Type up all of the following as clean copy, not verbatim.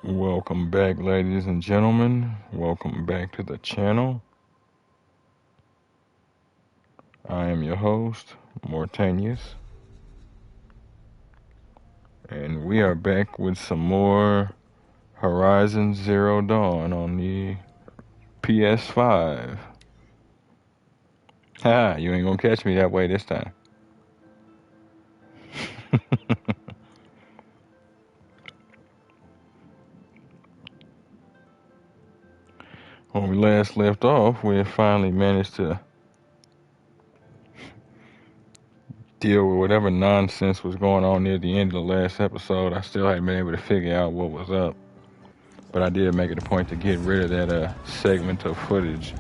Welcome back, ladies and gentlemen. Welcome back to the channel. I am your host, Mortanius, and we are back with some more Horizon Zero Dawn on the PS5. Ha! You ain't gonna catch me that way this time. When we last left off, we had finally managed to deal with whatever nonsense was going on near the end of the last episode. I still hadn't been able to figure out what was up, but I did make it a point to get rid of that segment of footage,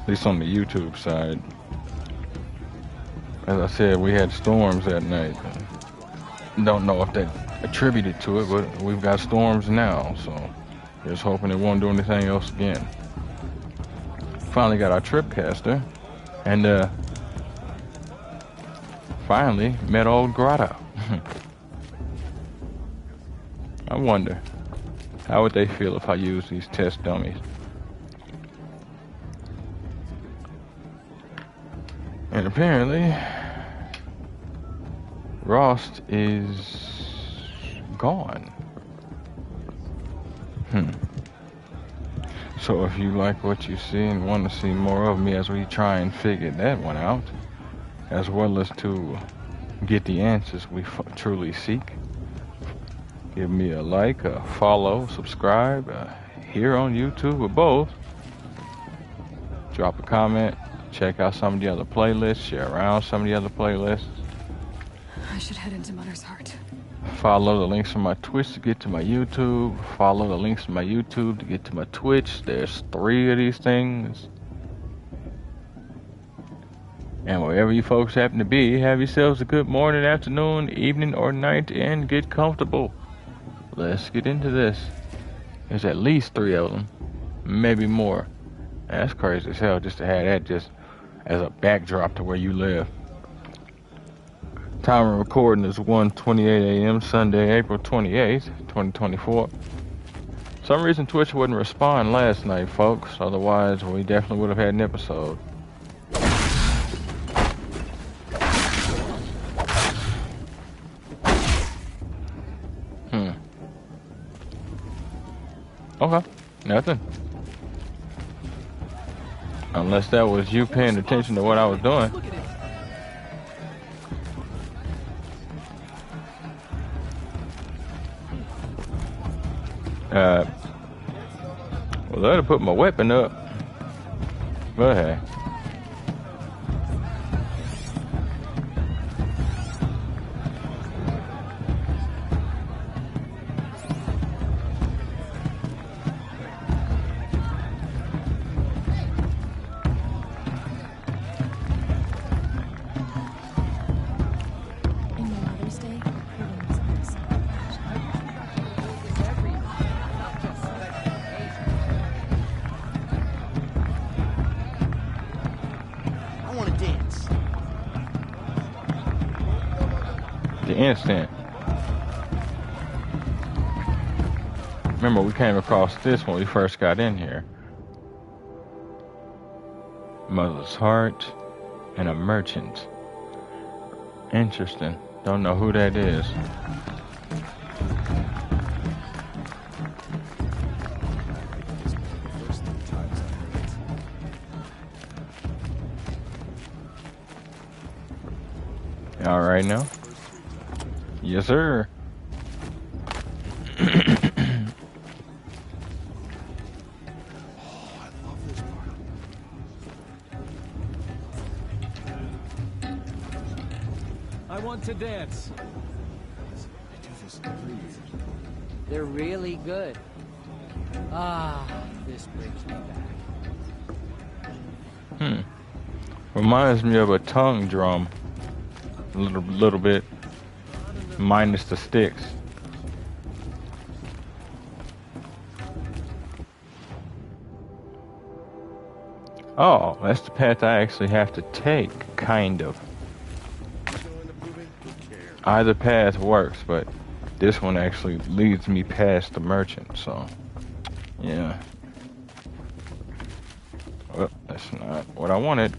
at least on the YouTube side. As I said, we had storms that night. Don't know if that attributed to it, but we've got storms now, so just hoping it won't do anything else again. Finally got our tripcaster, and finally met old Grotto. I wonder, how would they feel if I use these test dummies? And apparently, Rost is gone. So if you like what you see and want to see more of me as we try and figure that one out, as well as to get the answers we truly seek, give me a like, a follow, subscribe, here on YouTube or both. Drop a comment, check out some of the other playlists, share around some of the other playlists. I should head into Mother's Heart. Follow the links from my Twitch to get to my YouTube. Follow the links from my YouTube to get to my Twitch. There's 3 of these things. And wherever you folks happen to be, have yourselves a good morning, afternoon, evening, or night, and get comfortable. Let's get into this. There's at least 3 of them, maybe more. That's crazy as hell just to have that just as a backdrop to where you live. Time of recording is 1:28 a.m. Sunday, April 28th, 2024. For some reason Twitch wouldn't respond last night, folks. Otherwise, we definitely would have had an episode. Okay, nothing. Unless that was you paying attention to what I was doing. Well, I had to put my weapon up. But hey. Instant. Remember, we came across this when we first got in here. Mother's Heart and a merchant. Interesting. Don't know who that is. All right now. Yes, sir. I want to dance. They're really good. Ah, this brings me back. Reminds me of a tongue drum. A little bit. Minus the sticks. Oh, that's the path I actually have to take, kind of. Either path works, but this one actually leads me past the merchant, so yeah. Well, that's not what I wanted.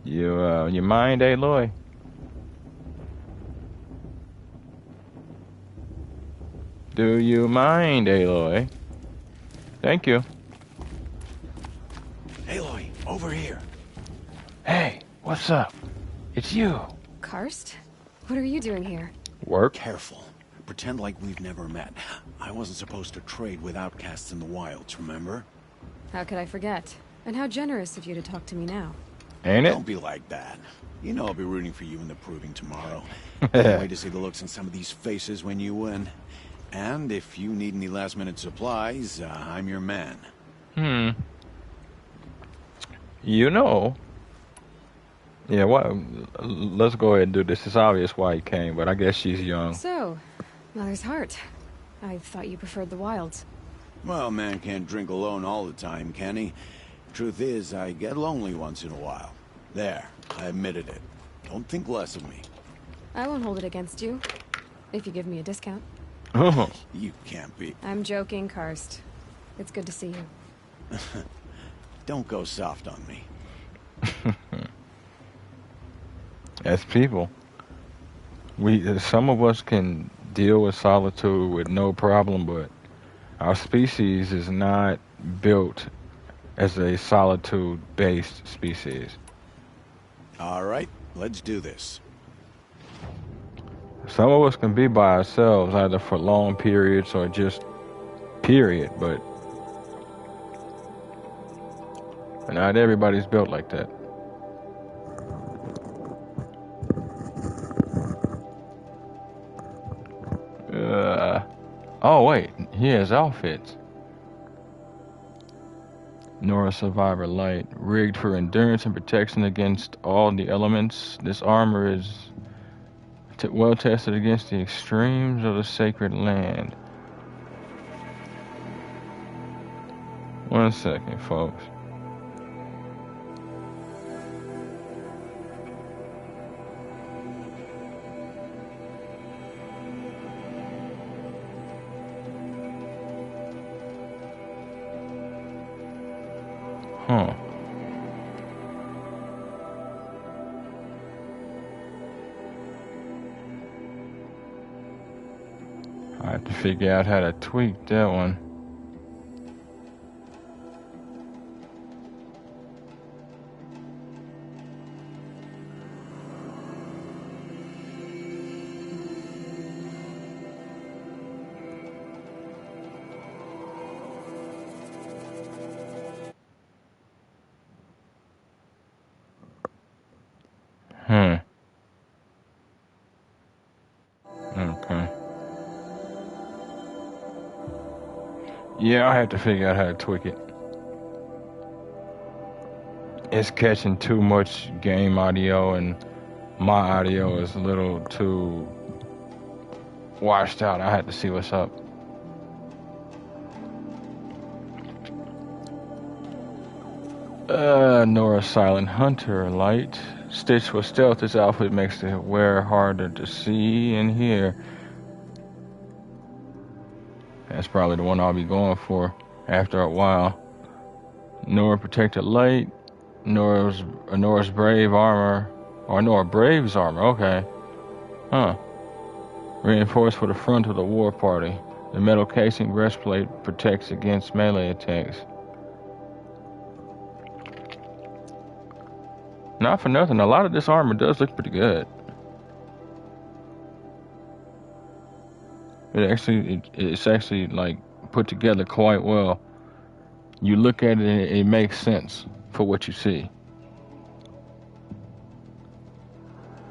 You mind, Aloy? Do you mind, Aloy? Thank you. Aloy, over here. Hey, what's up? It's you. Karst? What are you doing here? Work? Careful. Pretend like we've never met. I wasn't supposed to trade with outcasts in the wilds, remember? How could I forget? And how generous of you to talk to me now. Ain't it? Don't be like that. You know I'll be rooting for you in the proving tomorrow. Can't wait to see the looks on some of these faces when you win. And if you need any last-minute supplies, I'm your man. You know. Yeah, what? Let's go ahead and do this. It's obvious why he came, but I guess she's young. So, Mother's Heart. I thought you preferred the wilds. Well, man can't drink alone all the time, can he? Truth is, I get lonely once in a while. There, I admitted it. Don't think less of me. I won't hold it against you. If you give me a discount. Oh. You can't be. I'm joking, Karst. It's good to see you. Don't go soft on me. As people, some of us can deal with solitude with no problem, but our species is not built as a solitude-based species. All right, let's do this. Some of us can be by ourselves either for long periods or just period, but not everybody's built like that. Oh wait, he has outfits. Nora Survivor Light, rigged for endurance and protection against all the elements. This armor is well tested against the extremes of the sacred land. One second, folks. Huh. I have to figure out how to tweak that one. Okay. Yeah, I have to figure out how to tweak it. It's catching too much game audio, and my audio is a little too washed out. I had to see what's up. Nora Silent Hunter Light. Stitched with stealth, this outfit makes the wearer harder to see and hear. That's probably the one I'll be going for after a while. Nora Protected Light. Nora's Brave Armor. Or Nora Brave's Armor, okay. Huh. Reinforced for the front of the war party. The metal casing breastplate protects against melee attacks. Not for nothing, a lot of this armor does look pretty good. It's actually like put together quite well. You look at it and it makes sense for what you see.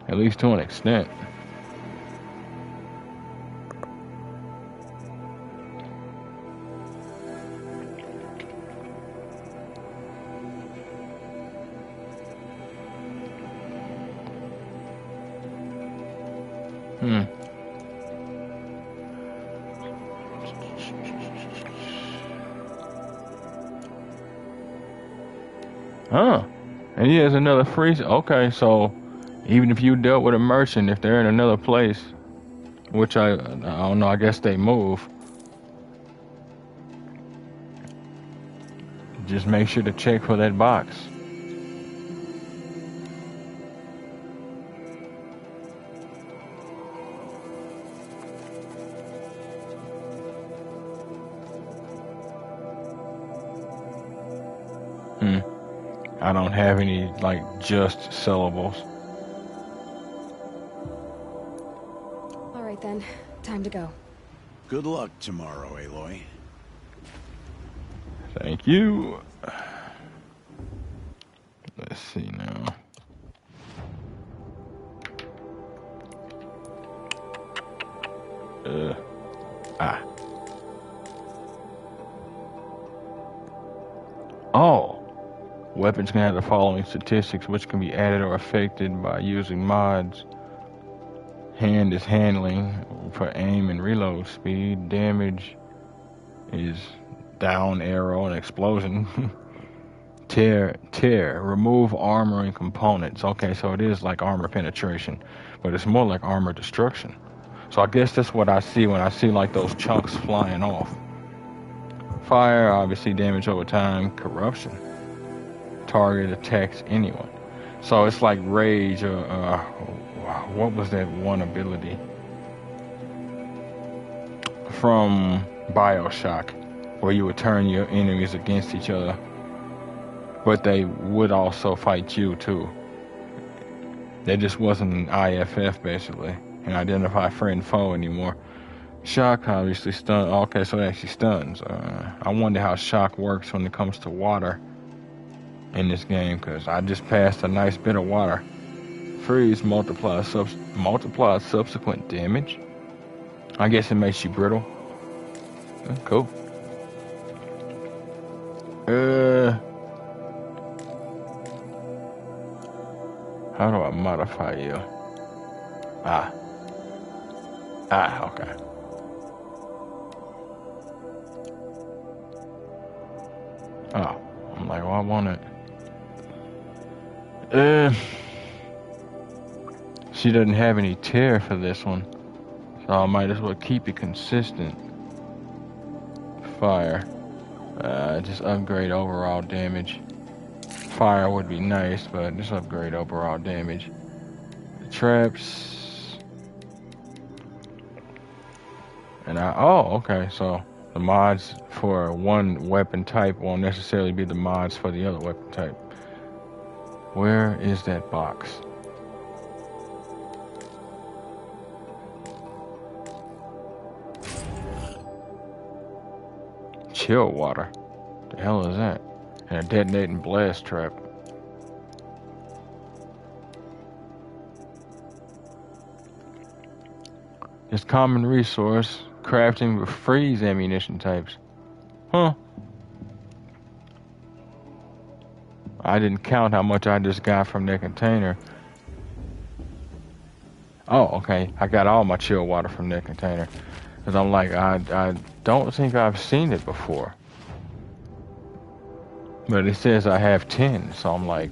At least to an extent. Huh. And he has another freeze. Okay, so Even if you dealt with a merchant, if they're in another place, which I don't know, I guess they move. Just make sure to check for that box. I don't have any, like, just syllables. All right then, time to go. Good luck tomorrow, Aloy. Thank you. Let's see now. Oh. Weapons can have the following statistics, which can be added or affected by using mods. Hand is handling for aim and reload speed. Damage is down arrow and explosion. Tear. Remove armor and components. Okay, so it is like armor penetration, but it's more like armor destruction. So I guess that's what I see when I see like those chunks flying off. Fire, obviously damage over time. Corruption. Target attacks anyone. So it's like rage or what was that one ability from BioShock where you would turn your enemies against each other, but they would also fight you too. There just wasn't an IFF basically, and identify friend foe anymore. Shock obviously stun. Okay, so it actually stuns. I wonder how shock works when it comes to water in this game, because I just passed a nice bit of water. Freeze multiplies subsequent damage. I guess it makes you brittle. Cool. How do I modify you? Okay. Oh, I'm like, well, I want it. She doesn't have any tear for this one, so I might as well keep it consistent. Fire. Just upgrade overall damage. Fire would be nice, but just upgrade overall damage. The traps. And okay, so the mods for one weapon type won't necessarily be the mods for the other weapon type. Where is that box? Chill water. The hell is that? And a detonating blast trap. This common resource, crafting with freeze ammunition types. Huh. I didn't count how much I just got from that container. Oh, okay. I got all my chill water from that container. Because I'm like, I don't think I've seen it before. But it says I have 10, so I'm like...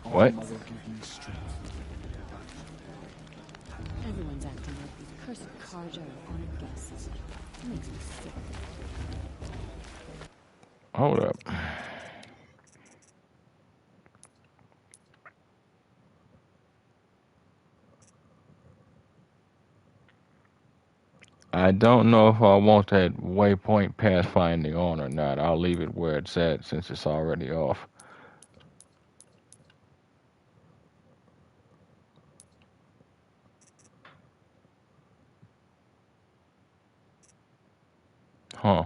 What? Everyone's acting like these cursed cards are on a guest. It makes me sick. Hold up. I don't know if I want that waypoint pathfinding on or not. I'll leave it where it's at since it's already off. Huh.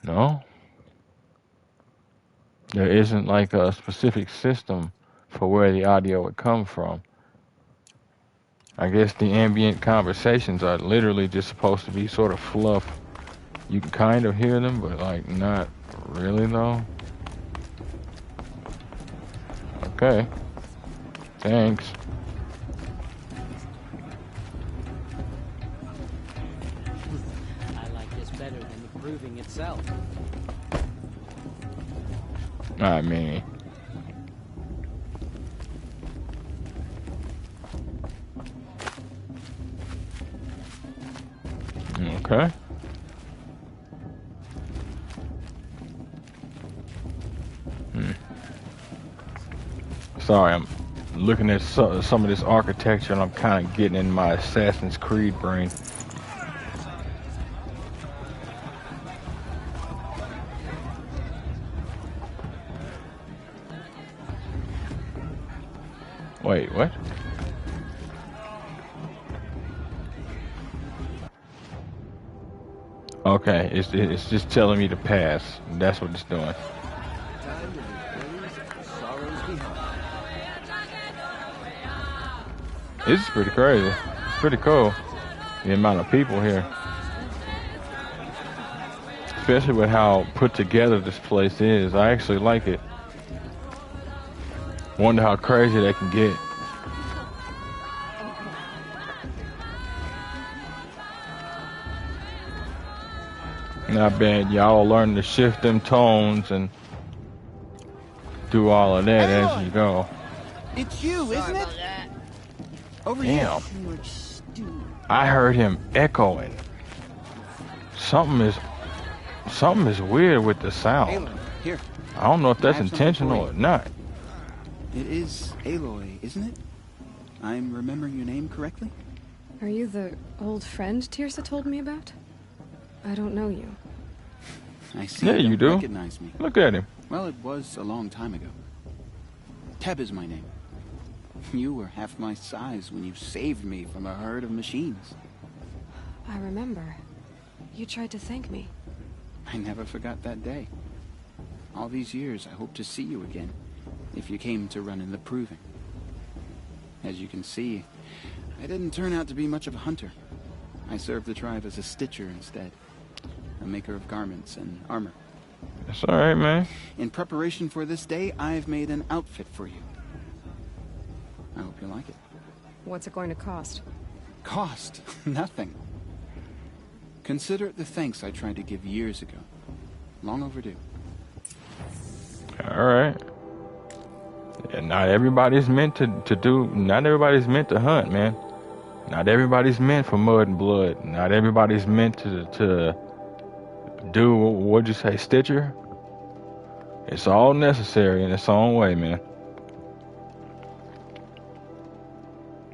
No? There isn't like a specific system for where the audio would come from. I guess the ambient conversations are literally just supposed to be sort of fluff. You can kind of hear them, but like not really though. Okay. Thanks. I like this better than the proving itself. I mean, okay. Sorry, I'm looking at some of this architecture and I'm kind of getting in my Assassin's Creed brain. Wait, what? Okay, it's just telling me to pass. That's what it's doing. This is pretty crazy. It's pretty cool. The amount of people here. Especially with how put together this place is. I actually like it. Wonder how crazy they can get. Not bad. Y'all learn to shift them tones and do all of that as you go. It's you, isn't it? Over Damn. here. I heard him echoing. Something is weird with the sound. Aloy, here. I don't know if that's I have something intentional for or you. not. It is Aloy, isn't it? I'm remembering your name correctly? Are you the old friend Tirsa told me about? I don't know you. I see Yeah, you you don't do. recognize me. Look at him. Well, it was a long time ago. Teb is my name. You were half my size when you saved me from a herd of machines. I remember. You tried to thank me. I never forgot that day. All these years, I hope to see you again, if you came to run in the proving. As you can see, I didn't turn out to be much of a hunter. I served the tribe as a stitcher instead, a maker of garments and armor. It's alright, man. In preparation for this day, I've made an outfit for you. I hope you like it. What's it going to cost? Cost? Nothing. Consider it the thanks I tried to give years ago. Long overdue. Alright. Yeah, not everybody's meant not everybody's meant to hunt, man. Not everybody's meant for mud and blood. Not everybody's meant to do, what'd you say, Stitcher? It's all necessary in its own way, man.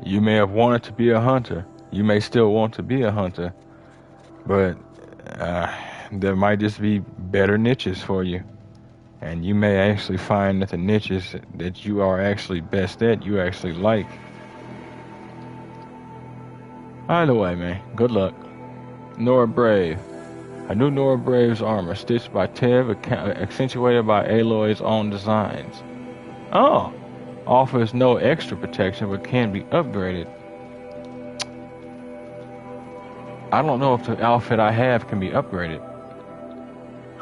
You may have wanted to be a hunter. You may still want to be a hunter. But there might just be better niches for you. And you may actually find that the niches that you are actually best at, you actually like. Either way, man, good luck. Nora Brave. A new Nora Brave's armor, stitched by Tev, accentuated by Aloy's own designs. Oh! Offers no extra protection, but can be upgraded. I don't know if the outfit I have can be upgraded.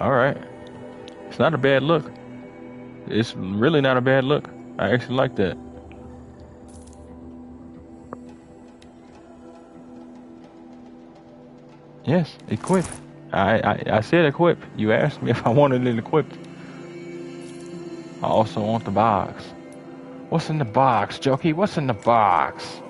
Alright. It's not a bad look. It's really not a bad look. I actually like that. Yes, equip. I said equip. You asked me if I wanted it equipped. I also want the box. What's in the box, Jokey? What's in the box?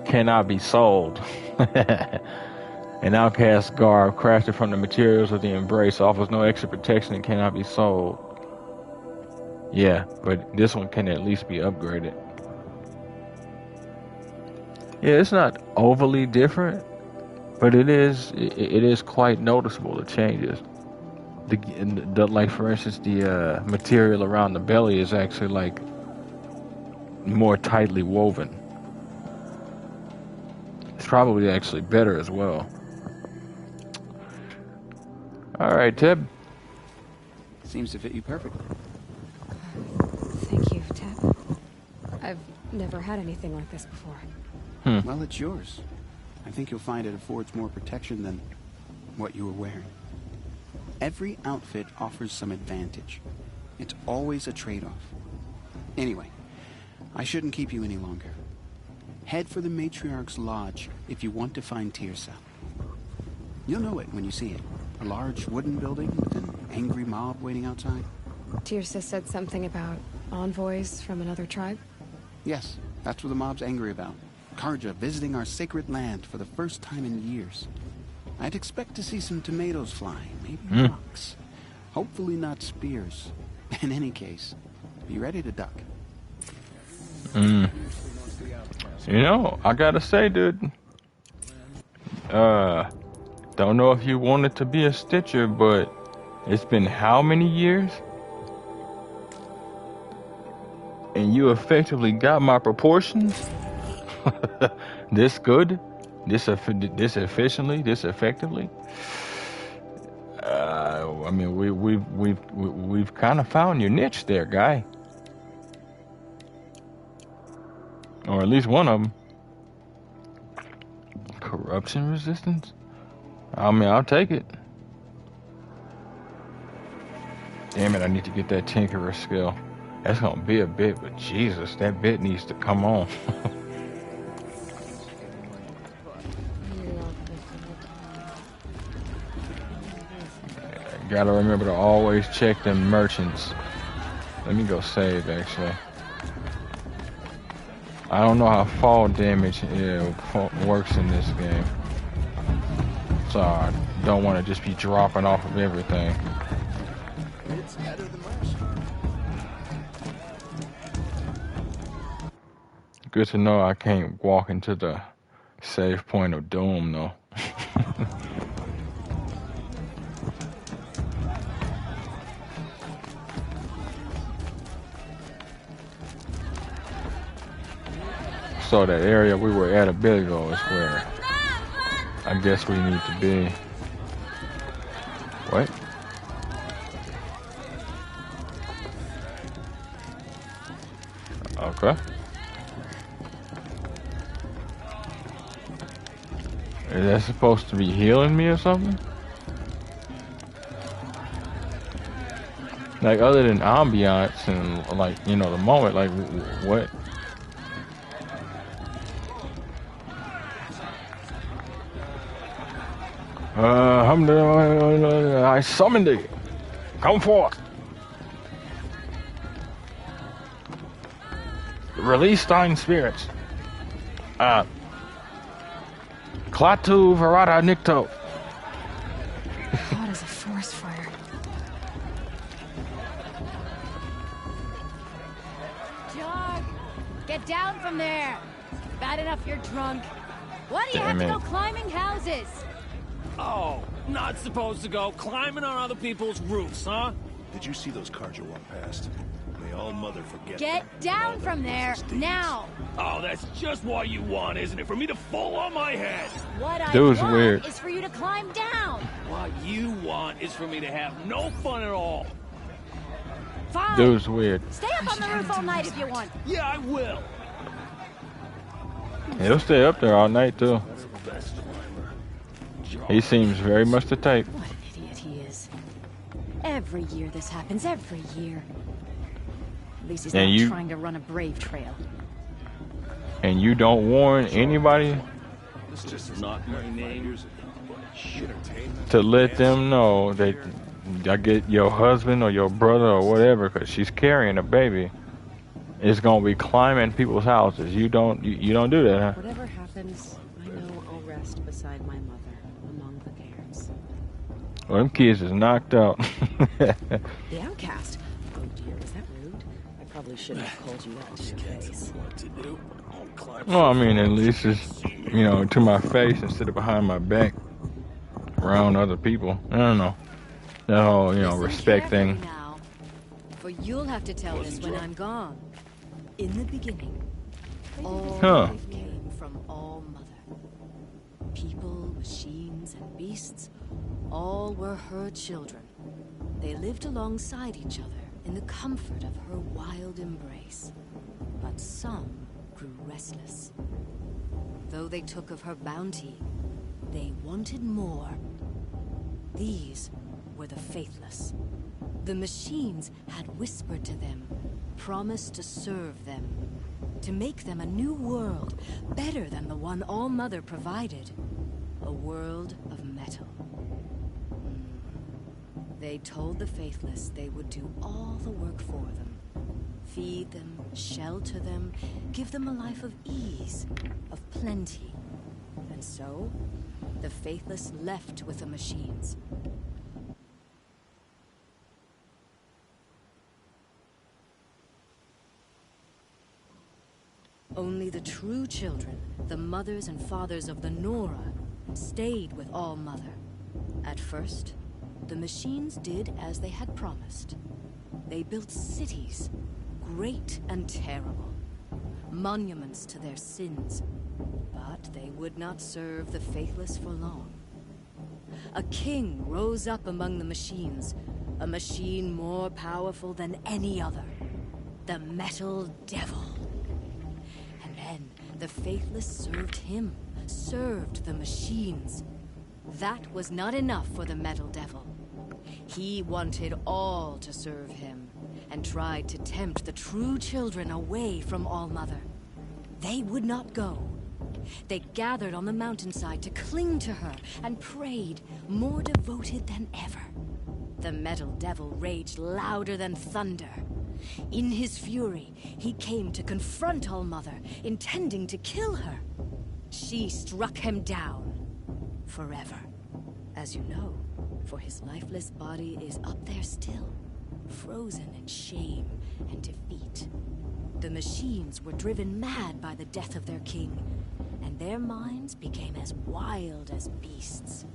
Cannot be sold. An outcast garb crafted from the materials of the embrace offers no extra protection and cannot be sold. Yeah, but this one can at least be upgraded. Yeah, it's not overly different, but it is quite noticeable, the changes. The like, for instance, the material around the belly is actually like more tightly woven. It's probably actually better as well. Alright, Tib. Seems to fit you perfectly. Thank you, Teb. I've never had anything like this before. Well, it's yours. I think you'll find it affords more protection than what you were wearing. Every outfit offers some advantage. It's always a trade-off. Anyway, I shouldn't keep you any longer. Head for the Matriarch's Lodge if you want to find Tirsa. You'll know it when you see it. A large wooden building with an angry mob waiting outside. Tirsa said something about envoys from another tribe. Yes, that's what the mob's angry about. Karja visiting our sacred land for the first time in years. I'd expect to see some tomatoes fly, maybe rocks. Hopefully not spears. In any case, be ready to duck. You know, I gotta say, dude. Don't know if you wanted to be a Stitcher, but it's been how many years? And you effectively got my proportions? This good? This efficiently? This effectively? I mean, we've kind of found your niche there, guy. Or at least one of them. Corruption resistance? I mean, I'll take it. Damn it, I need to get that Tinkerer skill. That's gonna be a bit, but Jesus, that bit needs to come on. Gotta remember to always check them merchants. Let me go save, actually. I don't know how fall damage works in this game. So I don't want to just be dropping off of everything. It's better than last. Good to know I can't walk into the save point of doom, though. So that area we were at a bit ago is where I guess we need to be. What? Okay. Is that supposed to be healing me or something? Like, other than ambiance and, like, you know, the moment, like, what? I summoned thee. Come forth. Release thine spirits. Klaatu Verada Nikto. God is a forest fire. Jog! Get down from there! Bad enough you're drunk. Why do you Damn have to it. go climbing houses? Oh, not supposed to go climbing on other people's roofs, huh? Did you see those Karja walk past? May all mother forget Get them, down all from their there, ruthless deeds. now! Oh, that's just what you want, isn't it? For me to fall on my head. What I Dude's want weird. is for you to climb down! What you want is for me to have no fun at all. Fine! Dude's weird. Stay up on the roof all night if you want. Yeah, I will. He'll stay up there all night, too. That's the best climber. He seems very much the type. What an idiot he is. Every year this happens, every year. At least he's And not you- trying to run a brave trail. And you don't warn anybody This just is Not my name. years ago, but entertainment. to let them know that I get your husband or your brother or whatever, because she's carrying a baby, is gonna be climbing people's houses. You don't do that, huh? Whatever happens, I know I'll rest beside my mother among the cairns. Well, them kids is knocked out. The outcast? Oh dear, is that rude? I probably shouldn't have called you that to your face. What to do? I'll climb. Well, I mean, at least it's, you know, to my face instead of behind my back, around other people. I don't know. That whole, you know, Listen respect carefully thing. now, for you'll have to tell this when I'm gone. In the beginning, all Huh. life came from All Mother. People, machines, and beasts, all were her children. They lived alongside each other in the comfort of her wild embrace. But some grew restless. Though they took of her bounty, they wanted more. These were the faithless. The machines had whispered to them, promised to serve them, to make them a new world, better than the one All Mother provided. A world of metal. They told the Faithless they would do all the work for them. Feed them, shelter them, give them a life of ease, of plenty. And so, the Faithless left with the machines. Only the true children, the mothers and fathers of the Nora, stayed with All Mother. At first, the machines did as they had promised. They built cities, great and terrible, monuments to their sins, but they would not serve the Faithless for long. A king rose up among the machines, a machine more powerful than any other, the Metal Devil. And then the Faithless served him, served the machines. That was not enough for the Metal Devil. He wanted all to serve him, and tried to tempt the true children away from All Mother. They would not go. They gathered on the mountainside to cling to her and prayed, more devoted than ever. The Metal Devil raged louder than thunder. In his fury, he came to confront All Mother, intending to kill her. She struck him down forever. As you know, for his lifeless body is up there still, frozen in shame and defeat. The machines were driven mad by the death of their king, and their minds became as wild as beasts.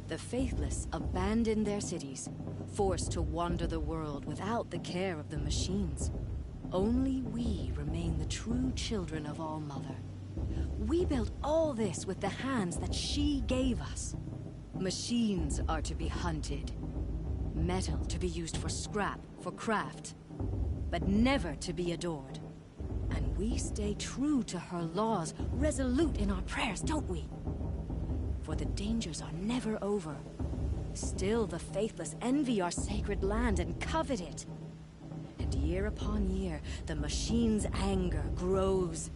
The Faithless abandoned their cities, forced to wander the world without the care of the machines. Only we remain the true children of All Mother. We built all this with the hands that she gave us. Machines are to be hunted. Metal to be used for scrap, for craft. But never to be adored. And we stay true to her laws, resolute in our prayers, don't we? For the dangers are never over. Still the Faithless envy our sacred land and covet it. And year upon year, the machine's anger grows,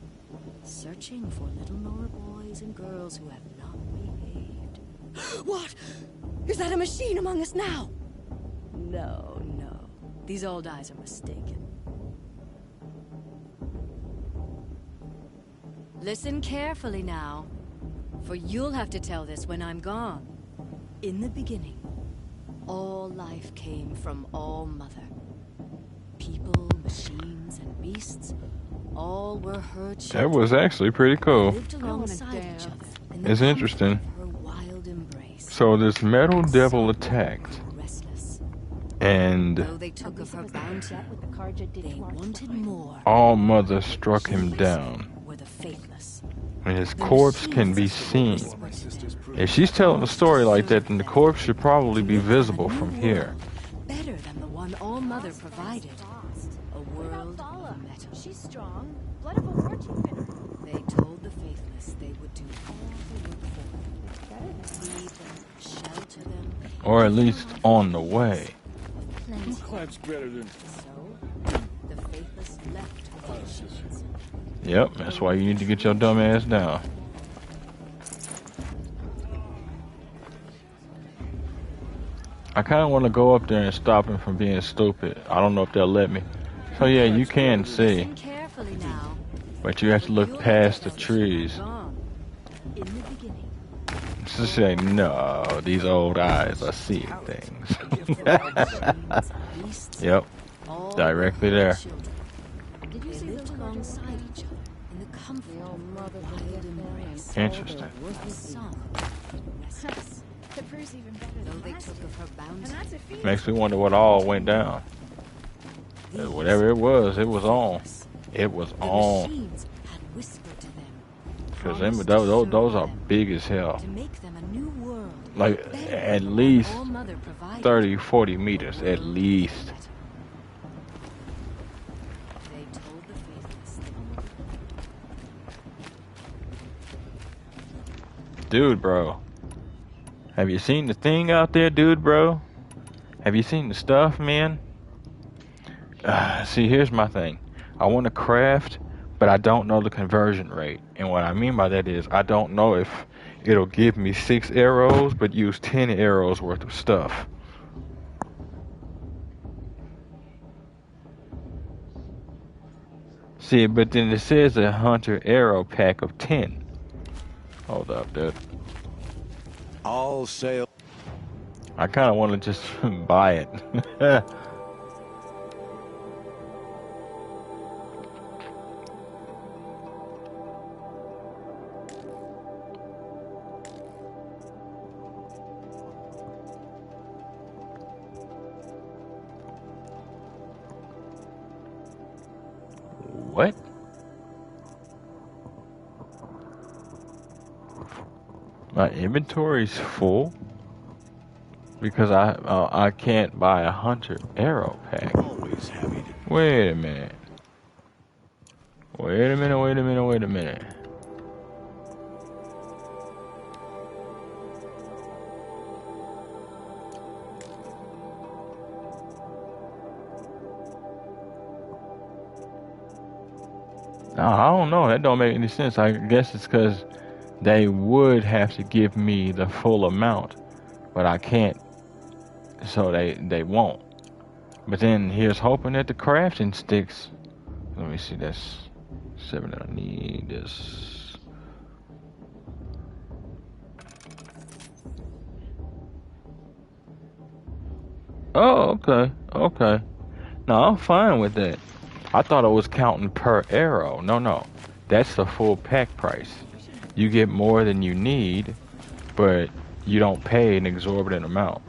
searching for little Nora boys and girls who have not behaved. What? Is that a machine among us now? No, no. These old eyes are mistaken. Listen carefully now, for you'll have to tell this when I'm gone. In the beginning, all life came from All Mother. People, machines, and beasts, all were her children. That was actually pretty cool. Lived alongside each other in the It's interesting. comfort of her wild embrace. So this Metal Devil attacked, Restless. and Though they took of her bounty, they wanted more. All Mother struck him down, Were the Faithless. and his corpse can be seen. If she's telling a story like that, then the corpse should probably be visible from here. Better than the one All Mother provided. A world of metal. She's strong. Blood of a war chief. They told the Faithless they would do all the work for them. Feed them, shelter them. Or at least on the way. Plenty. Climb's better than... So, the Faithless left with the machines. Yep, that's why you need to get your dumb ass down. I kind of want to go up there and stop him from being stupid. I don't know if they'll let me. So yeah, you can see, Listen carefully now. but you have to look past the trees. Gone. In the beginning. She say, no, these old eyes are seeing things. Yep, All directly there. children. Did you They see lived those alongside each other in the comfort of mother her wild embrace. Interesting. Some restless. The brew's even better Though than they last took year. of her bounty, And that's a feat. Makes me wonder what all went down. Whatever it was on. It was the on. machines had whispered to them, Because promised to those serve are them, big as hell. to make them a new world, Like, better at than least All Mother provided. 30, 40 meters, at least. They told the Faithless they Dude, bro. Have you seen the thing out there, dude, bro? Have you seen the stuff, man? See, here's my thing. I want to craft, but I don't know the conversion rate. And what I mean by that is, I don't know if it'll give me 6 arrows, but use 10 arrows worth of stuff. See, but then it says a hunter arrow pack of 10. Hold up, dude. All sail. I kind of want to just buy it. What? My inventory's full because I can't buy a hunter arrow pack. Always happy to. Wait a minute. Wait a minute. Wait a minute. Wait a minute. I don't know. That don't make any sense. I guess it's because they would have to give me the full amount, but I can't. So they won't. But then here's hoping that the crafting sticks. Let me see. That's 7 that I need. This. Oh, okay. Okay. No, I'm fine with that. I thought it was counting per arrow. No. That's the full pack price. You get more than you need, but you don't pay an exorbitant amount.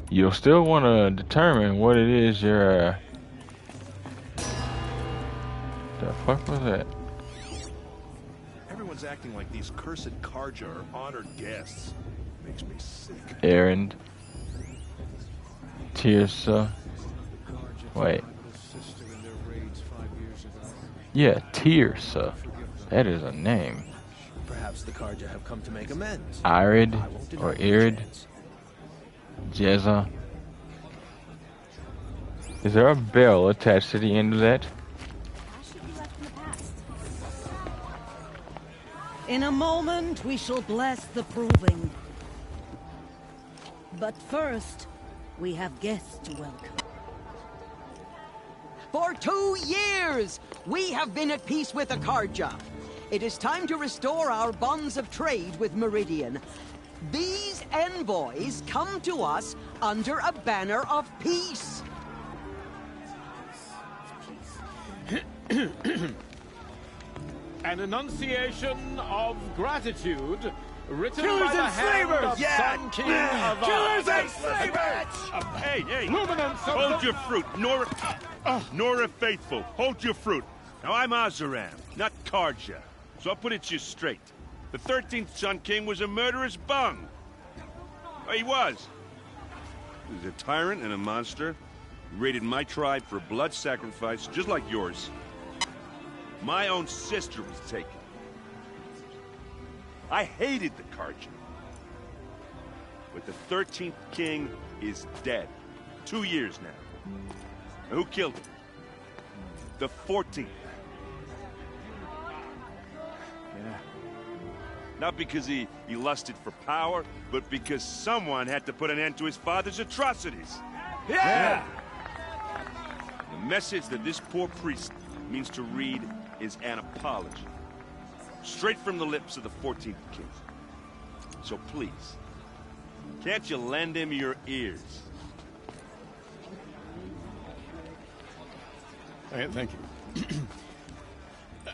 You'll still want to determine what it is you're... The fuck was that? Everyone's acting like these cursed Karja are honored guests. Makes me sick. Errand. Tirsa. Wait. Yeah, Tirsa. That is a name. Perhaps the Karja have come to make amends. Irid or Irid. Jezza. Is there a bell attached to the end of that? In a moment, we shall bless the proving. But first, we have guests to welcome. For 2 years, we have been at peace with the Karja. It is time to restore our bonds of trade with Meridian. These envoys come to us under a banner of peace. An enunciation of gratitude written Killers by the and hand slavers! of Yeah! Sun King of Killers and slavers! Hey! Luminance of Hold your fruit, Nora Faithful. Hold your fruit. Now I'm Azaram, not Karja. So I'll put it to you straight. The 13th Sun King was a murderous bung. Oh, he was. He was a tyrant and a monster. He raided my tribe for blood sacrifice, just like yours. My own sister was taken. I hated the Karja. But the 13th king is dead. 2 years now. And who killed him? The 14th. Yeah. Not because he lusted for power, but because someone had to put an end to his father's atrocities. Yeah! The message that this poor priest means to read is an apology. Straight from the lips of the 14th king. So please, can't you lend him your ears? Thank you.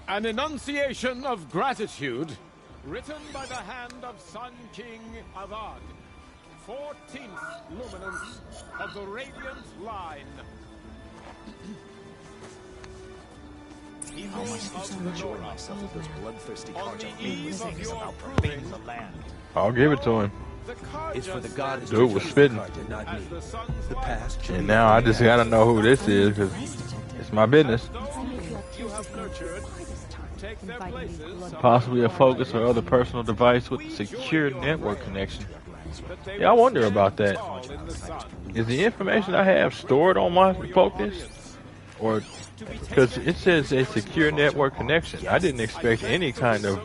An enunciation of gratitude written by the hand of Sun King Avad, 14th luminance of the Radiant Line. How am I supposed to enjoy myself with those bloodthirsty Karja about proving the land? I'll give it to him. It's for the goddess. Dude was spitting. Not me. The past. And now I just gotta know who this is because it's my business. You have nurtured, take their places. Possibly a focus or other personal device with secure network connection. Yeah, I wonder about that. Is the information I have stored on my focus? Or, because it says a secure network connection. I didn't expect any kind of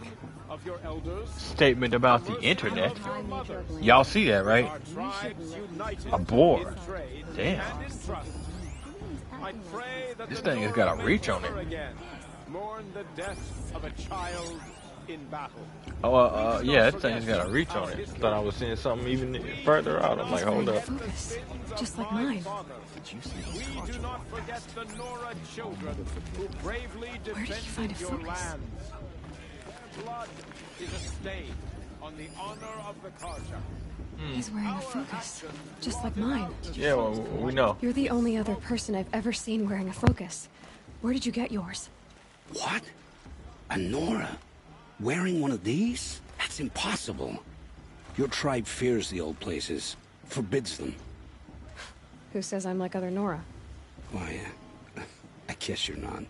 statement about the internet. Y'all see that, right? A boar. Damn. This thing has got a reach on it. Mourn the death of a child in battle. Oh, yeah, that thing's got a reach on it. I thought I was seeing something even further out. I'm like, hold up. Focus, just like mine. We do not forget the Nora children who bravely defended your lands. Their blood is a stain on the honor of the Karja. He's wearing a focus, just like mine. Yeah, well, we know. You're the only other person I've ever seen wearing a focus. Where did you get yours? What? A Nora? Wearing one of these? That's impossible. Your tribe fears the old places, forbids them. Who says I'm like other Nora? Why, I guess you're not.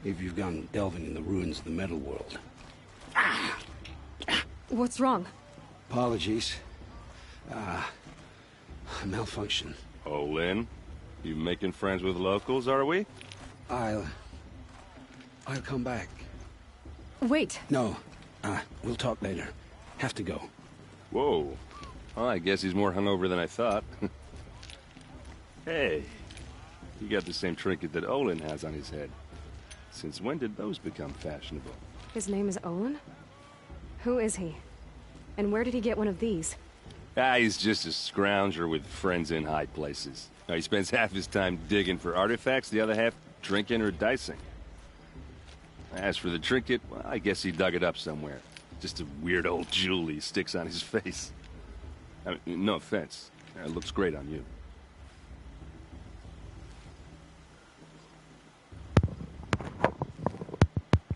If you've gone delving in the ruins of the metal world. What's wrong? Apologies. Malfunction. Oh, Lynn? You making friends with locals, are we? I'll come back. Wait. No. We'll talk later. Have to go. Whoa. Well, I guess he's more hungover than I thought. Hey. You got the same trinket that Olin has on his head. Since when did those become fashionable? His name is Olin? Who is he? And where did he get one of these? He's just a scrounger with friends in high places. He spends half his time digging for artifacts, the other half drinking or dicing. As for the trinket, well, I guess he dug it up somewhere. Just a weird old jewel he sticks on his face. I mean, no offense. It looks great on you.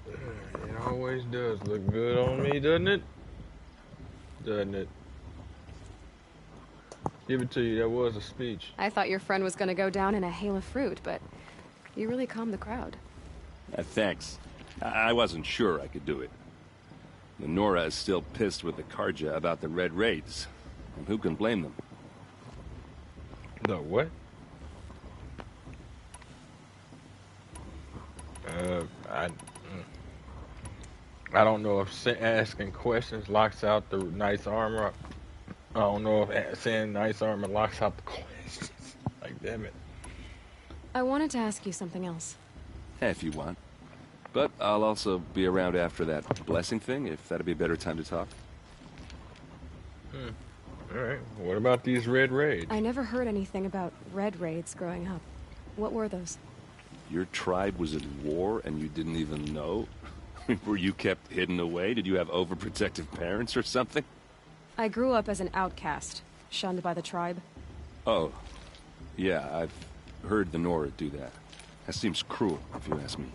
It always does look good on me, doesn't it? Doesn't it? Give it to you, that was a speech. I thought your friend was gonna go down in a hail of fruit, but you really calmed the crowd. Thanks. I wasn't sure I could do it. The Nora is still pissed with the Karja about the Red Raids. And who can blame them? The what? I don't know if asking questions locks out the nice armor. I don't know if saying nice armor locks out the questions. Like, damn it. I wanted to ask you something else. If you want. But I'll also be around after that blessing thing, if that'd be a better time to talk. Alright, what about these Red Raids? I never heard anything about Red Raids growing up. What were those? Your tribe was at war and you didn't even know? Were you kept hidden away? Did you have overprotective parents or something? I grew up as an outcast, shunned by the tribe. Oh, yeah, I've heard the Nora do that. That seems cruel, if you ask me.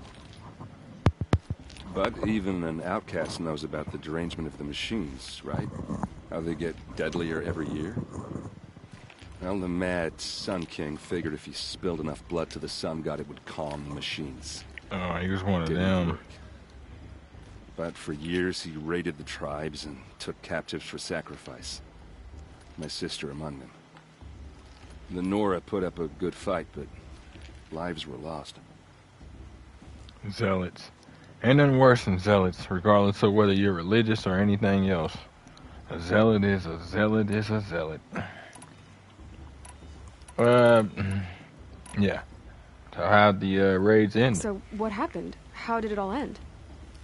But even an outcast knows about the derangement of the machines, right? How they get deadlier every year. Well, the mad Sun King figured if he spilled enough blood to the Sun God, it would calm the machines. Oh, he was one of them. Work. But for years, he raided the tribes and took captives for sacrifice. My sister among them. The Nora put up a good fight, but lives were lost. Zealots. Ain't nothing worse than zealots, regardless of whether you're religious or anything else. A zealot is a zealot is a zealot. Yeah. So how'd the raids end? So what happened? How did it all end?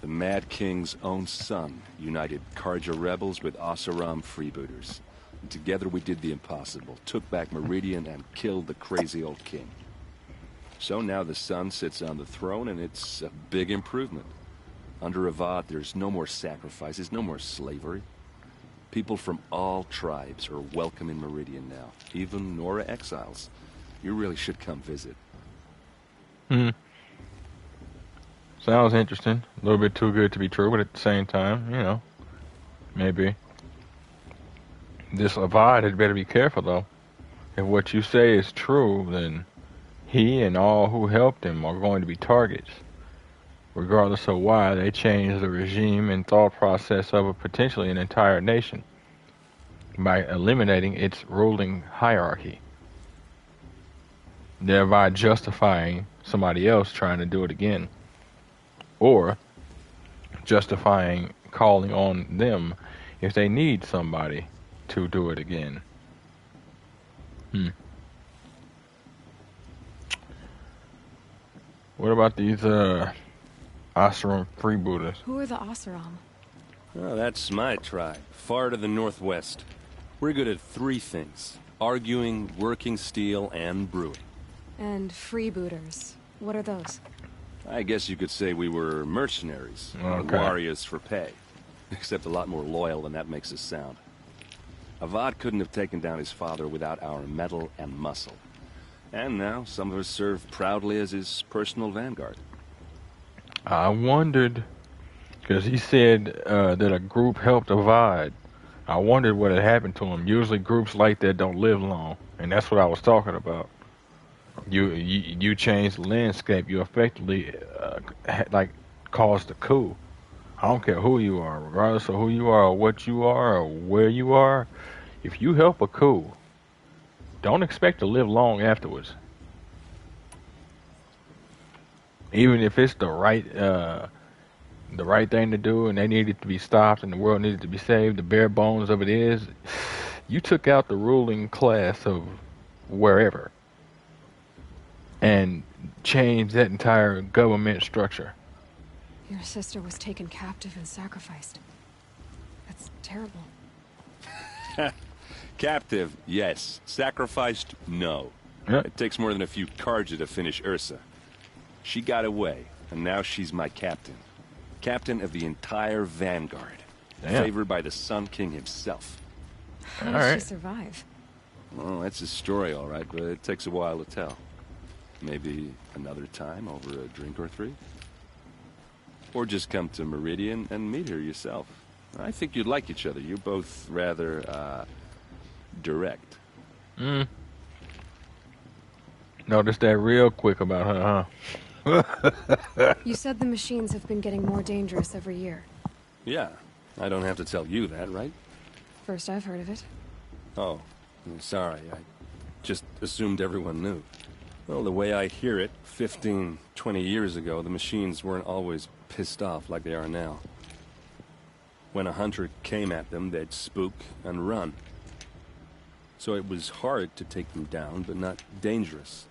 The Mad King's own son united Karja rebels with Oseram freebooters. And together we did the impossible, took back Meridian and killed the crazy old king. So now the son sits on the throne and it's a big improvement. Under Avad, there's no more sacrifices, no more slavery. People from all tribes are welcome in Meridian now, even Nora exiles. You really should come visit. Sounds interesting. A little bit too good to be true, but at the same time, you know, maybe. This Avad had better be careful, though. If what you say is true, then he and all who helped him are going to be targets. Regardless of why, they changed the regime and thought process of potentially an entire nation by eliminating its ruling hierarchy, thereby justifying somebody else trying to do it again, or justifying calling on them if they need somebody to do it again. What about these Oseram freebooters? Who are the Oseram? Oh, that's my tribe, far to the northwest. We're good at three things: arguing, working steel, and brewing. And freebooters. What are those? I guess you could say we were mercenaries, Okay. warriors for pay. Except a lot more loyal than that makes us sound. Avad couldn't have taken down his father without our metal and muscle. And now some of us serve proudly as his personal vanguard. I wondered, because he said that a group helped Avad. I wondered what had happened to him. Usually groups like that don't live long, and that's what I was talking about. You change the landscape. You effectively like caused a coup. I don't care who you are, regardless of who you are, or what you are, or where you are. If you help a coup, don't expect to live long afterwards. Even if it's the right thing to do, and they needed to be stopped, and the world needed to be saved, the bare bones of it is, you took out the ruling class of wherever and changed that entire government structure. Your sister was taken captive and sacrificed. That's terrible. Captive, yes. Sacrificed, no. Yep. It takes more than a few Karja to finish Ursa. She got away, and now she's my captain. Captain of the entire Vanguard. Damn. Favored by the Sun King himself. How did she survive? Well, that's his story, all right, but it takes a while to tell. Maybe another time over a drink or three? Or just come to Meridian and meet her yourself. I think you'd like each other. You're both rather, direct. Noticed that real quick about her, huh? You said the machines have been getting more dangerous every year. Yeah, I don't have to tell you that, right? First I've heard of it. Oh, I'm sorry. I just assumed everyone knew. Well, the way I hear it, 15, 20 years ago, the machines weren't always pissed off like they are now. When a hunter came at them, they'd spook and run. So it was hard to take them down, but not dangerous,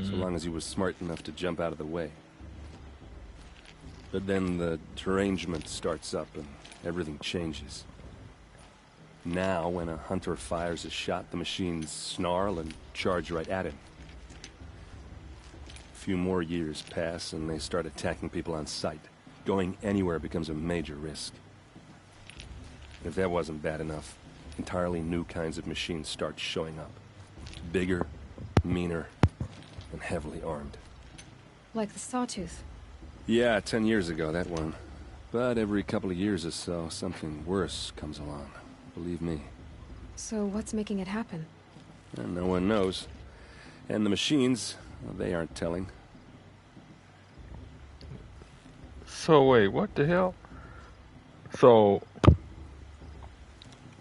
so long as he was smart enough to jump out of the way. But then the derangement starts up and everything changes. Now, when a hunter fires a shot, the machines snarl and charge right at him. A few more years pass and they start attacking people on sight. Going anywhere becomes a major risk. If that wasn't bad enough, entirely new kinds of machines start showing up. Bigger, meaner, and heavily armed. Like the Sawtooth. Yeah, 10 years ago, that one. But every couple of years or so, something worse comes along. Believe me. So what's making it happen? And no one knows. And the machines, well, they aren't telling. So wait, what the hell? So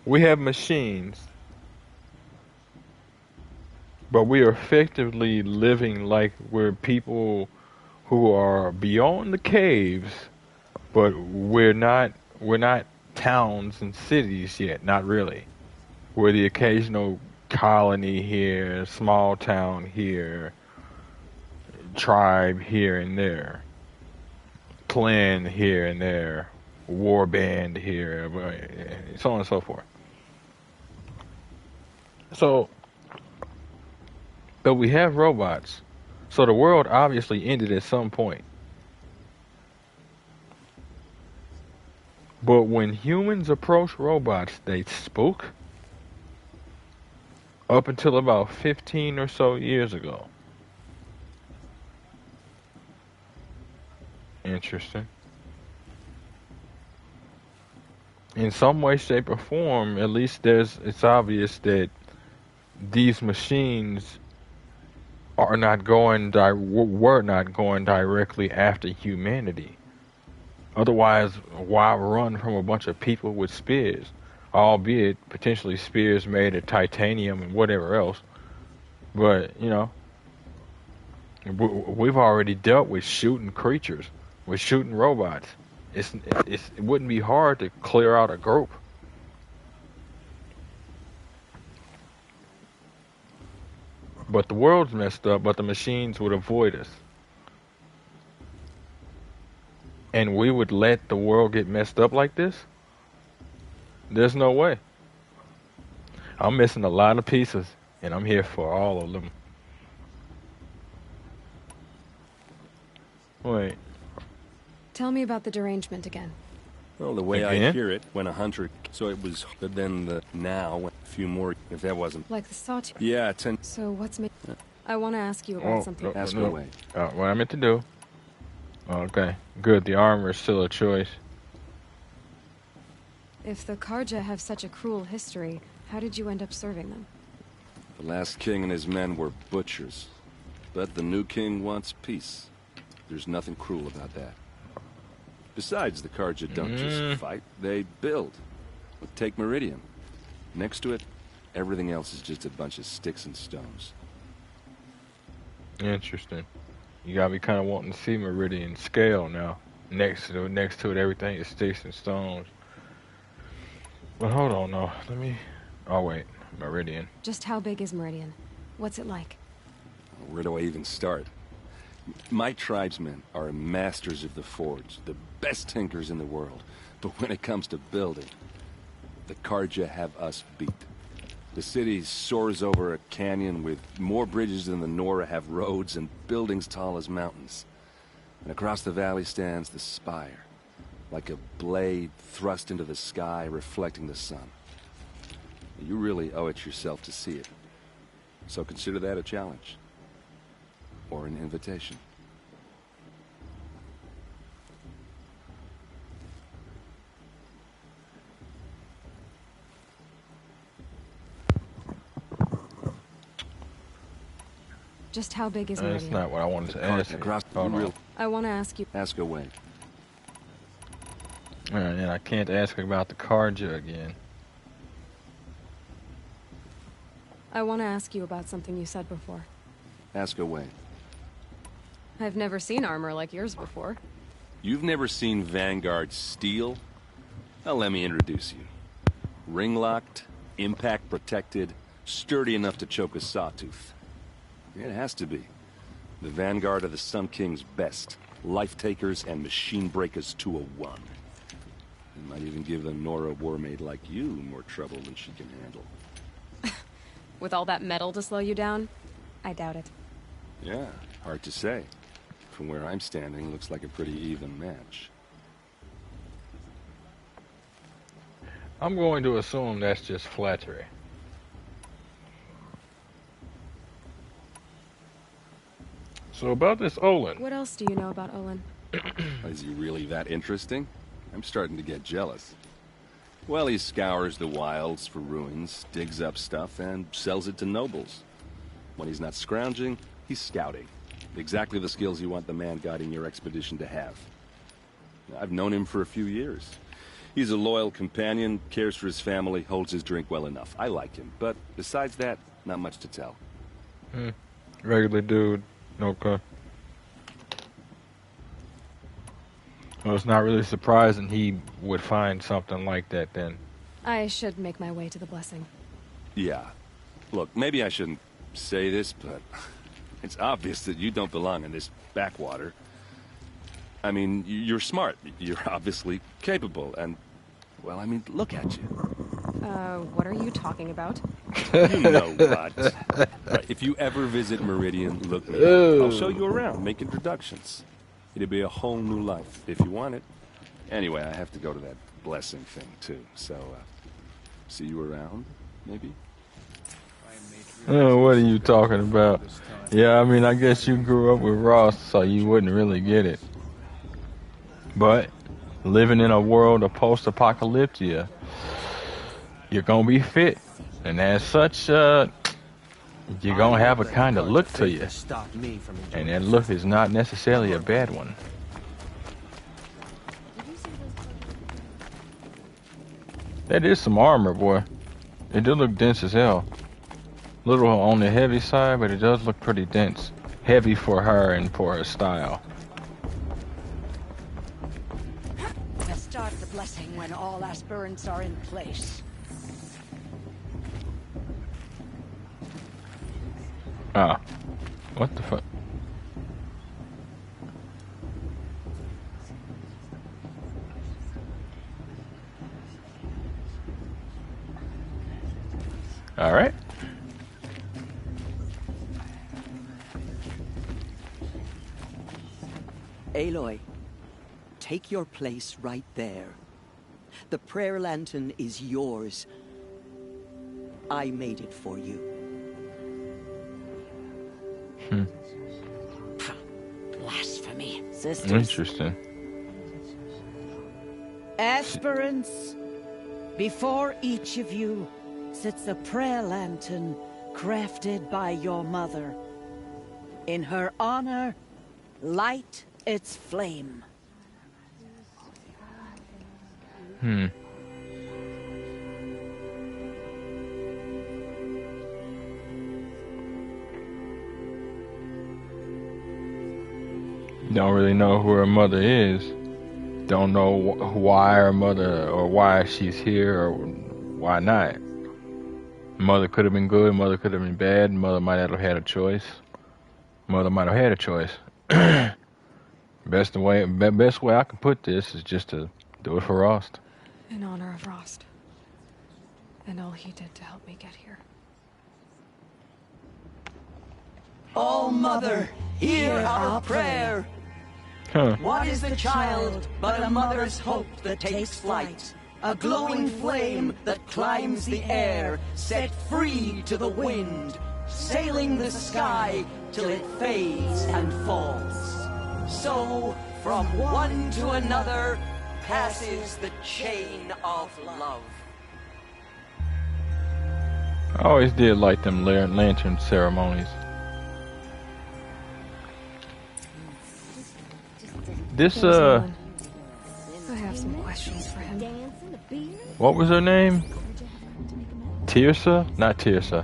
we have machines, but we are effectively living like we're people who are beyond the caves, but we're not towns and cities yet, not really. We're the occasional colony here, small town here, tribe here and there, clan here and there, war band here, so on and so forth. So, but we have robots. So the world obviously ended at some point. But when humans approach robots, they spook. Up until about 15 or so years ago. Interesting. In some way, shape, or form, at least it's obvious that these machines were not going directly after humanity. Otherwise, why run from a bunch of people with spears? Albeit potentially spears made of titanium and whatever else. But, you know, we've already dealt with shooting creatures, with shooting robots. it wouldn't be hard to clear out a group. But the world's messed up, but the machines would avoid us. And we would let the world get messed up like this? There's no way. I'm missing a lot of pieces, and I'm here for all of them. Wait. Tell me about the derangement again. Well, the way Again? I hear it, when 100, so it was, but then the now, a few more, if that wasn't. Like the sawtooth. Yeah, 10. So what's I want to ask you about something. Ask away. What I meant to do. Okay, good. The armor is still a choice. If the Karja have such a cruel history, how did you end up serving them? The last king and his men were butchers. But the new king wants peace. There's nothing cruel about that. Besides, the Karja don't just fight, they build. Take Meridian. Next to it, everything else is just a bunch of sticks and stones. Interesting. You got me kind of wanting to see Meridian scale now. Next to it, everything is sticks and stones. But hold on, no. Let me. Oh wait, Meridian. Just how big is Meridian? What's it like? Where do I even start? My tribesmen are masters of the forge, the best tinkers in the world. But when it comes to building, the Karja have us beat. The city soars over a canyon with more bridges than the Nora have roads and buildings tall as mountains. And across the valley stands the spire, like a blade thrust into the sky reflecting the sun. You really owe it yourself to see it. So consider that a challenge. Or an invitation. Just how big is That's Meridian? not what I wanted to ask. I want to ask you. Ask away. Alright, and I can't ask about the Karja again. I want to ask you about something you said before. Ask away. I've never seen armor like yours before. You've never seen Vanguard steel? Well, let me introduce you. Ring-locked, impact-protected, sturdy enough to choke a sawtooth. It has to be. The Vanguard are the Sun King's best. Life-takers and machine-breakers to a one. It might even give a Nora warmaid like you more trouble than she can handle. With all that metal to slow you down? I doubt it. Yeah, hard to say. From where I'm standing, looks like a pretty even match. I'm going to assume that's just flattery. So about this Olin. What else do you know about Olin? Is he really that interesting? I'm starting to get jealous. Well, he scours the wilds for ruins, digs up stuff, and sells it to nobles. When he's not scrounging, he's scouting. Exactly the skills you want the man guiding your expedition to have. I've known him for a few years. He's a loyal companion, cares for his family, holds his drink well enough. I like him, but besides that, not much to tell. Regular dude. Okay. Well, it's not really surprising he would find something like that then. I should make my way to the blessing. Yeah. Look, maybe I shouldn't say this, but it's obvious that you don't belong in this backwater. I mean, you're smart. You're obviously capable, and, well, I mean, look at you. What are you talking about? You know what. Right, if you ever visit Meridian, look me up. I'll show you around, make introductions. It'll be a whole new life, if you want it. Anyway, I have to go to that blessing thing, too. So, see you around, maybe? Oh, what are you talking about? Yeah, I mean, I guess you grew up with Ross, so you wouldn't really get it. But, living in a world of post-apocalyptia, you're gonna be fit. And as such, you're gonna have a kind of look to you. And that look is not necessarily a bad one. That is some armor, boy. It do look dense as hell. Little on the heavy side, but it does look pretty dense. Heavy for her and for her style. blessing when all aspirants are in place. Ah. What the fuck? Alright. Aloy, take your place right there. The prayer lantern is yours. I made it for you. Blasphemy, sisters. Interesting. Aspirants, before each of you sits a prayer lantern crafted by your mother. In her honor, light its flame. Don't really know who her mother is. Don't know why her mother, or why she's here, or why not. Mother could have been good, mother could have been bad, mother might not have had a choice. Mother might have had a choice. Best way I can put this is just to do it for Rost. In honor of Rost. And all he did to help me get here. Oh, Mother, hear our prayer. What is the child but a mother's hope that takes flight? A glowing flame that climbs the air, set free to the wind, sailing the sky till it fades and falls. So, from one to another, passes the chain of love. I always did like them lantern ceremonies. This, I have some questions for him. what was her name? Tirsa? Not Tirsa.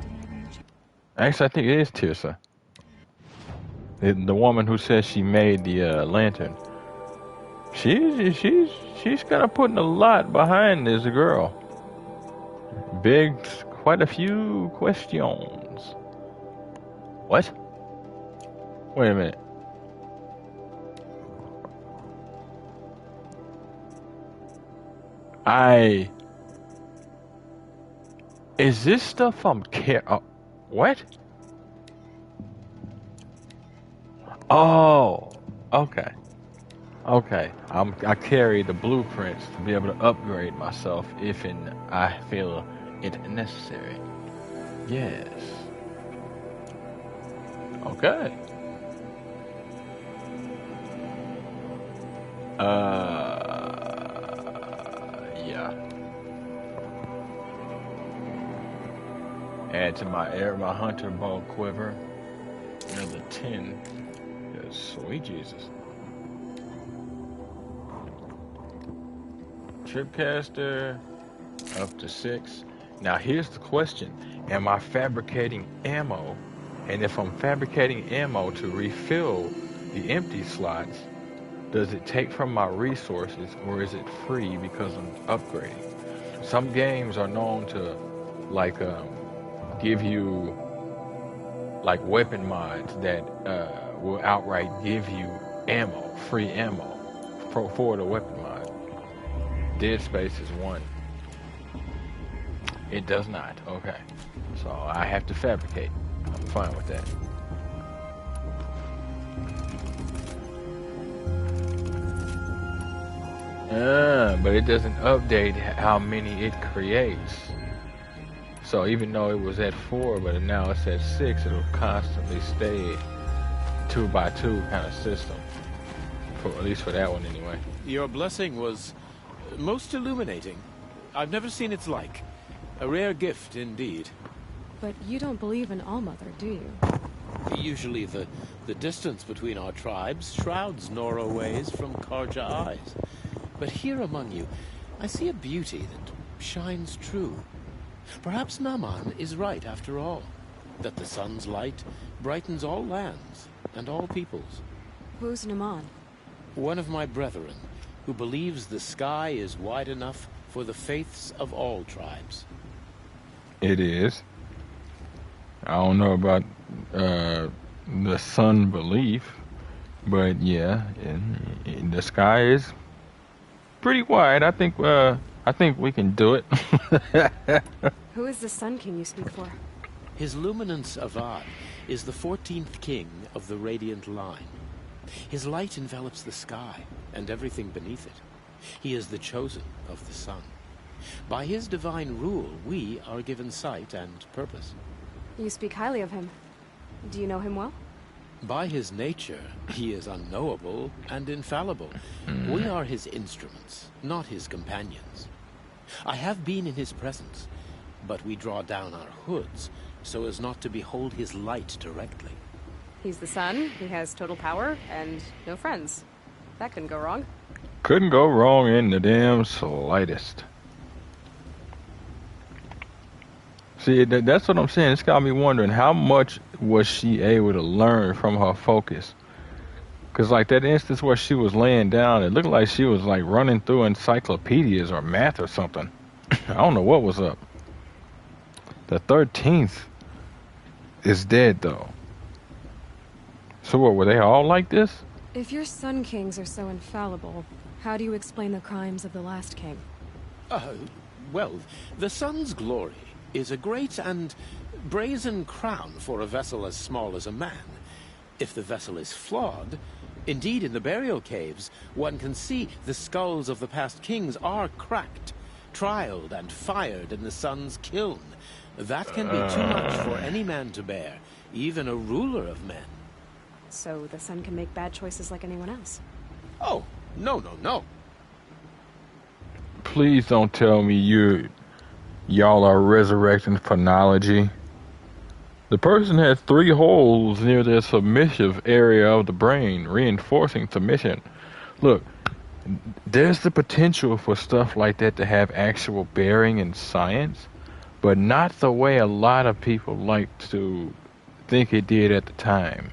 Actually, I think it is Tirsa. The woman who says she made the lantern. She's kind of putting a lot behind this girl. Quite a few questions. What? Wait a minute. Is this stuff from what? Oh, okay. Okay, I carry the blueprints to be able to upgrade myself if I feel it necessary. Yes. Okay. Yeah. Add to my hunter bow quiver another 10. Yes, sweet Jesus. Tripcaster up to 6. Now here's the question: am I fabricating ammo? And if I'm fabricating ammo to refill the empty slots, does it take from my resources, or is it free because I'm upgrading? Some games are known to give you weapon mods that will outright give you ammo, free ammo for the weapon mod. Dead Space is one. It does not. Okay. So I have to fabricate. I'm fine with that. But it doesn't update how many it creates. So even though it was at 4, but now it's at 6, it'll constantly stay 2x2 kind of system. At least for that one anyway. Your blessing was most illuminating. I've never seen its like. A rare gift indeed. But you don't believe in Allmother, do you? Usually the distance between our tribes shrouds Nora ways from Karja eyes. But here among you, I see a beauty that shines true. Perhaps Naman is right after all, that the sun's light brightens all lands and all peoples. Who's Naman? One of my brethren, who believes the sky is wide enough for the faiths of all tribes. It is. I don't know about the sun belief, but yeah, and the sky is pretty wide. I think we can do it. Who is the Sun King you speak for? His Luminance Avad is the 14th king of the Radiant Line. His light envelops the sky and everything beneath it. He is the chosen of the sun. By his divine rule, we are given sight and purpose. You speak highly of him. Do you know him well? By his nature, he is unknowable and infallible. We are his instruments, not his companions. I have been in his presence, but we draw down our hoods so as not to behold his light directly. He's the sun, he has total power, and no friends. That couldn't go wrong. Couldn't go wrong in the damn slightest. See, that's what I'm saying. It's got me wondering, how much was she able to learn from her focus? Because, like, that instance where she was laying down, it looked like she was, like, running through encyclopedias or math or something. I don't know what was up. The 13th is dead, though. So what, were they all like this? If your Sun Kings are so infallible, how do you explain the crimes of the last king? Well, the sun's glory is a great and brazen crown for a vessel as small as a man. If the vessel is flawed, indeed in the burial caves, one can see the skulls of the past kings are cracked, trialed and fired in the sun's kiln. That can be too much for any man to bear, even a ruler of men. So the sun can make bad choices like anyone else? Oh, no. Please don't tell me y'all are resurrecting phonology. The person has 3 holes near their submissive area of the brain, reinforcing submission. Look, there's the potential for stuff like that to have actual bearing in science, but not the way a lot of people like to think it did at the time.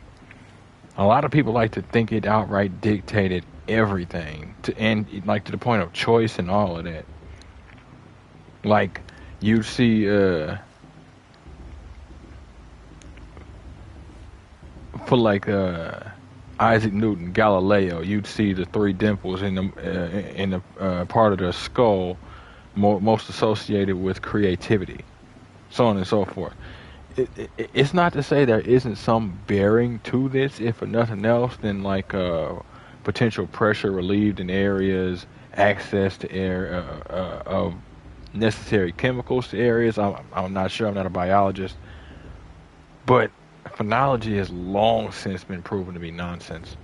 A lot of people like to think it outright dictated everything, to the point of choice and all of that. Like, you see, for like Isaac Newton, Galileo, you'd see the 3 dimples in the part of the skull most associated with creativity, so on and so forth. It's not to say there isn't some bearing to this, if for nothing else, than like potential pressure relieved in areas, access to air of necessary chemicals to areas. I'm not sure. I'm not a biologist, but phonology has long since been proven to be nonsense.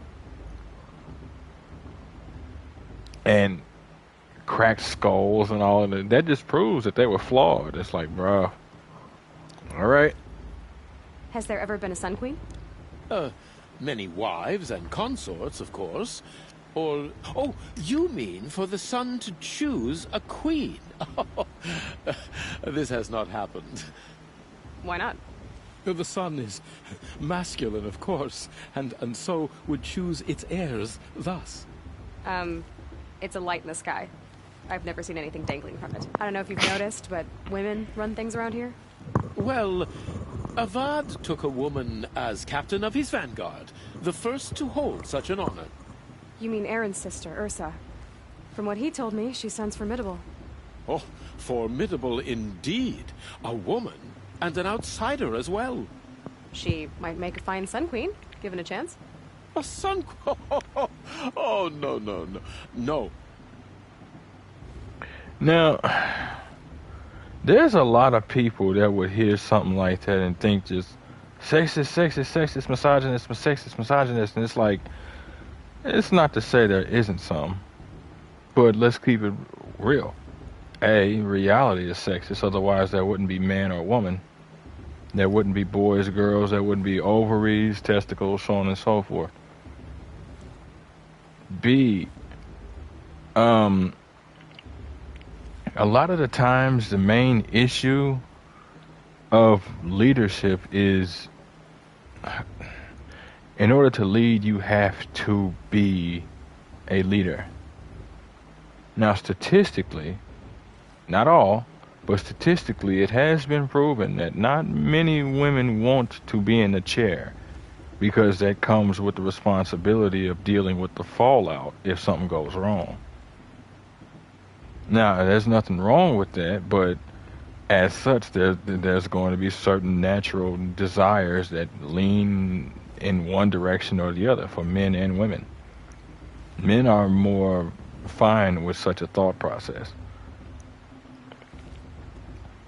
And cracked skulls and all of that just proves that they were flawed. It's like, bruh. All right. Has there ever been a Sun Queen? Many wives and consorts, of course. Or, oh, you mean for the sun to choose a queen? This has not happened. Why not? The sun is masculine, of course, and so would choose its heirs thus. It's a light in the sky. I've never seen anything dangling from it. I don't know if you've noticed, but women run things around here. Well, Avad took a woman as captain of his vanguard, the first to hold such an honor. You mean Aaron's sister, Ursa. From what he told me, she sounds formidable. Oh, formidable indeed. A woman, and an outsider as well. She might make a fine Sun Queen, given a chance. A Sun Queen? Oh, no. Now, there's a lot of people that would hear something like that and think just sexist, misogynist, and it's like, it's not to say there isn't some, but let's keep it real. Reality is sexist, otherwise there wouldn't be man or woman. There wouldn't be boys, girls, there wouldn't be ovaries, testicles, so on and so forth. B, a lot of the times the main issue of leadership is, in order to lead, you have to be a leader. Now, statistically, not all, but statistically, it has been proven that not many women want to be in the chair because that comes with the responsibility of dealing with the fallout if something goes wrong. Now, there's nothing wrong with that, but as such, there's going to be certain natural desires that lean in one direction or the other for men and women. Men are more fine with such a thought process.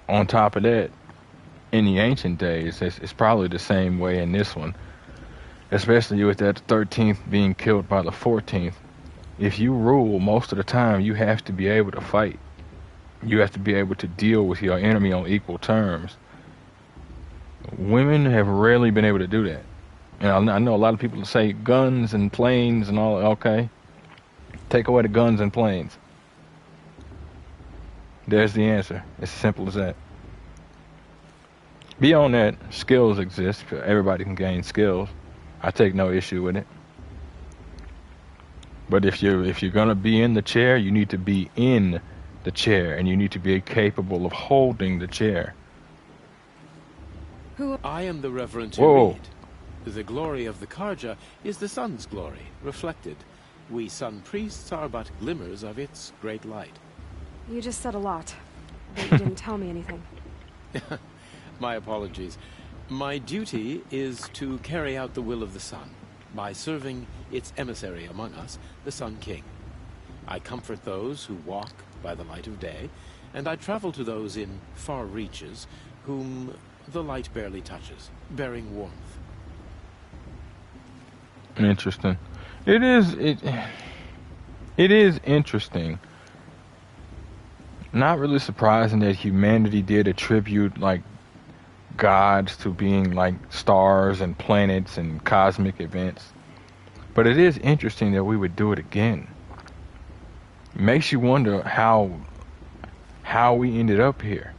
On top of that, in the ancient days, it's probably the same way in this one, especially with that 13th being killed by the 14th. If you rule, most of the time you have to be able to fight. You have to be able to deal with your enemy on equal terms. Women have rarely been able to do that. And I know a lot of people say guns and planes and all. Okay, take away the guns and planes. There's the answer. It's as simple as that. Beyond that, skills exist. Everybody can gain skills. I take no issue with it. But if you're gonna be in the chair, you need to be in the chair, and you need to be capable of holding the chair. I am the Reverend Whoa. Reed. The glory of the Karja is the sun's glory, reflected. We sun priests are but glimmers of its great light. You just said a lot, but you didn't tell me anything. My apologies. My duty is to carry out the will of the sun by serving its emissary among us, the Sun King. I comfort those who walk by the light of day, and I travel to those in far reaches whom the light barely touches, bearing warmth. Interesting. It is interesting. Not really surprising that humanity did attribute like gods to being like stars and planets and cosmic events. But it is interesting that we would do it again. Makes you wonder how we ended up here.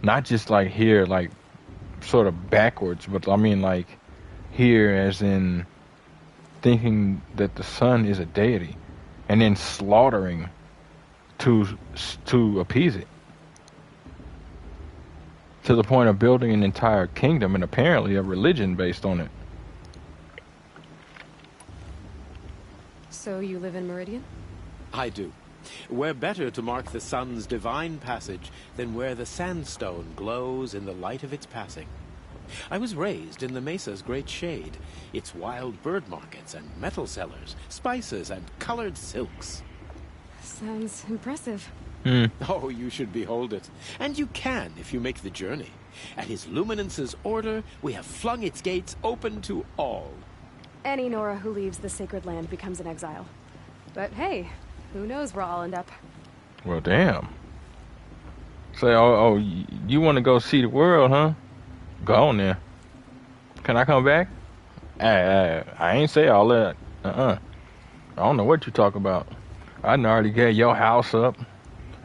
Not just like here, like sort of backwards, but I mean like here as in thinking that the sun is a deity and then slaughtering to appease it. To the point of building an entire kingdom and apparently a religion based on it. So you live in Meridian? I do. Where better to mark the sun's divine passage than where the sandstone glows in the light of its passing. I was raised in the mesa's great shade, its wild bird markets and metal cellars, spices and colored silks. Sounds impressive. Oh, you should behold it. And you can if you make the journey. At his luminance's order, we have flung its gates open to all. Any Nora who leaves the sacred land becomes an exile. But hey, who knows where I'll end up. Well, damn. Say, oh, you want to go see the world, huh? Go on there. Can I come back? I ain't say all that. I don't know what you talk about. I done already gave your house up.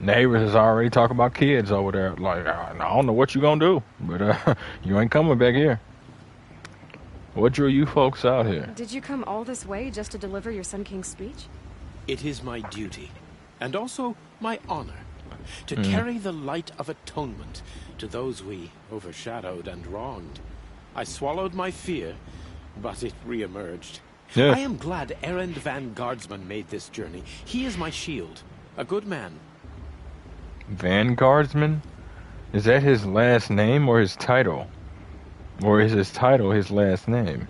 Neighbors is already talking about kids over there. Like, I don't know what you gonna do, but you ain't coming back here. What drew you folks out here? Did you come all this way just to deliver your Sun King's speech? It is my duty, and also my honor, to carry the light of atonement to those we overshadowed and wronged. I swallowed my fear, but it re-emerged. Yeah. I am glad Erend Van Guardsman made this journey. He is my shield, a good man. Van Guardsman? Is that his last name or his title? Or is his title his last name?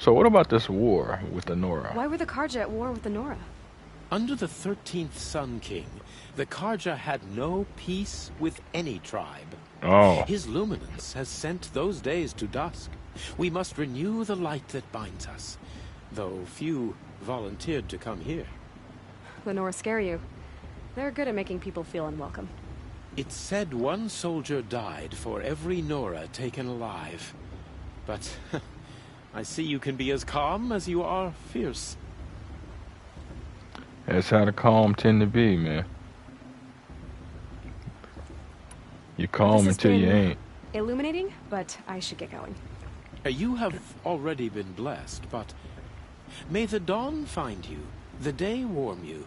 So what about this war with the Nora? Why were the Karja at war with the Nora? Under the 13th Sun King, the Karja had no peace with any tribe. Oh. His luminance has sent those days to dusk. We must renew the light that binds us, though few volunteered to come here. The Nora scare you. They're good at making people feel unwelcome. It's said one soldier died for every Nora taken alive. But I see you can be as calm as you are fierce. That's how the calm tend to be, man. You calm until you ain't. Illuminating, but I should get going. You have already been blessed, but may the dawn find you The day warm you,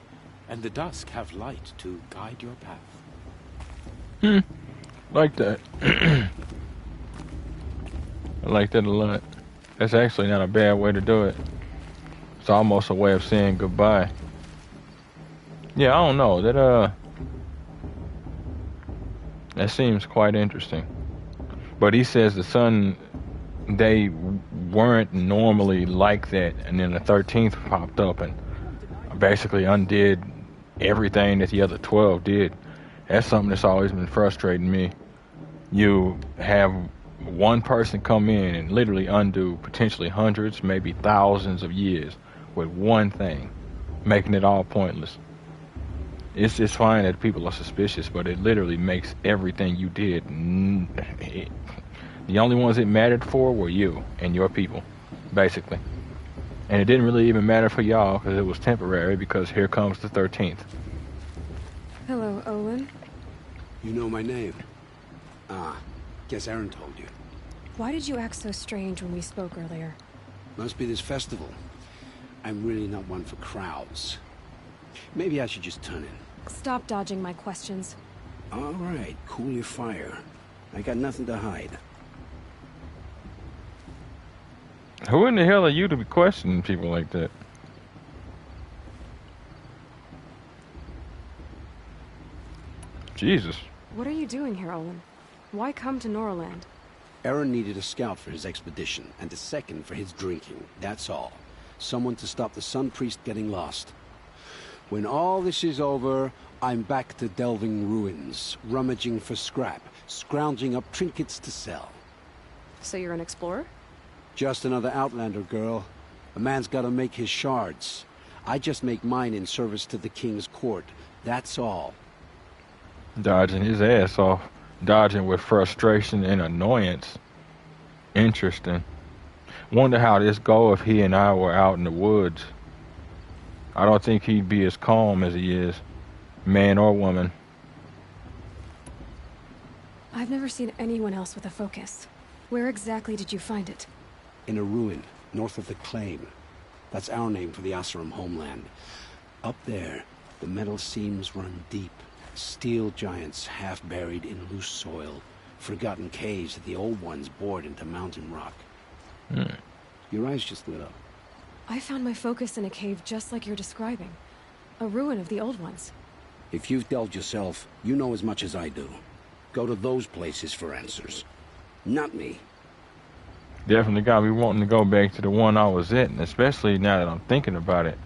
and the dusk have light to guide your path. Like that. I like that a lot. That's actually not a bad way to do it. It's almost a way of saying goodbye. Yeah, I don't know. That seems quite interesting. But he says the sun, they weren't normally like that, and then the 13th popped up and basically undid everything that the other 12 did. That's something that's always been frustrating me. You have one person come in and literally undo potentially hundreds, maybe thousands of years with one thing, making it all pointless. It's fine that people are suspicious, but it literally makes everything you did. The only ones it mattered for were you and your people, basically. And it didn't really even matter for y'all because it was temporary, because here comes the 13th. Hello, Olin. You know my name? Ah, guess Aaron told you. Why did you act so strange when we spoke earlier? Must be this festival. I'm really not one for crowds. Maybe I should just turn in. Stop dodging my questions. All right, cool your fire. I got nothing to hide. Who in the hell are you to be questioning people like that? Jesus. What are you doing here, Olin? Why come to Norland? Aaron needed a scout for his expedition, and a second for his drinking. That's all. Someone to stop the Sun Priest getting lost. When all this is over, I'm back to delving ruins, rummaging for scrap, scrounging up trinkets to sell. So you're an explorer? Just another Outlander, girl. A man's gotta make his shards. I just make mine in service to the king's court. That's all. Dodging his ass off. Dodging with frustration and annoyance. Interesting. Wonder how this go if he and I were out in the woods. I don't think he'd be as calm as he is, man or woman. I've never seen anyone else with a focus. Where exactly did you find it? In a ruin, north of the Claim. That's our name for the Oseram homeland. Up there, the metal seams run deep. Steel giants half buried in loose soil. Forgotten caves that the old ones bored into mountain rock. Your eyes just lit up. I found my focus in a cave just like you're describing. A ruin of the old ones. If you've delved yourself, you know as much as I do. Go to those places for answers. Not me. Definitely got me wanting to go back to the one I was at, and especially now that I'm thinking about it.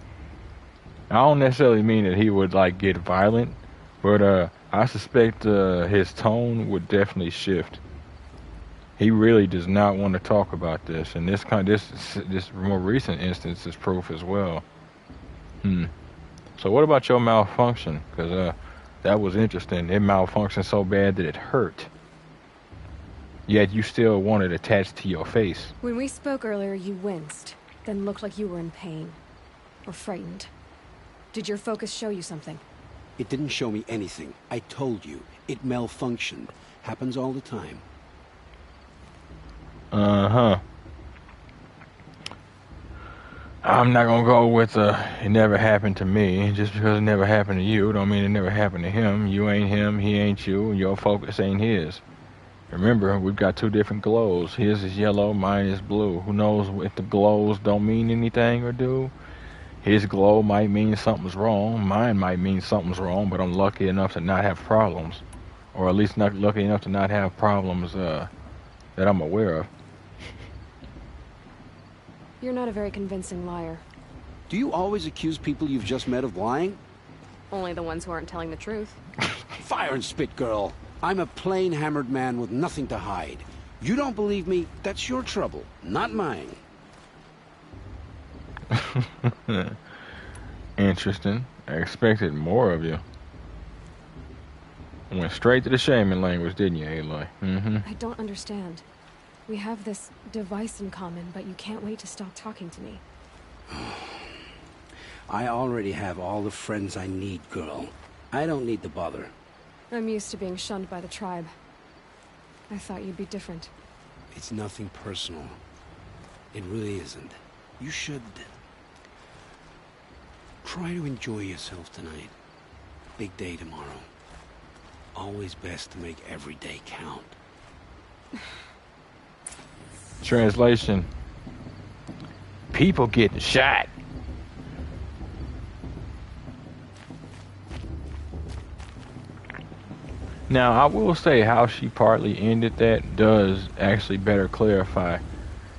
I don't necessarily mean that he would like get violent, but I suspect his tone would definitely shift. He really does not want to talk about this, and this more recent instance is proof as well. So what about your malfunction? Because that was interesting. It malfunctioned so bad that it hurt. Yet you still want it attached to your face. When we spoke earlier, you winced, then looked like you were in pain. Or frightened. Did your focus show you something? It didn't show me anything. I told you. It malfunctioned. Happens all the time. Uh-huh. I'm not gonna go with it never happened to me. Just because it never happened to you don't mean it never happened to him. You ain't him, he ain't you, and your focus ain't his. Remember, we've got two different glows. His is yellow, mine is blue. Who knows if the glows don't mean anything or do? His glow might mean something's wrong. Mine might mean something's wrong, but I'm lucky enough to not have problems. Or at least not lucky enough to not have problems that I'm aware of. You're not a very convincing liar. Do you always accuse people you've just met of lying? Only the ones who aren't telling the truth. Fire and spit, girl. I'm a plain hammered man with nothing to hide. You don't believe me, that's your trouble, not mine. Interesting. I expected more of you. Went straight to the shaman language, didn't you, Aloy? I don't understand. We have this device in common, but you can't wait to stop talking to me. I already have all the friends I need, girl. I don't need the bother. I'm used to being shunned by the tribe. I thought you'd be different. It's nothing personal. It really isn't. You should Try to enjoy yourself tonight. Big day tomorrow. Always best to make every day count. Translation. People getting shot. Now, I will say how she partly ended that does actually better clarify.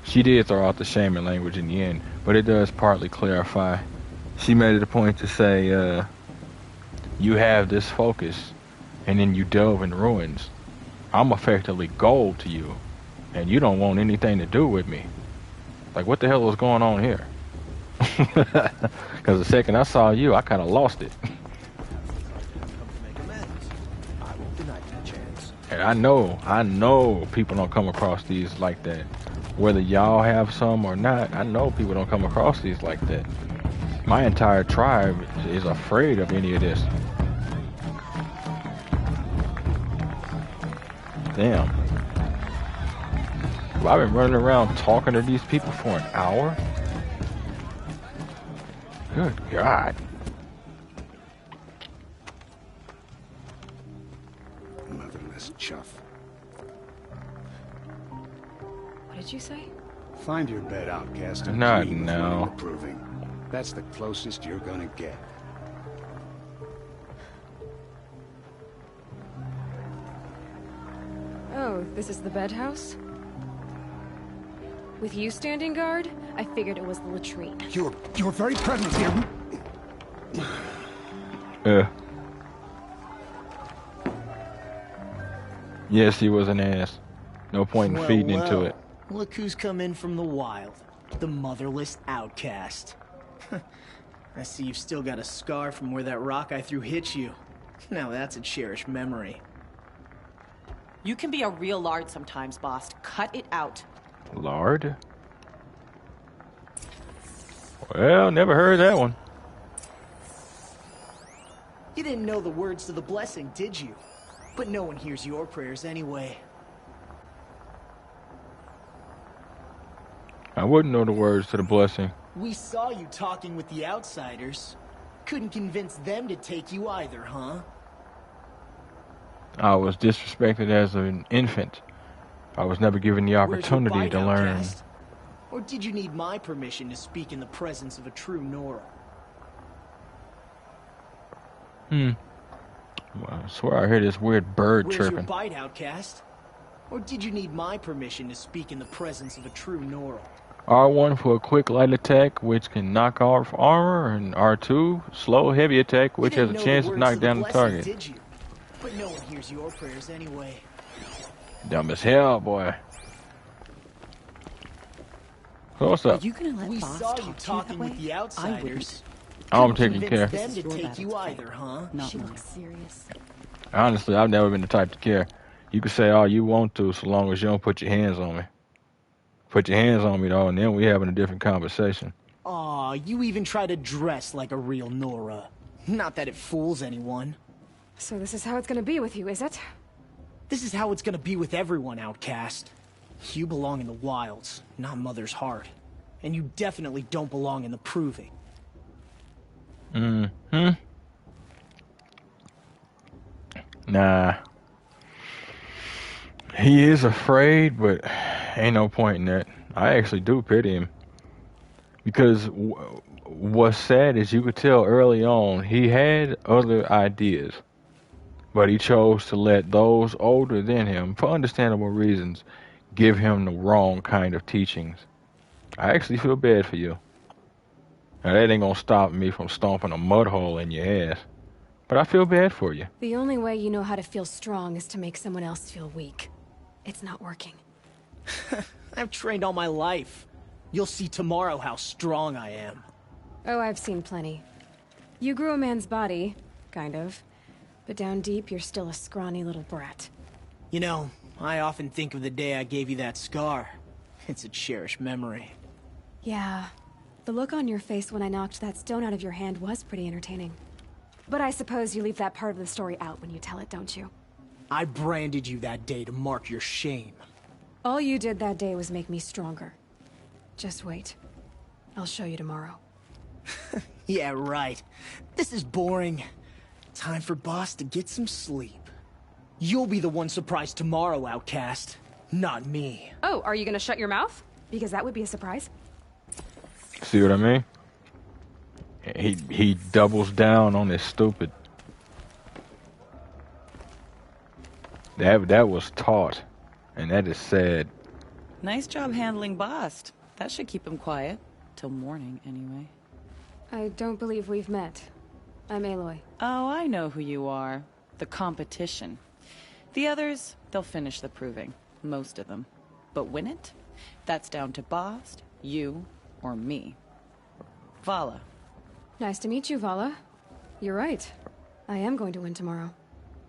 She did throw out the shaman language in the end, but it does partly clarify. She made it a point to say, you have this focus, and then you delve in ruins. I'm effectively gold to you, and you don't want anything to do with me. Like, what the hell was going on here? Because the second I saw you, I kind of lost it. And I know people don't come across these like that. Whether y'all have some or not, I know people don't come across these like that. My entire tribe is afraid of any of this. Damn. Well, I've been running around talking to these people for an hour? Good God. Motherless chuff. What did you say? Find your bed, outcast. And Not dream of now. winning the proving. That's the closest you're gonna get. Oh, this is the bed house? With you standing guard, I figured it was the latrine. Your very presence here. Yes, he was an ass. No point in feeding into it. Look who's come in from the wild. The motherless outcast. I see you've still got a scar from where that rock I threw hit you. Now that's a cherished memory. You can be a real lard sometimes, boss. Cut it out. Lard? Well, never heard that one. You didn't know the words to the blessing, did you? But no one hears your prayers anyway. I wouldn't know the words to the blessing. We saw you talking with the outsiders. Couldn't convince them to take you either, huh? I was disrespected as an infant. I was never given the opportunity Where's your to bite, learn. outcast? Or did you need my permission to speak in the presence of a true Nora? Well, I swear I hear this weird bird Where's your chirping. bite, outcast? Or did you need my permission to speak in the presence of a true Nora? R1 for a quick light attack, which can knock off armor, and R2, slow heavy attack, which has a chance to knock down the target. Did you? But no one hears your prayers anyway. Dumb as hell, boy. So what's up? Are you gonna let We boss saw talk you to talking you that with way? the outsiders. I'm taking care. Them to take you either, huh? She looks serious. Honestly, I've never been the type to care. You can say all you want to, so long as you don't put your hands on me. Put your hands on me, though, and then we having a different conversation. Aw, you even try to dress like a real Nora. Not that it fools anyone. So this is how it's gonna be with you, is it? This is how it's gonna be with everyone, outcast. You belong in the wilds, not Mother's heart. And you definitely don't belong in the proving. Nah. He is afraid, but ain't no point in that. I actually do pity him. Because what's sad is you could tell early on he had other ideas. But he chose to let those older than him, for understandable reasons, give him the wrong kind of teachings. I actually feel bad for you. Now that ain't gonna stop me from stomping a mud hole in your ass. But I feel bad for you. The only way you know how to feel strong is to make someone else feel weak. It's not working. I've trained all my life. You'll see tomorrow how strong I am. Oh, I've seen plenty. You grew a man's body, kind of. But down deep, you're still a scrawny little brat. You know, I often think of the day I gave you that scar. It's a cherished memory. Yeah. The look on your face when I knocked that stone out of your hand was pretty entertaining. But I suppose you leave that part of the story out when you tell it, don't you? I branded you that day to mark your shame. All you did that day was make me stronger. Just wait. I'll show you tomorrow. Yeah, right. This is boring. Time for Boss to get some sleep. You'll be the one surprised tomorrow, Outcast. Not me. Oh, are you gonna shut your mouth? Because that would be a surprise. See what I mean? He doubles down on his stupid. That was taught, and that is sad. Nice job handling Bast. That should keep him quiet. Till morning, anyway. I don't believe we've met. I'm Aloy. Oh, I know who you are. The competition. The others, they'll finish the proving. Most of them. But win it? That's down to Bast, you, or me. Vala. Nice to meet you, Vala. You're right. I am going to win tomorrow.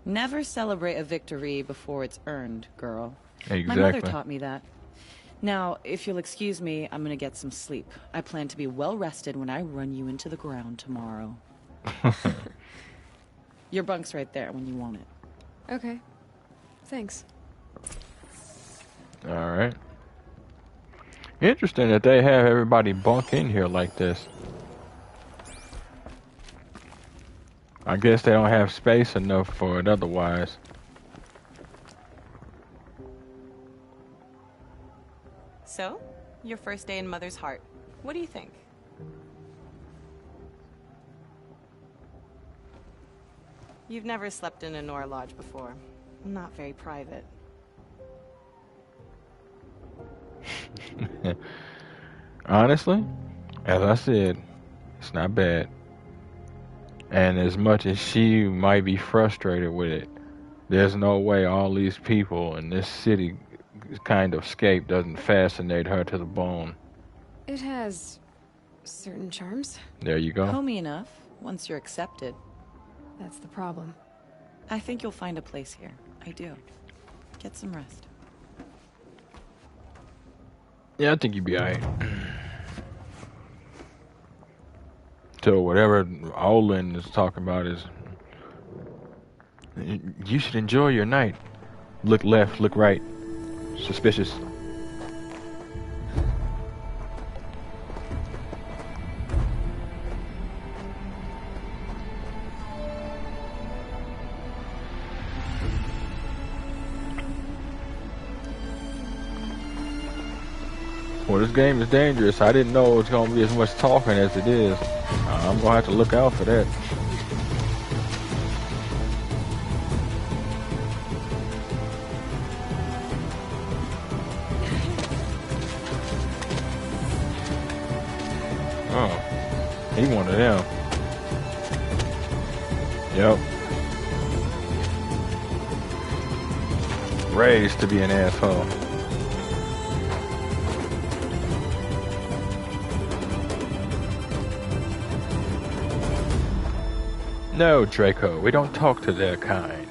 Never celebrate a victory before it's earned, girl. Exactly. My mother taught me that. Now, if you'll excuse me, I'm gonna get some sleep. I plan to be well rested when I run you into the ground tomorrow. Your bunk's right there when you want it. Okay. Thanks. Alright. Interesting that they have everybody bunk in here like this. I guess they don't have space enough for it otherwise. So, your first day in Mother's Heart. What do you think? You've never slept in a Nora Lodge before. Not very private. Honestly, as I said, it's not bad. And as much as she might be frustrated with it, there's no way all these people in this city kind of scape doesn't fascinate her to the bone. It has certain charms. There you go. Homey enough, once you're accepted. That's the problem. I think you'll find a place here. I do. Get some rest. Yeah, I think you'd be alright. So whatever Olin is talking about is, you should enjoy your night. Look left, look right. Suspicious. Well, this game is dangerous. I didn't know it was going to be as much talking as it is. I'm going to have to look out for that. Oh, he one of them. Yep. Raised to be an asshole. No, Draco, we don't talk to their kind.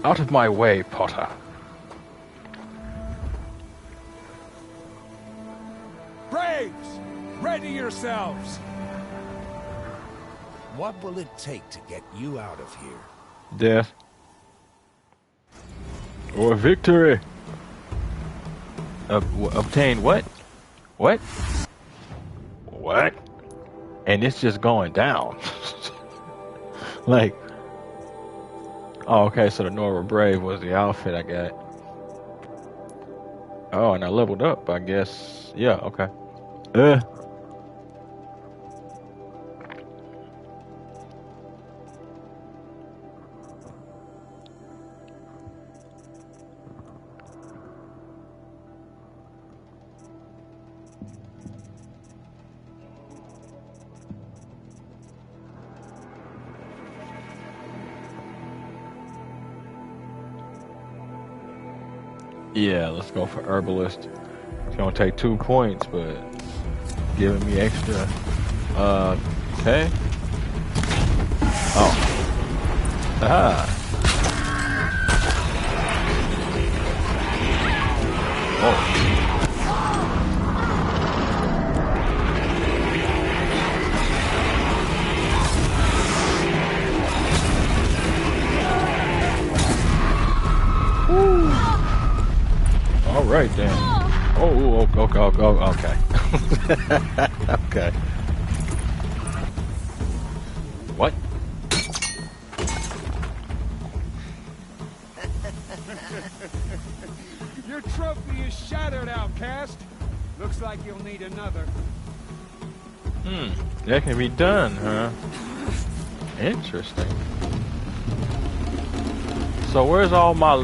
Out of my way, Potter. Braves! Ready yourselves! What will it take to get you out of here? Death. Or victory. Obtain what? What? What? And it's just going down. Like, oh, okay, so the Nora Brave was the outfit I got. Oh, and I leveled up, I guess. Yeah, okay. Yeah, let's go for Herbalist. It's gonna take 2 points, but giving me extra. Okay. Oh. Ah. Oh. All right then. Oh, okay. Okay. Your trophy is shattered, outcast. Looks like you'll need another. That can be done, huh? Interesting. So where's all my...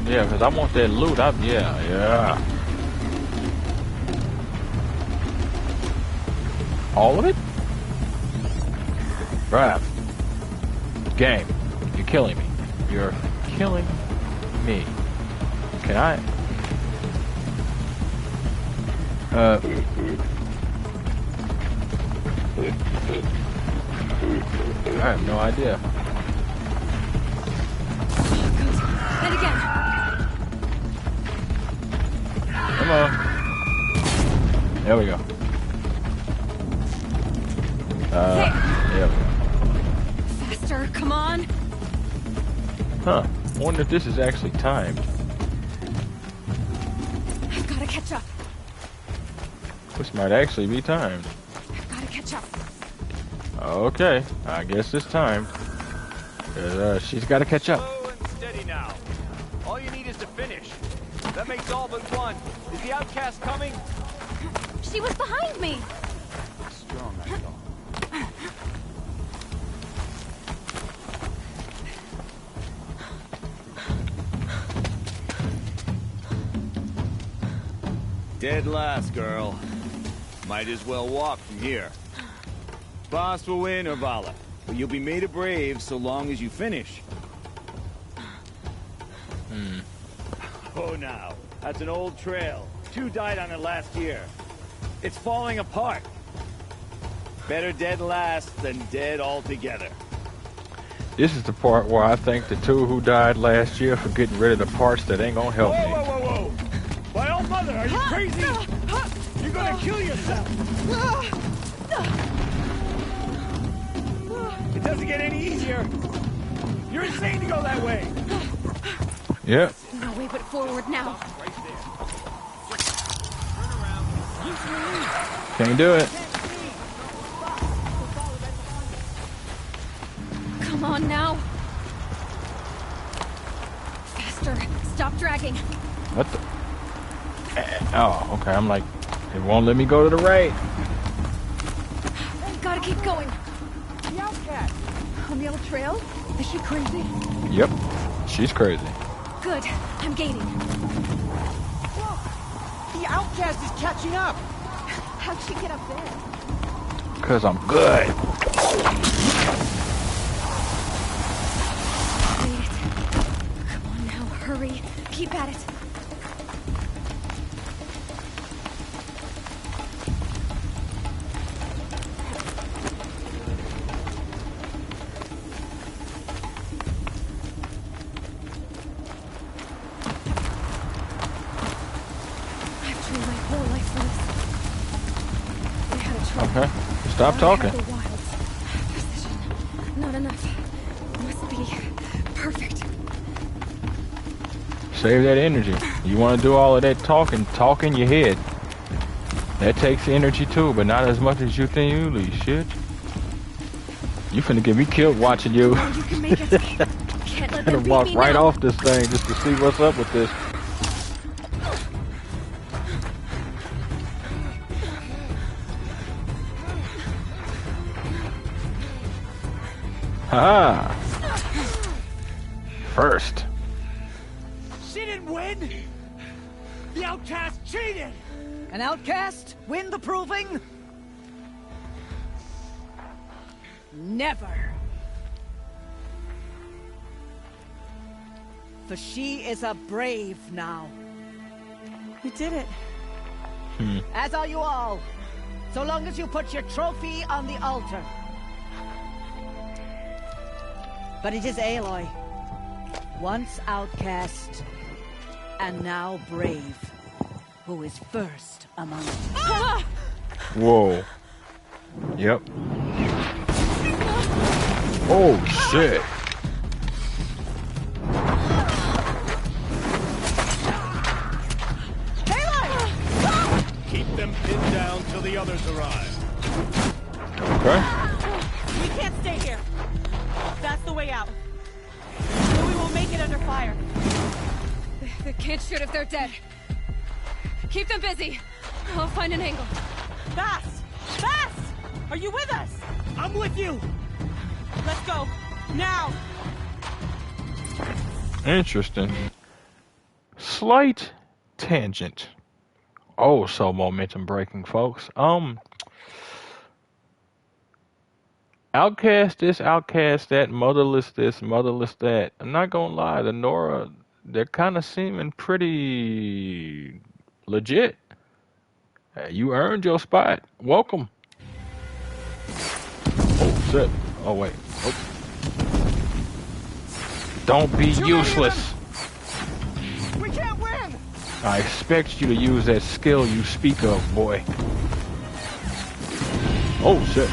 yeah, because I want that loot. Yeah. All of it? Bruh. Game. You're killing me. You're killing me. Can I... I have no idea. And again. Come on. There we go. There we go. Faster, come on. Huh. I wonder if this is actually timed. I've got to catch up. This might actually be timed. I've got to catch up. Okay. I guess it's timed. She's got to catch up. Slow and steady now. All you need is to finish. That makes all but one. Is the outcast coming? She was behind me. Strong, I thought. Dead last, girl. Might as well walk from here. Boss will win or Vala, but you'll be made a brave so long as you finish. Oh, now. That's an old trail. 2 died on it last year. It's falling apart. Better dead last than dead altogether. This is the part where I thank the 2 who died last year for getting rid of the parts that ain't gonna help me. Whoa! My old mother, are you crazy? You're gonna kill yourself! It doesn't get any easier. You're insane to go that way. Yep. No way but forward now. Can't do it. Come on now. Faster. Stop dragging. What the? Oh, okay. I'm like, it won't let me go to the right. Gotta keep going. The outcast. On the old trail? Is she crazy? Yep. She's crazy. Good. I'm gaining. The outcast is catching up. How'd she get up there? Because I'm good. Made it. Come on now, hurry. Keep at it. Okay. Stop talking. Precision. Not enough. Must be perfect. Save that energy. You want to do all of that talking, talk in your head. That takes energy too, but not as much as you think you lose. Shit. You finna get me killed watching you. Oh, you can make it. Can't let them I'm beat walk me right now. off this thing just to see what's up with this. Ha! First. She didn't win! The outcast cheated! An outcast win the proving? Never. For she is a brave now. You did it. As are you all. So long as you put your trophy on the altar. But it is Aloy, once outcast, and now brave, who is first among us. Whoa. Yep. Oh, shit. Keep them pinned down till the others arrive. Okay. We can't stay here. That's the way out. Or we will make it under fire. can't shoot if they're dead. Keep them busy. I'll find an angle. Bass! Bass! Are you with us? I'm with you! Let's go. Now! Interesting. Slight tangent. Oh, so momentum breaking, folks. Outcast this, outcast that, motherless this, motherless that. I'm not gonna lie, the Nora, they're kind of seeming pretty legit. You earned your spot. Welcome. Oh, shit. Oh, wait. Oh. Don't be useless. We can't win! I expect you to use that skill you speak of, boy. Oh, shit.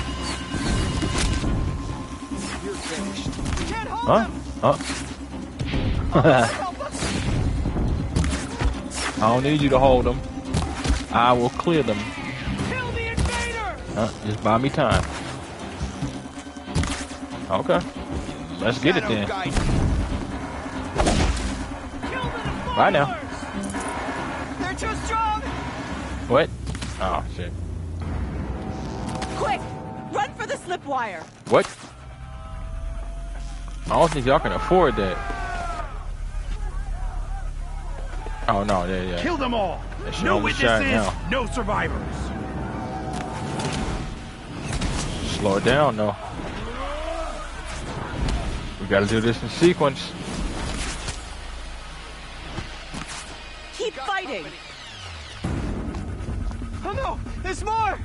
You're finished. We can't hold Huh? them! Huh? I don't need you to hold them. I will clear them. Kill the invader! Just buy me time. Okay. Let's get it then. Bye now. They're too strong! What? Oh, shit. Quick! Run for the slip wire! What? I don't think y'all can afford that. Oh, no, yeah. Kill them all! That's No your only shot witnesses, now. no survivors! Slow it down, though. We gotta do this in sequence. Keep fighting! Oh no! There's more!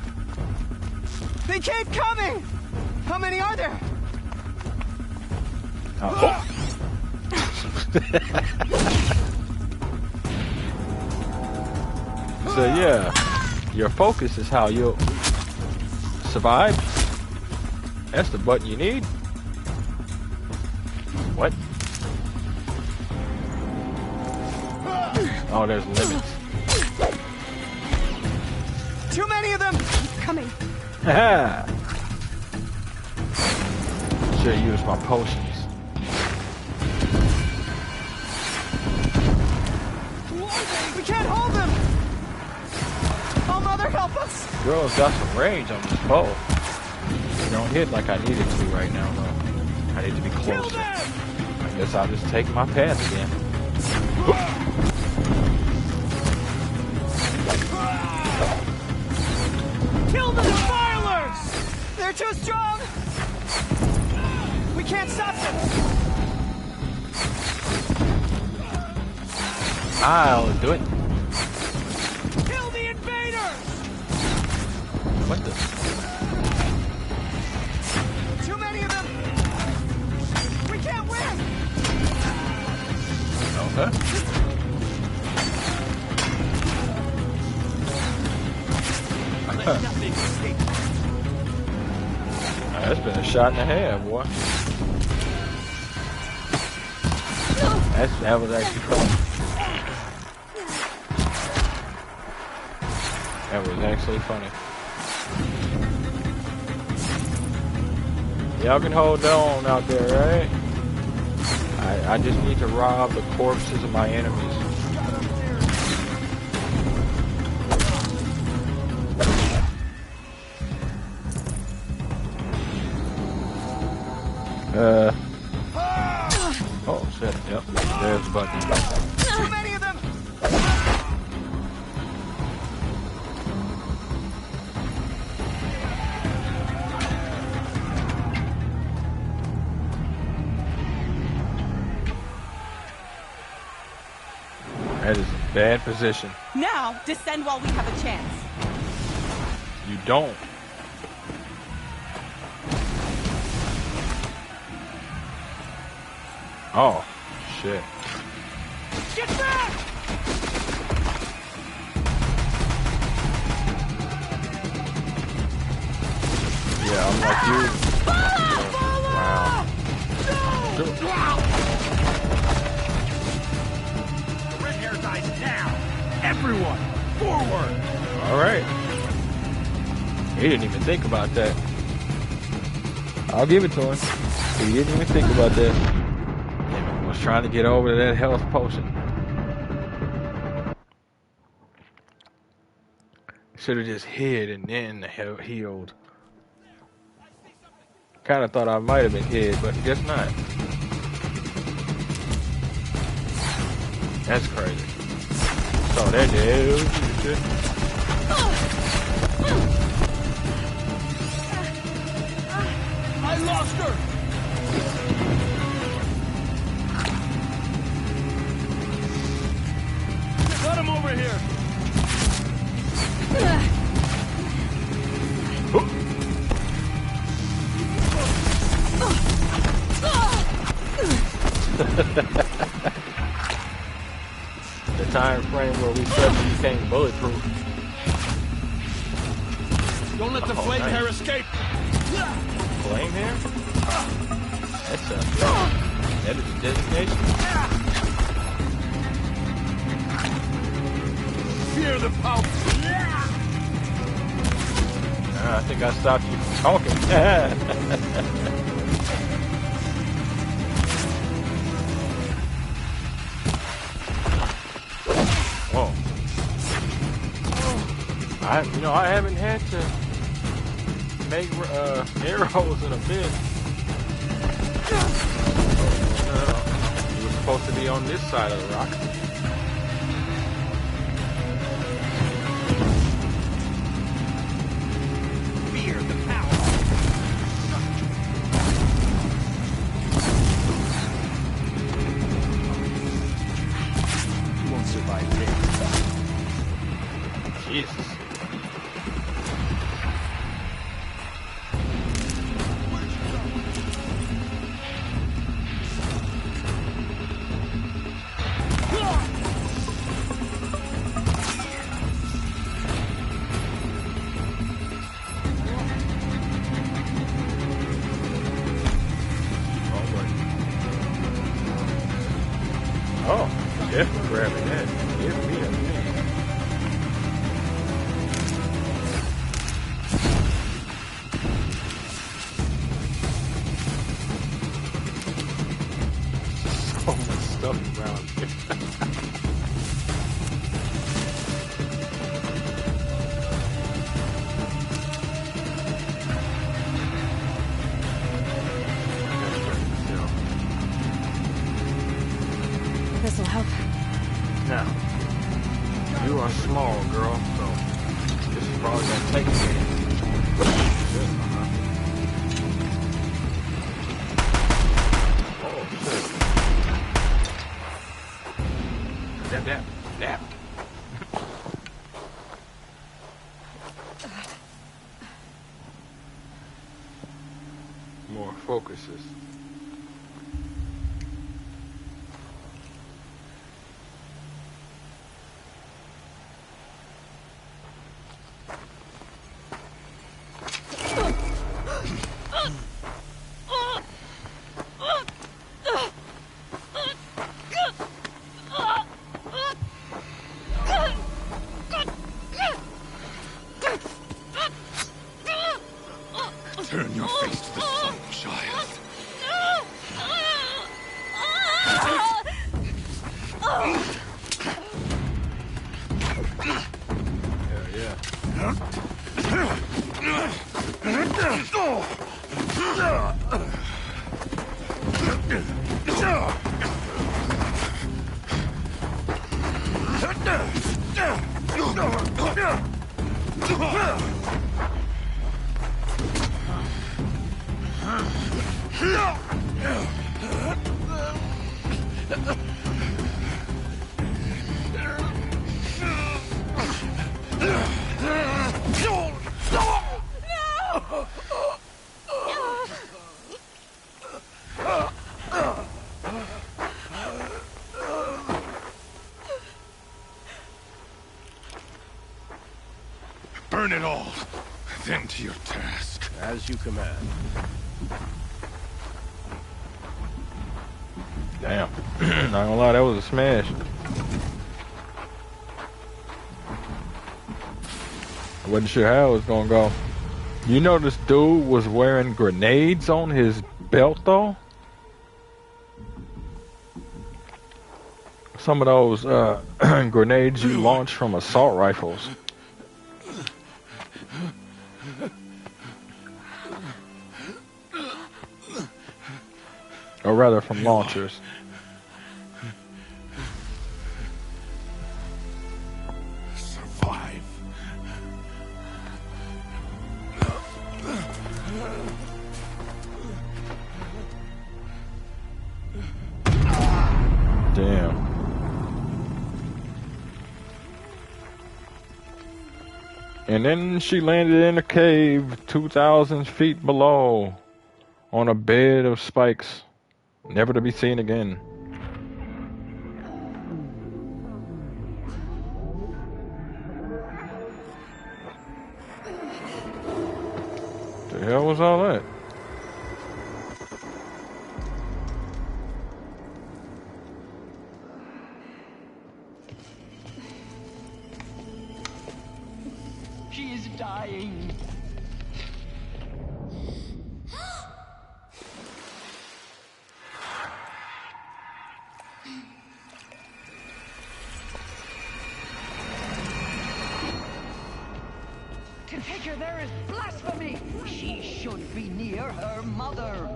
They keep coming! How many are there? Oh. So yeah, your focus is how you'll survive. That's the button you need. What? Oh, there's limits. Too many of them! Coming. Haha! Should use my potions. We can't hold them! Oh, Mother, help us! Girl's got some range on this bow. It don't hit like I need it to right now, though. I need to be closer. I guess I'll just take my path again. Kill the defilers! They're too strong! We can't stop them! I'll do it. Kill the invaders! What the? Too many of them! We can't win! Okay. That's been a shot and a half, boy. That was actually funny. That was actually funny. Y'all can hold on out there, right? I just need to rob the corpses of my enemies. Oh shit, yep, there's the button. Too many of them! That is a bad position. Now, descend while we have a chance. You don't. Oh, shit. Get back! Yeah, I'm like you. Wow. The red hair dies now! Everyone, forward! Alright. He didn't even think about that. I'll give it to him. He didn't even think about that. He was trying to get over to that health potion. Should have just hid and then healed. Kind of thought I might have been hid, but I guess not. That's crazy. So that dude. I lost her! Let him over here! The time frame where we suddenly became bulletproof. Don't let the flame hair escape! Flame hair? That's that is a designation. Fear the power! I think I stopped you from talking. Oh. I haven't had to make arrows in a bit. You were supposed to be on this side of the rock. Fear the power! You won't survive this. Jesus. Oh, definitely grabbing that. Give me a minute. So much stuff around here. This'll help. Now, you are small, girl, so this is probably gonna take a minute. Oh, shit. Dap, dap, dap. More focuses. Turn your face to the sun, child. Hell yeah. Burn it all, then to your task. As you command. Damn. Not gonna lie, that was a smash. I wasn't sure how it was gonna go. You know this dude was wearing grenades on his belt though? Some of those grenades you launch from assault rifles. Or rather from launchers. Survive. Damn. And then she landed in a cave 2,000 feet below on a bed of spikes, never to be seen again. The hell was all that? She is dying. To take her there is blasphemy. She should be near her mother.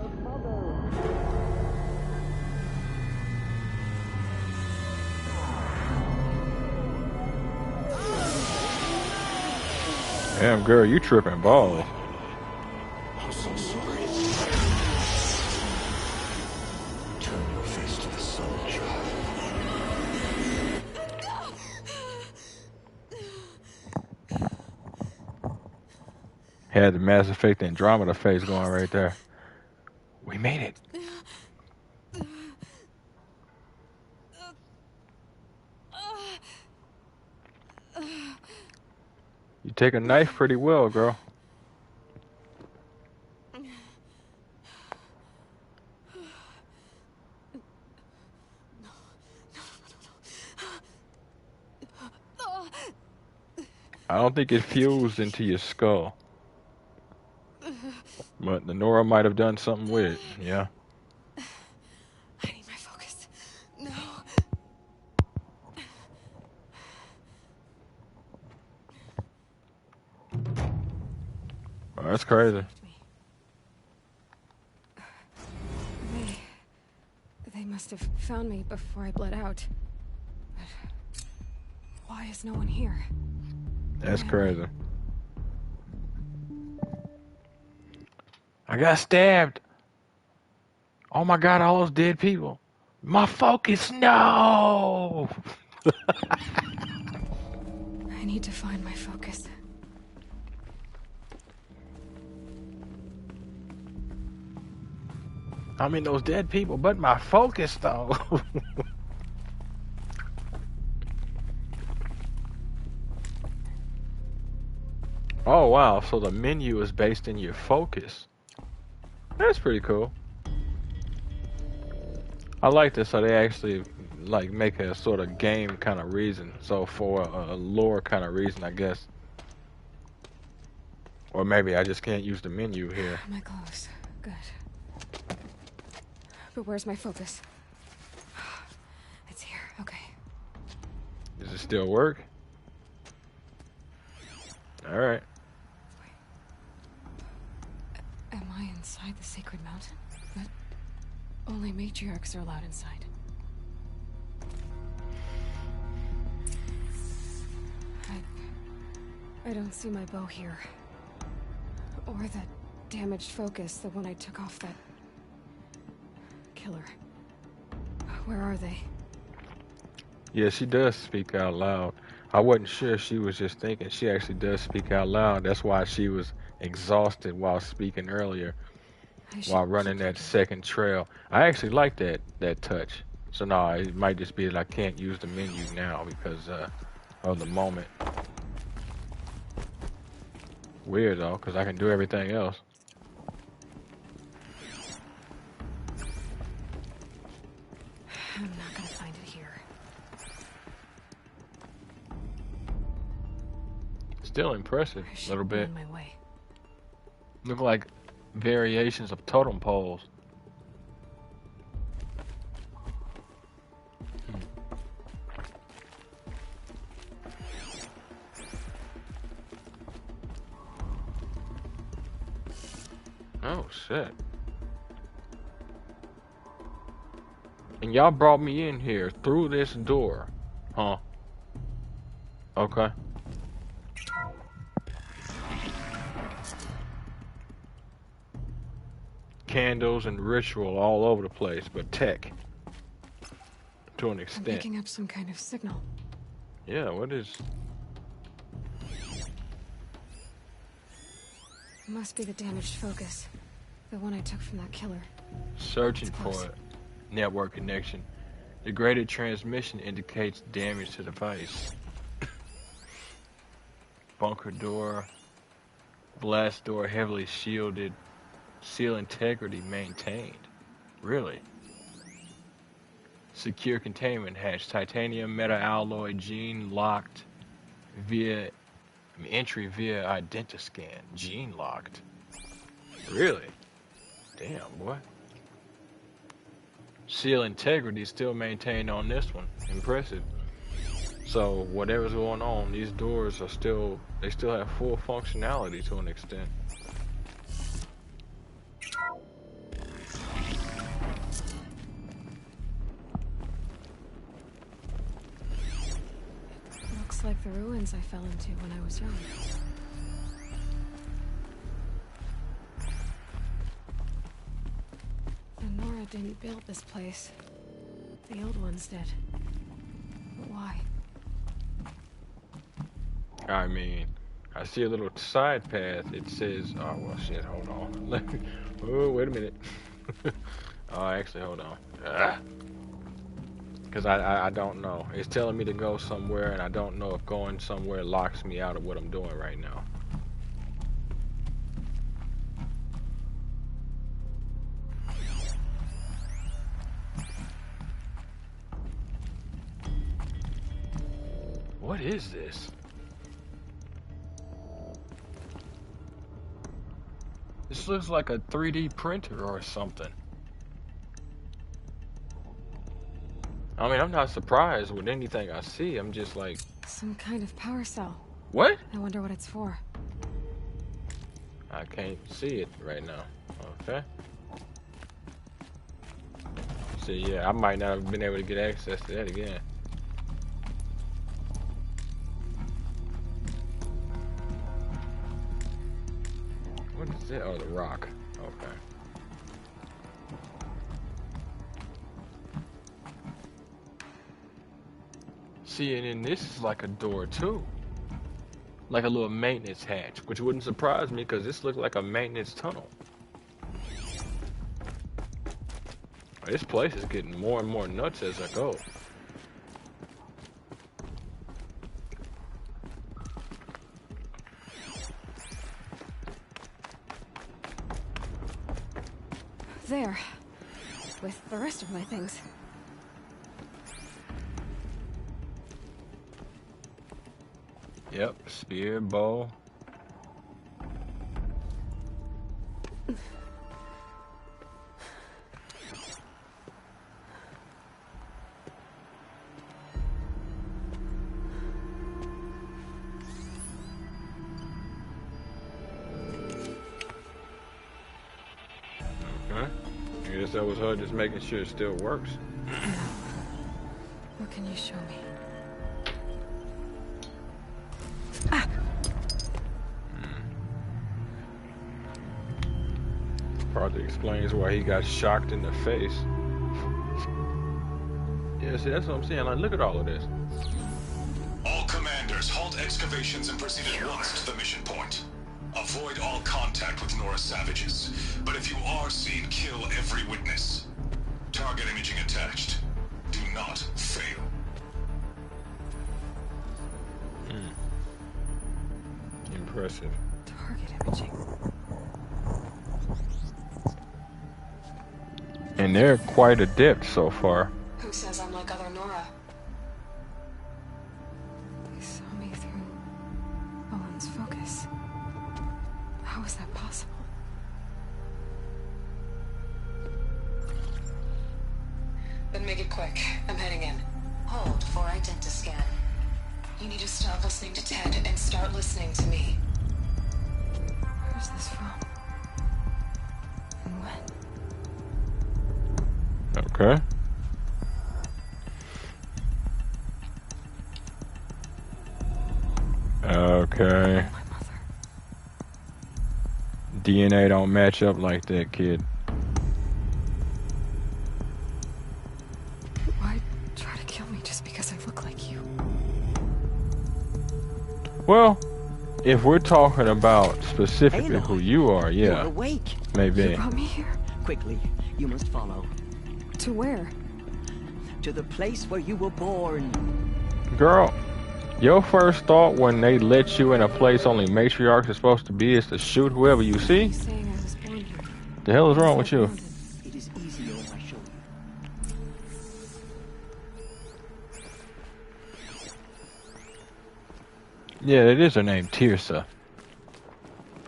Damn, girl, you tripping balls. I'm so sorry. Turn your face to the sun, child. Had the Mass Effect Andromeda face going right there. We made it. You take a knife pretty well, girl. I don't think it fused into your skull. But the Nora might have done something with it, yeah. I need my focus. No. Oh, that's crazy. They must have found me before I bled out. But why is no one here? That's crazy. I got stabbed. Oh my God, all those dead people. My focus, no! I need to find my focus. I mean, those dead people, but my focus, though. Oh, wow. So the menu is based in your focus. That's pretty cool. I like this. So they actually, like, make a sort of game kind of reason. So for a lore kind of reason, I guess. Or maybe I just can't use the menu here. My clothes. Good. But where's my focus? It's here. Okay. Does it still work? All right. Am I inside the sacred mountain? But only matriarchs are allowed inside. I don't see my bow here. Or the damaged focus, the one I took off that killer. Where are they? Yeah, she does speak out loud. I wasn't sure she was just thinking. She actually does speak out loud. That's why she was exhausted while speaking earlier, while running that second trail. I actually like that touch. So no, it might just be that I can't use the menu now because of the moment. Weird though, because I can do everything else. I'm not gonna find it here. Still impressive, a little bit. On my way. Look like variations of totem poles. Oh shit. And y'all brought me in here through this door. Huh? Okay. Candles and ritual all over the place, but tech. To an I'm extent. picking up some kind of signal. Yeah, what is... It must be the damaged focus. The one I took from that killer. Searching for it. Network connection. Degraded transmission indicates damage to the device. Bunker door. Blast door heavily shielded. Seal integrity maintained. Really? Secure containment hatch. Titanium meta-alloy gene locked via entry via identiscan. Gene locked. Really? Damn, boy. Seal integrity still maintained on this one. Impressive. So whatever's going on, these doors are still, they still have full functionality to an extent. Looks like the ruins I fell into when I was young. And Nora didn't build this place. The old ones did. But why? I mean, I see a little side path. It says, oh, well, shit, hold on. Oh, wait a minute. Oh, actually, hold on. Because I don't know. It's telling me to go somewhere, and I don't know if going somewhere locks me out of what I'm doing right now. What is this? This looks like a 3D printer or something. I mean, I'm not surprised with anything I see. I'm just like... Some kind of power cell. What? I wonder what it's for. I can't see it right now. Okay. See, yeah, I might not have been able to get access to that again. What is that? Oh, the rock. Okay. See, and then this is like a door too. Like a little maintenance hatch, which wouldn't surprise me because this looked like a maintenance tunnel. This place is getting more and more nuts as I go. There. With the rest of my things. Yep, spear, bow. Okay. I guess that was her just making sure it still works. What can you show me? Partly explains why he got shocked in the face. Yeah, see, that's what I'm saying. Like, look at all of this. All commanders, halt excavations and proceed at once to the mission point. Avoid all contact with Nora savages. But if you are seen, kill every witness. Target imaging attached. Do not fail. Impressive. Target imaging. And they're quite adept so far. Who says I'm like other Nora? They saw me through Owen's focus. How is that possible? Then make it quick. I'm heading in. Hold for identiscan. You need to stop listening to Ted and start listening to me. Where's this from? And when? Okay. Okay. DNA don't match up like that, kid. Why try to kill me just because I look like you? Well, if we're talking about specifically who you are, yeah. You're awake. Maybe. You brought me here? Quickly, you must follow. To where? To the place where you were born. Girl, your first thought when they let you in a place only matriarchs are supposed to be is to shoot whoever you see? Saying I was born here. The hell is wrong with you? It is easier if I show you. Yeah, it is her name, Tirsa.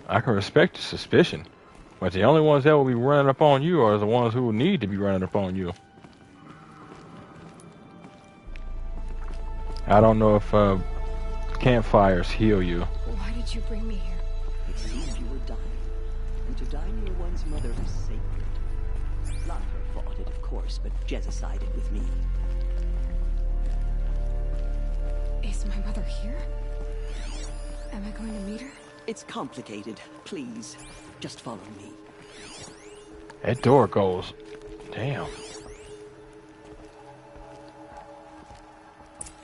I can respect the suspicion, but the only ones that will be running up on you are the ones who will need to be running up on you. I don't know if campfires heal you. Why did you bring me here? It seemed you were dying, and to die near one's mother is sacred. Lara fought it, of course, but Jezza sided with me. Is my mother here? Am I going to meet her? It's complicated. Please, just follow me. That door goes. Damn.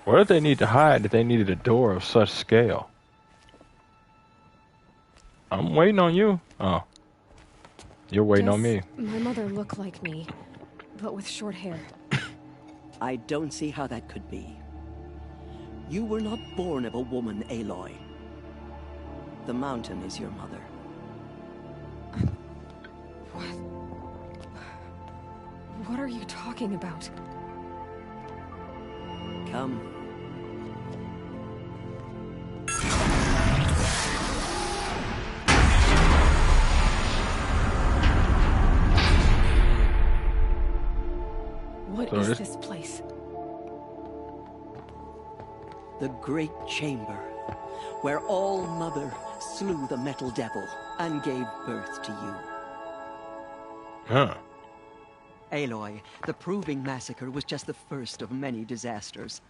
What did they need to hide if they needed a door of such scale? I'm waiting on you. Oh. You're waiting on me. My mother looked like me, but with short hair. I don't see how that could be. You were not born of a woman, Aloy. The mountain is your mother. What are you talking about? Come. What is this place? The Great Chamber, where All Mother slew the Metal Devil and gave birth to you. Huh. Aloy, the Proving Massacre was just the first of many disasters.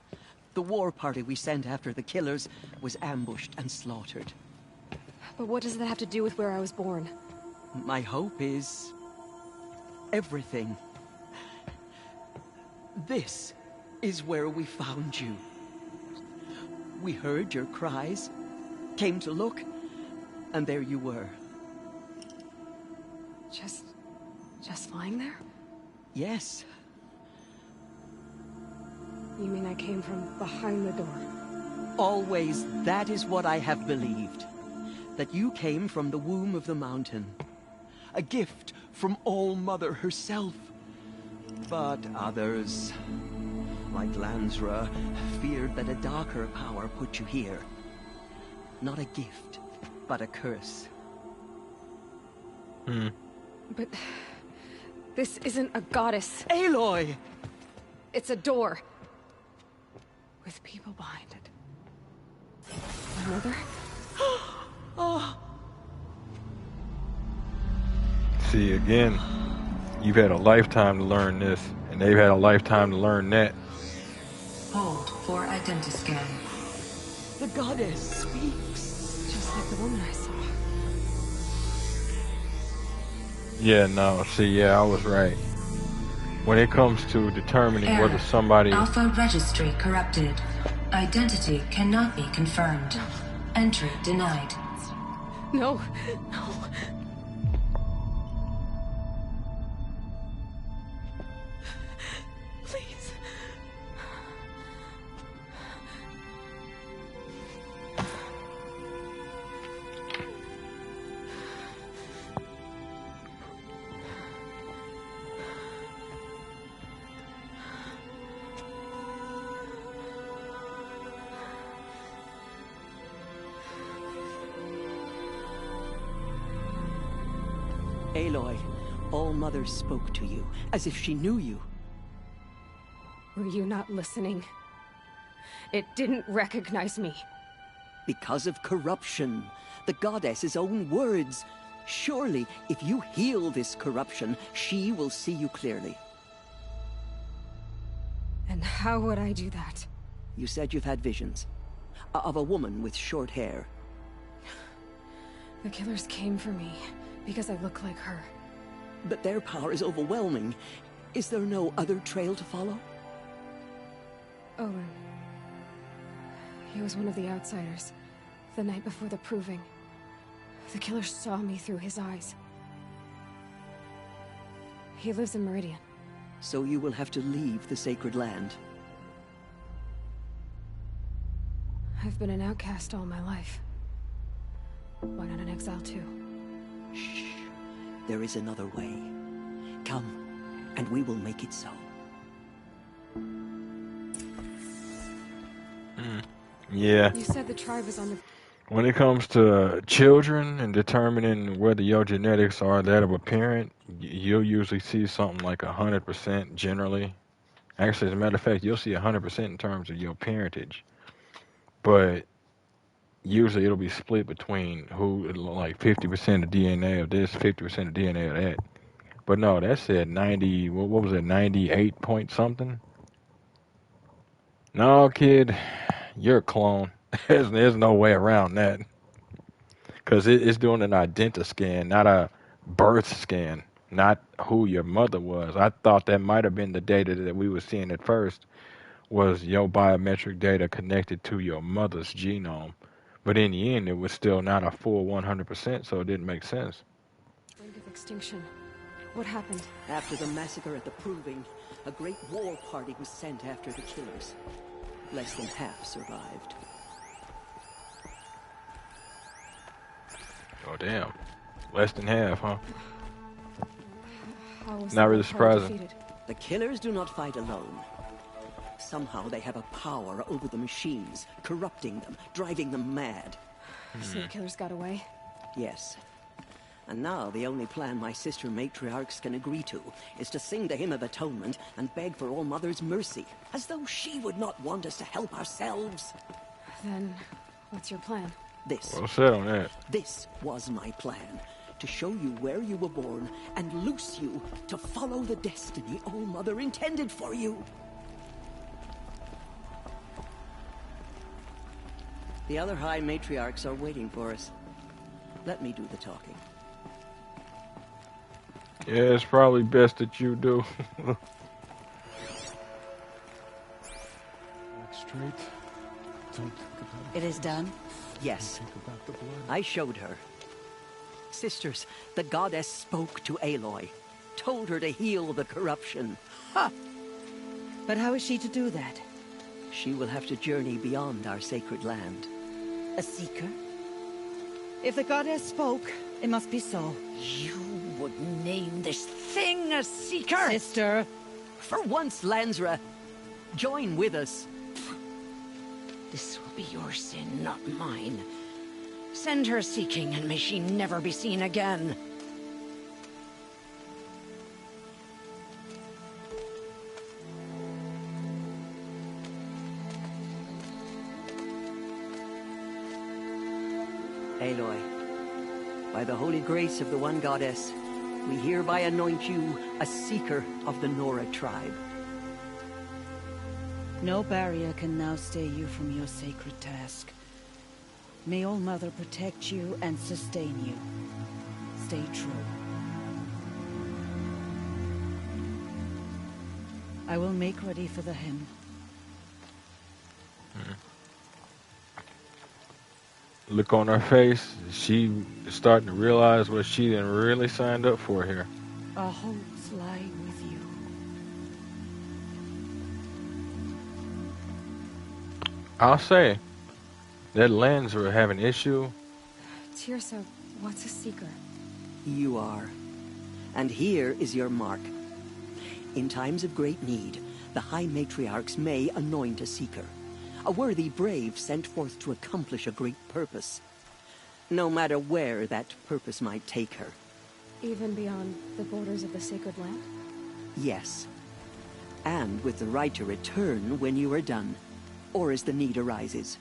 The war party we sent after the killers was ambushed and slaughtered. But what does that have to do with where I was born? My hope is... everything. This is where we found you. We heard your cries, came to look, and there you were. Just lying there? Yes. You mean I came from behind the door? Always, that is what I have believed. That you came from the womb of the mountain. A gift from All Mother herself. But others, like Lansra, feared that a darker power put you here. Not a gift, but a curse. But... this isn't a goddess. Aloy! It's a door. With people behind it. My mother? Oh. See, again, you've had a lifetime to learn this, and they've had a lifetime to learn that. Hold for identiscan. The goddess speaks. Just like the woman I saw. Yeah, no, see, yeah, I was right. When it comes to determining whether somebody... Alpha registry corrupted. Identity cannot be confirmed. Entry denied. No, no. Please. Aloy, All Mother spoke to you, as if she knew you. Were you not listening? It didn't recognize me. Because of corruption. The goddess's own words. Surely, if you heal this corruption, she will see you clearly. And how would I do that? You said you've had visions. of a woman with short hair. The killers came for me because I look like her. But their power is overwhelming. Is there no other trail to follow? Owen. He was one of the outsiders. The night before the proving. The killer saw me through his eyes. He lives in Meridian. So you will have to leave the sacred land. I've been an outcast all my life. Why not an exile too? Shh. There is another way. Come, and we will make it so. Yeah. You said the tribe was on the... When it comes to children and determining whether your genetics are that of a parent, you'll usually see something like 100% generally. Actually, as a matter of fact, you'll see 100% in terms of your parentage. But usually it'll be split between like 50% of DNA of this, 50% of DNA of that. But no, that said 90, what was it, 98 point something? No, kid, you're a clone. There's no way around that. Because it's doing an identiscan, not a birth scan, not who your mother was. I thought that might have been the data that we were seeing at first, was your biometric data connected to your mother's genome. But in the end, it was still not a full 100%, so it didn't make sense. Brink of extinction. What happened? After the massacre at the Proving, a great war party was sent after the killers. Less than half survived. Oh, damn. Less than half, huh? How was Not the really war party surprising. defeated? The killers do not fight alone. Somehow they have a power over the machines, corrupting them, driving them mad. So the killers got away? Yes. And now the only plan my sister matriarchs can agree to is to sing the Hymn of Atonement and beg for All Mother's mercy, as though she would not want us to help ourselves. Then, what's your plan? This. Well said on that. This was my plan. To show you where you were born and loose you to follow the destiny All Mother intended for you. The other High Matriarchs are waiting for us. Let me do the talking. Yeah, it's probably best that you do. Straight. Don't think about It is done? Yes. Think about the blood. I showed her. Sisters, the goddess spoke to Aloy. Told her to heal the corruption. Ha! But how is she to do that? She will have to journey beyond our sacred land. A seeker? If the goddess spoke, it must be so. You would name this thing a seeker? Sister! For once, Lansra, join with us. This will be your sin, not mine. Send her seeking, and may she never be seen again. Aloy, by the holy grace of the one goddess, we hereby anoint you a seeker of the Nora tribe. No barrier can now stay you from your sacred task. May All Mother protect you and sustain you. Stay true. I will make ready for the hymn. Look on her face. She starting to realize what she didn't really signed up for here. Our hopes lie with you. I'll say that Lansra have an issue. Tirsa, what's a seeker? You are. And here is your mark. In times of great need, the High Matriarchs may anoint a seeker. A worthy brave sent forth to accomplish a great purpose. No matter where that purpose might take her. Even beyond the borders of the sacred land? Yes. And with the right to return when you are done. Or as the need arises.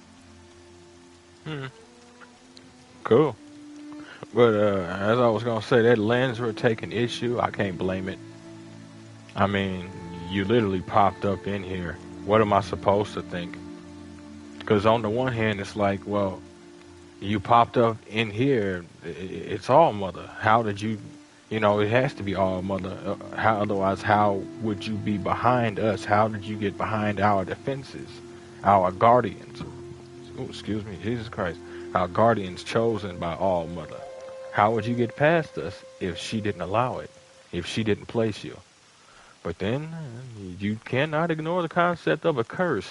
Cool. But as I was gonna say, that Lansra taking issue, I can't blame it. I mean, you literally popped up in here. What am I supposed to think? Because on the one hand, it's like, well, you popped up in here. It's all mother. How did you? It has to be all mother. How otherwise? How would you be behind us? How did you get behind our defenses, our guardians? Ooh, excuse me, Jesus Christ. Our guardians chosen by all mother. How would you get past us if she didn't allow it? If she didn't place you? But then you cannot ignore the concept of a curse.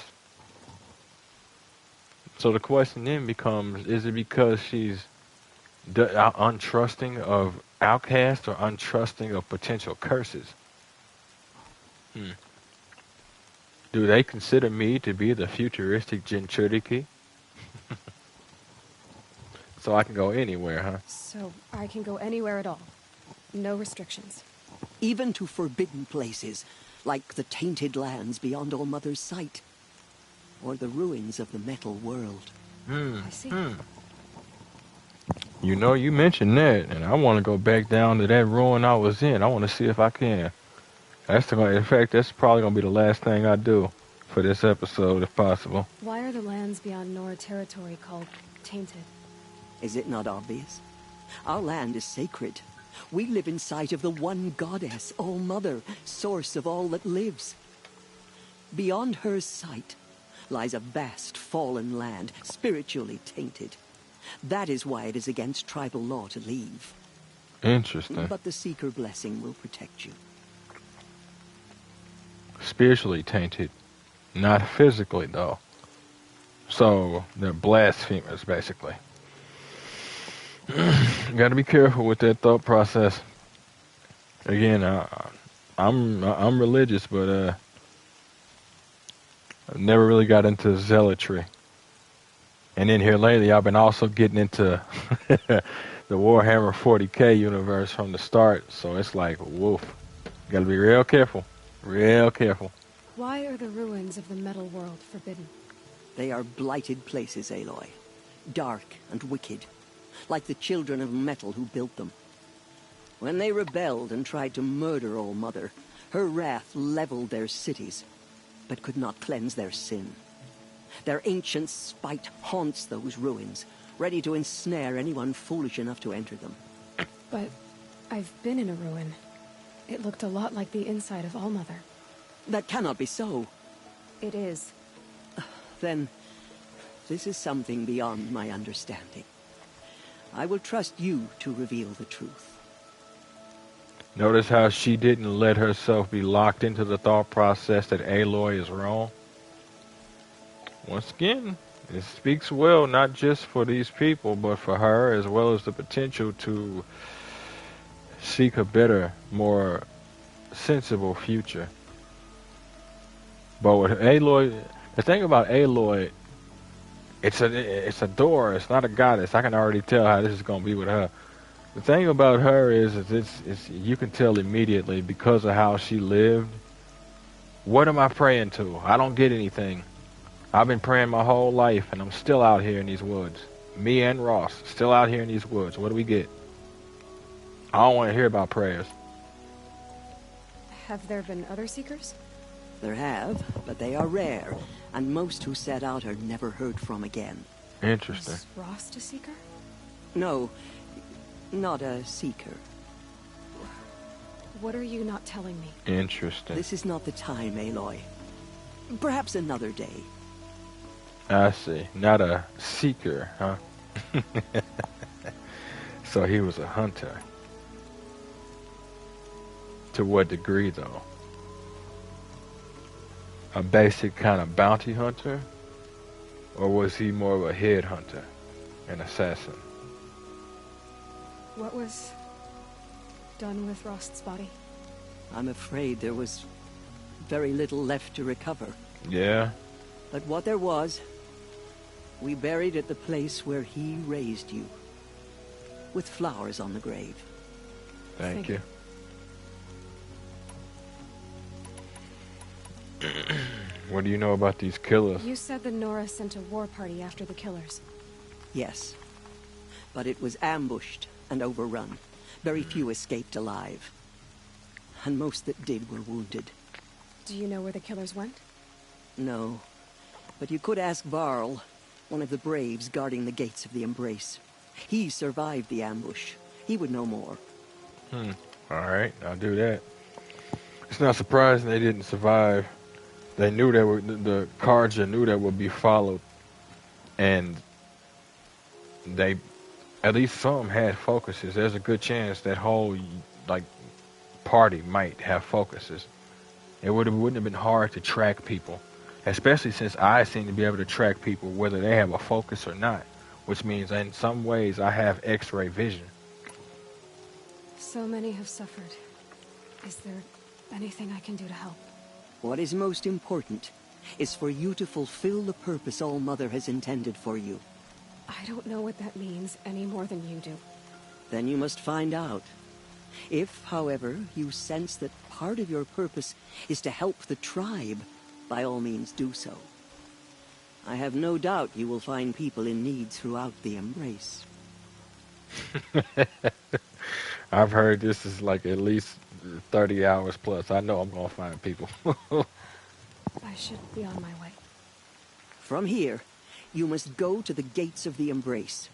So the question then becomes, is it because she's untrusting of outcasts or untrusting of potential curses? Do they consider me to be the futuristic Jinchuriki? So I can go anywhere, huh? So I can go anywhere at all. No restrictions. Even to forbidden places, like the tainted lands beyond All Mother's sight. Or the ruins of the metal world. I see. You mentioned that, and I want to go back down to that ruin I was in. I want to see if I can. In fact, that's probably going to be the last thing I do for this episode, if possible. Why are the lands beyond Nora territory called tainted? Is it not obvious? Our land is sacred. We live in sight of the one goddess, All Mother, source of all that lives. Beyond her sight lies a vast fallen land, spiritually tainted. That is why it is against tribal law to leave. Interesting. But the Seeker blessing will protect you. Spiritually tainted. Not physically, though. So, they're blasphemers, basically. You gotta be careful with that thought process. Again, I'm religious, but I've never really got into zealotry. And then here lately, I've been also getting into the Warhammer 40K universe from the start. So it's like, woof. You gotta be real careful. Real careful. Why are the ruins of the metal world forbidden? They are blighted places, Aloy. Dark and wicked. Like the children of metal who built them. When they rebelled and tried to murder All Mother, her wrath leveled their cities, but could not cleanse their sin. Their ancient spite haunts those ruins, ready to ensnare anyone foolish enough to enter them. But I've been in a ruin. It looked a lot like the inside of All Mother. That cannot be so. It is. Then, this is something beyond my understanding. I will trust you to reveal the truth. Notice how she didn't let herself be locked into the thought process that Aloy is wrong. Once again, it speaks well not just for these people, but for her, as well as the potential to seek a better, more sensible future. But with Aloy, the thing about Aloy, it's a door. It's not a goddess. I can already tell how this is going to be with her. The thing about her is it's you can tell immediately because of how she lived. What am I praying to? I don't get anything. I've been praying my whole life, and I'm still out here in these woods. Me and Ross, still out here in these woods. What do we get? I don't want to hear about prayers. Have there been other Seekers? There have, but they are rare, and most who set out are never heard from again. Interesting. Is Rost a Seeker? No, not a Seeker. What are you not telling me? Interesting. This is not the time, Aloy. Perhaps another day. I see. Not a seeker, huh? So he was a hunter. To what degree, though? A basic kind of bounty hunter? Or was he more of a head hunter? An assassin? What was done with Rost's body? I'm afraid there was very little left to recover. Yeah? But what there was, we buried at the place where he raised you. With flowers on the grave. Thank you. What do you know about these killers? You said the Nora sent a war party after the killers. Yes. But it was ambushed and overrun. Very few escaped alive. And most that did were wounded. Do you know where the killers went? No. But you could ask Varl, one of the braves guarding the gates of the Embrace. He survived the ambush. He would know more. Alright, I'll do that. It's not surprising they didn't survive. They knew that the Karja knew that would be followed. And they, at least some had focuses. There's a good chance that whole, like, party might have focuses. It wouldn't have been hard to track people. Especially since I seem to be able to track people whether they have a focus or not. Which means in some ways I have X-ray vision. So many have suffered. Is there anything I can do to help? What is most important is for you to fulfill the purpose All Mother has intended for you. I don't know what that means any more than you do. Then you must find out. If, however, you sense that part of your purpose is to help the tribe, by all means do so. I have no doubt you will find people in need throughout the Embrace. I've heard this is like at least 30 hours plus. I know I'm going to find people. I should be on my way. From here, you must go to the gates of the Embrace.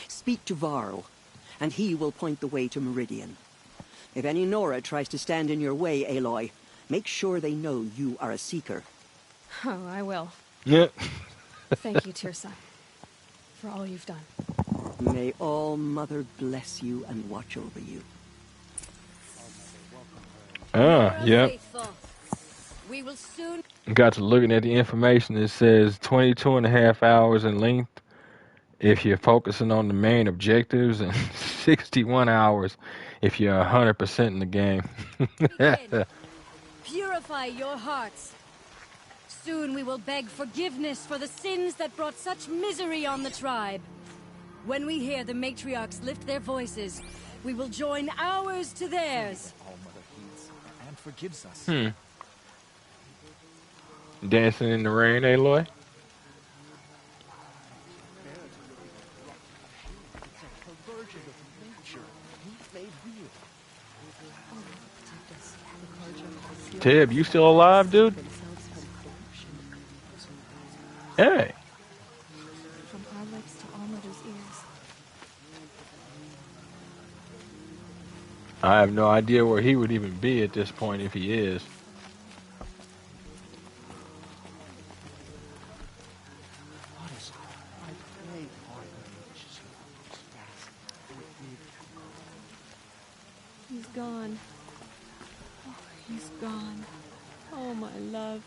Speak to Varl, and he will point the way to Meridian. If any Nora tries to stand in your way, Aloy, make sure they know you are a Seeker. Oh, I will. Yeah. Thank you, Tirsa, for all you've done. May All Mother bless you and watch over you. Yep. We will soon. Got to looking at the information. It says 22.5 hours in length if you're focusing on the main objectives, and 61 hours if you're 100% in the game. Purify your hearts. Soon we will beg forgiveness for the sins that brought such misery on the tribe. When we hear the matriarchs lift their voices, we will join ours to theirs. All Mother heeds and forgives us. Dancing in the rain, Aloy? Tib, you still alive, dude? Hey. From our lips to All Mother's ears. I have no idea where he would even be at this point if he is. He's gone. Oh, he's gone. Oh, my love.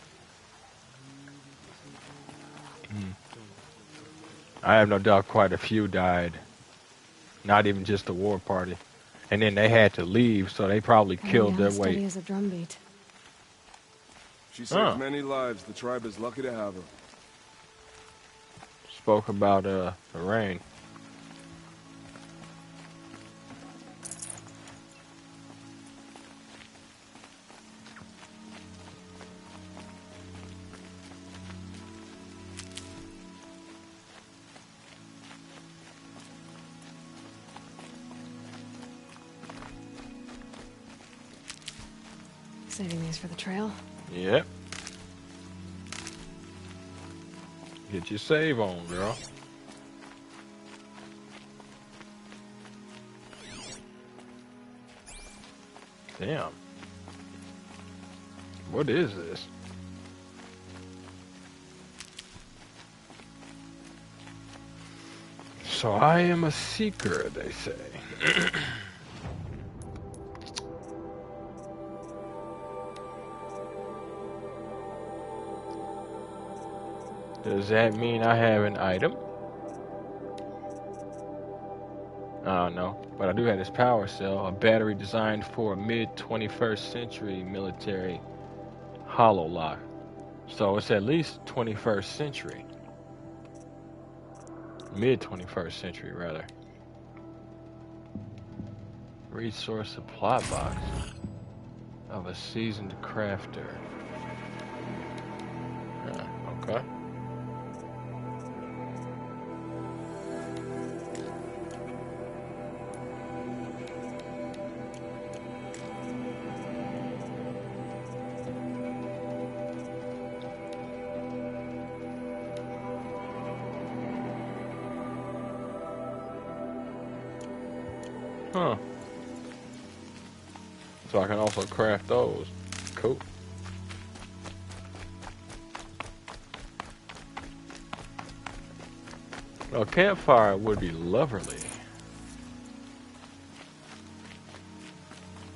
I have no doubt quite a few died. Not even just the war party. And then they had to leave, so they probably killed their Steady way. as a drumbeat. She saved many lives. The tribe is lucky to have her. Spoke about the rain. Saving these for the trail. Yep. Get your save on, girl. Damn. What is this? So I am a seeker, they say. Does that mean I have an item? I don't know, but I do have this power cell, a battery designed for a mid-21st century military hollow lock. So it's at least 21st century. Mid-21st century, rather. Resource supply box of a seasoned crafter. Okay. Huh. So I can also craft those. Cool. A campfire would be lovely.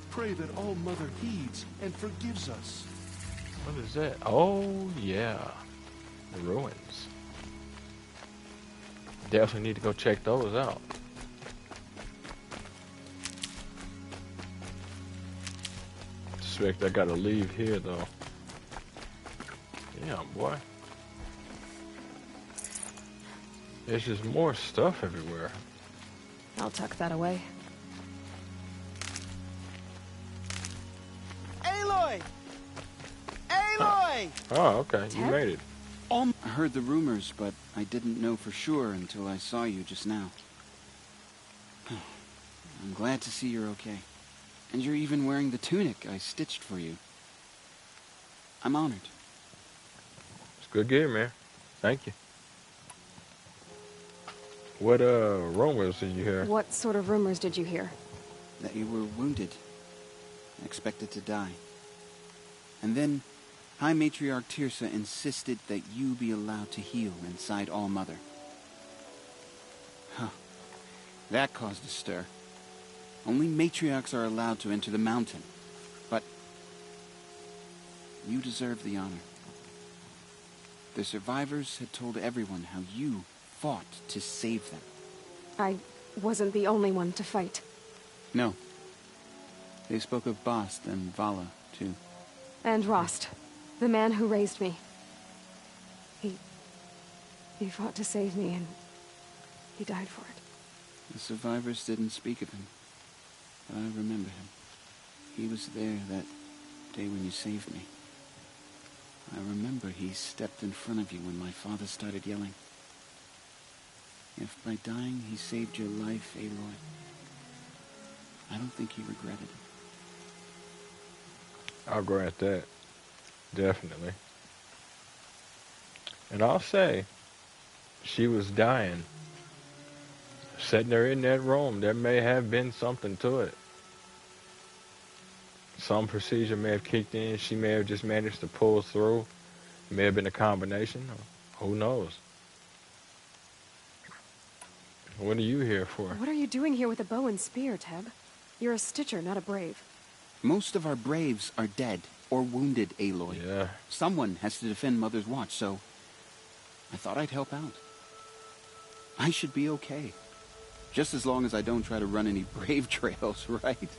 Pray that All Mother heeds and forgives us. What is that? Oh, yeah. The ruins. Definitely need to go check those out. Suspect I gotta leave here, though. Yeah, boy. There's just more stuff everywhere. I'll tuck that away. Aloy! Aloy! Oh, okay. You made it. I heard the rumors, but I didn't know for sure until I saw you just now. I'm glad to see you're okay. And you're even wearing the tunic I stitched for you. I'm honored. It's good gear, man. Thank you. What rumors did you hear? What sort of rumors did you hear? That you were wounded. Expected to die. And then High Matriarch Tirsa insisted that you be allowed to heal inside All Mother. Huh. That caused a stir. Only matriarchs are allowed to enter the mountain. But you deserve the honor. The survivors had told everyone how you fought to save them. I wasn't the only one to fight. No. They spoke of Bast and Vala, too. And Rost, the man who raised me. He fought to save me, and he died for it. The survivors didn't speak of him, but I remember him. He was there that day when you saved me. I remember he stepped in front of you when my father started yelling. If by dying he saved your life, Aloy, I don't think he regretted it. I'll grant that. Definitely. And I'll say, she was dying. Sitting there in that room, there may have been something to it. Some procedure may have kicked in. She may have just managed to pull through. It may have been a combination. Who knows? What are you here for? What are you doing here with a bow and spear, Teb? You're a Stitcher, not a Brave. Most of our Braves are dead or wounded, Aloy. Yeah. Someone has to defend Mother's Watch, so I thought I'd help out. I should be okay. Just as long as I don't try to run any Brave trails, right?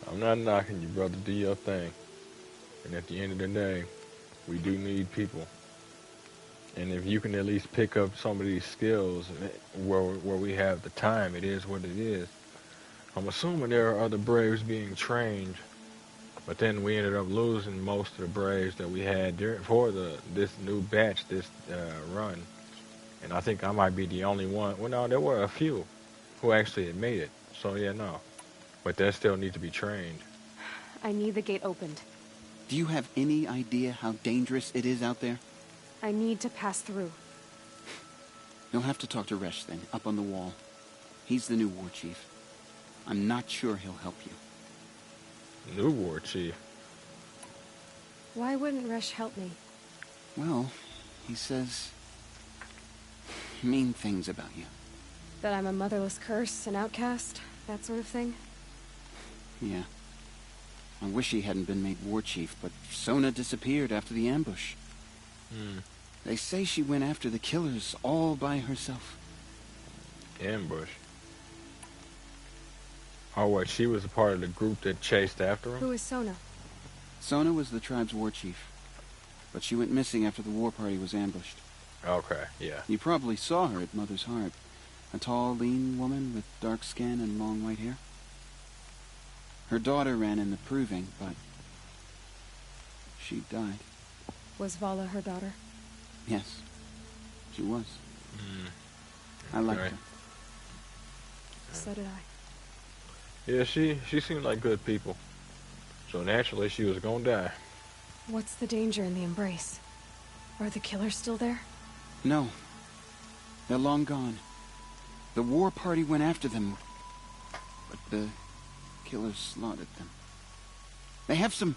I'm not knocking you, brother. Do your thing. And at the end of the day, we do need people. And if you can at least pick up some of these skills where we have the time, it is what it is. I'm assuming there are other Braves being trained, but then we ended up losing most of the Braves that we had for this new batch, this run. And I think I might be the only one. Well, no, there were a few who actually had made it. So yeah, no. But they still need to be trained. I need the gate opened. Do you have any idea how dangerous it is out there? I need to pass through. You'll have to talk to Resh then, up on the wall. He's the new war chief. I'm not sure he'll help you. New war chief? Why wouldn't Resh help me? Well, he says mean things about you. That I'm a motherless curse, an outcast, that sort of thing? Yeah. I wish he hadn't been made war chief, but Sona disappeared after the ambush. They say she went after the killers all by herself. Ambush? Oh, what, she was a part of the group that chased after him? Who is Sona? Sona was the tribe's war chief, but she went missing after the war party was ambushed. Okay, yeah. You probably saw her at Mother's Heart. A tall, lean woman with dark skin and long white hair. Her daughter ran in the proving, but she died. Was Vala her daughter? Yes, she was. I liked her. So did I. Yeah, she seemed like good people. So naturally she was gonna die. What's the danger in the embrace? Are the killers still there? No. They're long gone. The war party went after them but the killers slaughtered them. They have some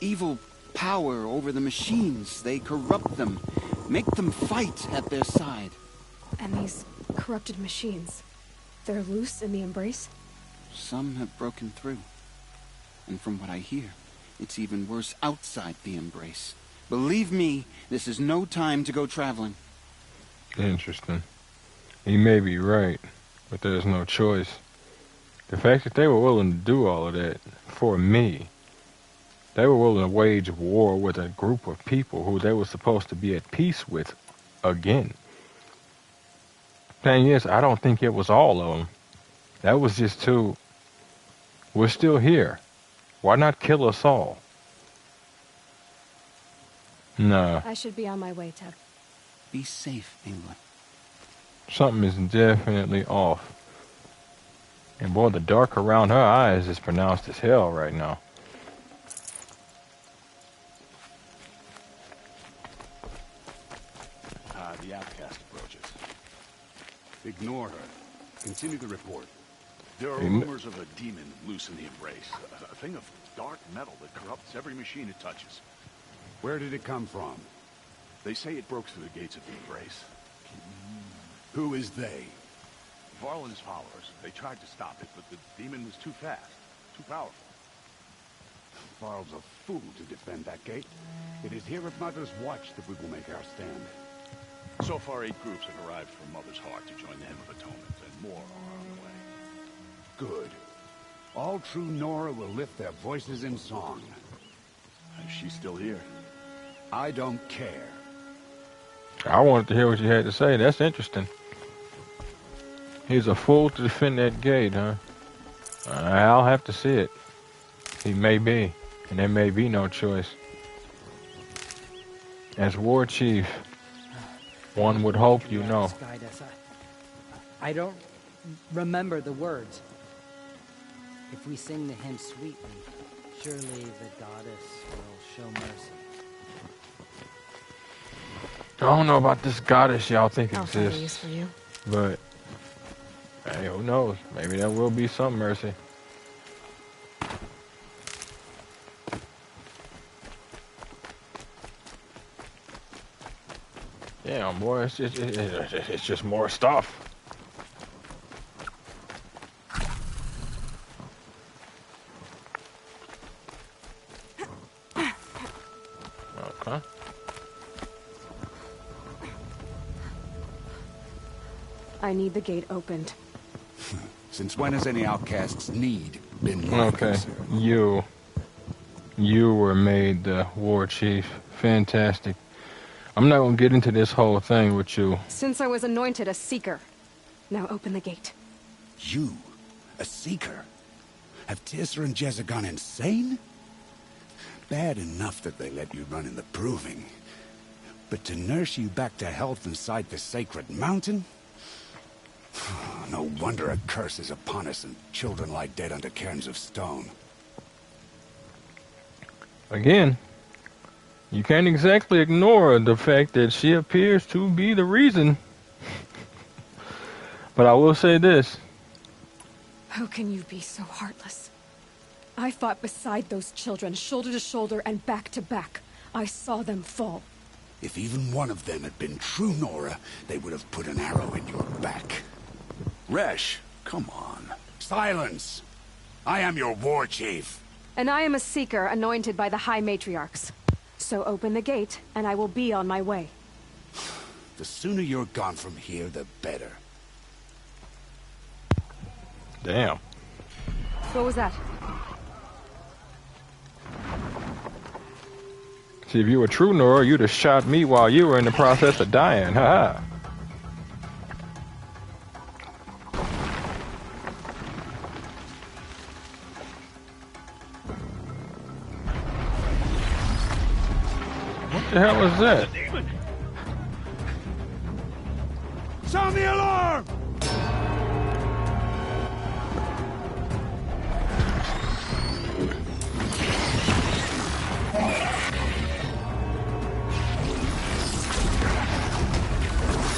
evil power over the machines. They corrupt them, make them fight at their side. And these corrupted machines, they're loose in the Embrace? Some have broken through. And from what I hear, it's even worse outside the Embrace. Believe me, this is no time to go traveling. Interesting. He may be right, but there's no choice. The fact that they were willing to do all of that for me, they were willing to wage war with a group of people who they were supposed to be at peace with again. Thing is, I don't think it was all of them. That was just two. We're still here. Why not kill us all? Nah. I should be on my way, Teb. Be safe, England. Something is definitely off. And boy, the dark around her eyes is pronounced as hell right now. The outcast approaches. Ignore her. Continue the report. There are rumors of a demon loose in the Embrace. A thing of dark metal that corrupts every machine it touches. Where did it come from? They say it broke through the gates of the Embrace. Who is they? Varl and his followers. They tried to stop it, but the demon was too fast, too powerful. Varl's a fool to defend that gate. It is here at Mother's Watch that we will make our stand. So far, 8 groups have arrived from Mother's Heart to join the Hymn of Atonement, and more are on the way. Good. All true Nora will lift their voices in song. Is she still here? I don't care. I wanted to hear what you had to say. That's interesting. He's a fool to defend that gate, huh? I'll have to see it. He may be, and there may be no choice. As war chief, one would hope you know. I don't remember the words. If we sing the hymn sweetly, surely the goddess will show mercy. I don't know about this goddess y'all think I'll find a use exists, for you. but hey, who knows? Maybe there will be some mercy. Damn, boy, it's just more stuff. Okay. I need the gate opened. Since when has any outcast's need been my Okay, concern? you were made the war chief. Fantastic. I'm not gonna get into this whole thing with you. Since I was anointed a seeker. Now open the gate. You? A seeker? Have Tissa and Jezza gone insane? Bad enough that they let you run in the proving. But to nurse you back to health inside the sacred mountain? No wonder a curse is upon us and children lie dead under cairns of stone. Again, you can't exactly ignore the fact that she appears to be the reason. But I will say this. How can you be so heartless? I fought beside those children, shoulder to shoulder and back to back. I saw them fall. If even one of them had been true Nora, they would have put an arrow in your back. Resh, come on. Silence! I am your war chief. And I am a seeker anointed by the High Matriarchs. So open the gate, and I will be on my way. The sooner you're gone from here, the better. Damn. What was that? See, if you were true Nora, you'd have shot me while you were in the process of dying. Ha ha. What the hell is that? Sound the alarm!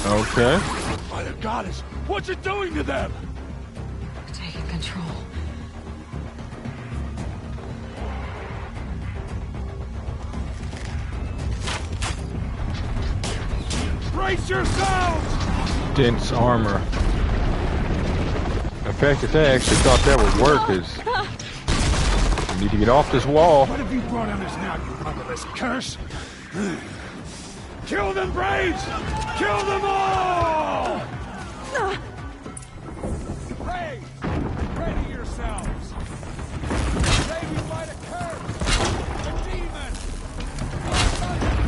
Okay. By the goddess, what's it doing to them? Taking control. Brace yourselves! Dense armor. The fact that they actually thought that would work is... You need to get off this wall. What have you brought on us now, you motherless curse? Kill them, Braves! Kill them all! Braves, ready yourselves! Save you by the curse! The demon!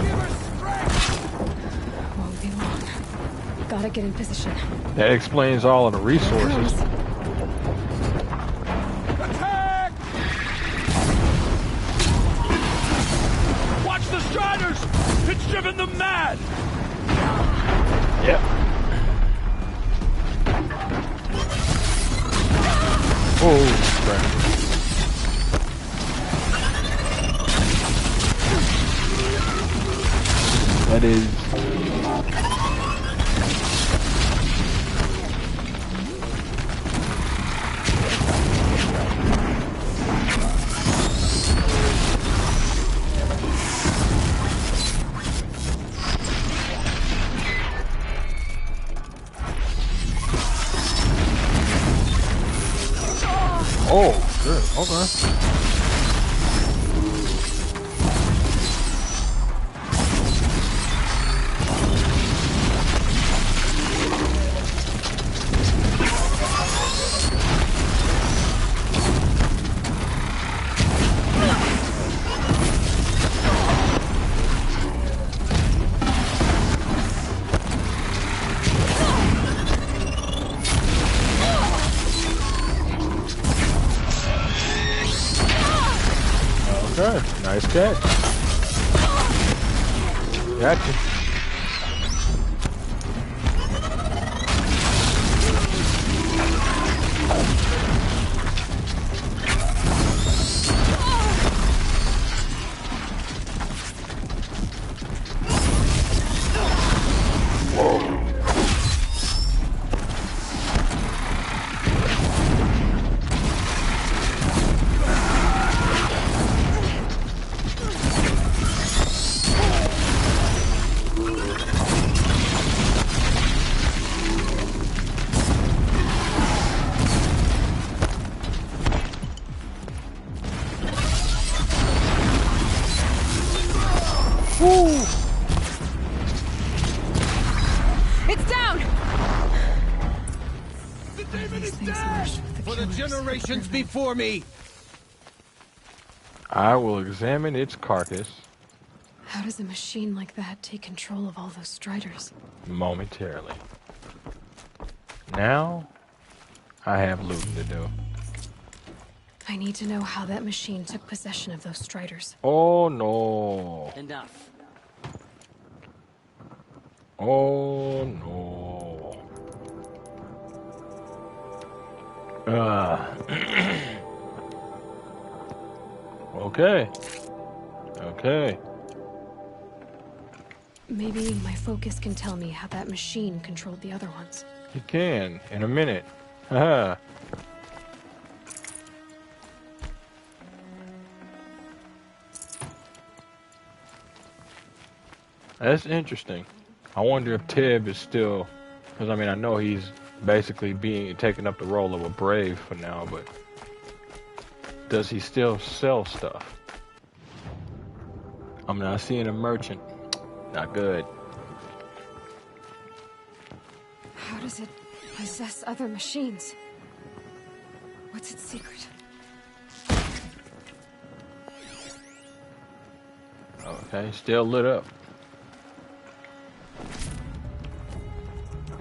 Give her strength! Won't be long. Gotta get in position. That explains all of the resources. Attack! Watch the Striders! It's driven them mad! Yep. Oh, crap. That is... Oh, good. Okay. Okay, nice catch. Gotcha. Woo! It's down! The demon is dead! For the generations before me! I will examine its carcass How does a machine like that take control of all those Striders? momentarily. Now, I have looting to do. I need to know how that machine took possession of those Striders. Oh no. Enough. Oh no. Okay. Okay. Maybe my focus can tell me how that machine controlled the other ones. You can, in a minute. Haha. That's interesting. I wonder if Tib is still, because I mean I know he's basically taking up the role of a brave for now, but does he still sell stuff? I'm not seeing a merchant. Not good. How does it possess other machines? What's its secret? Okay, still lit up.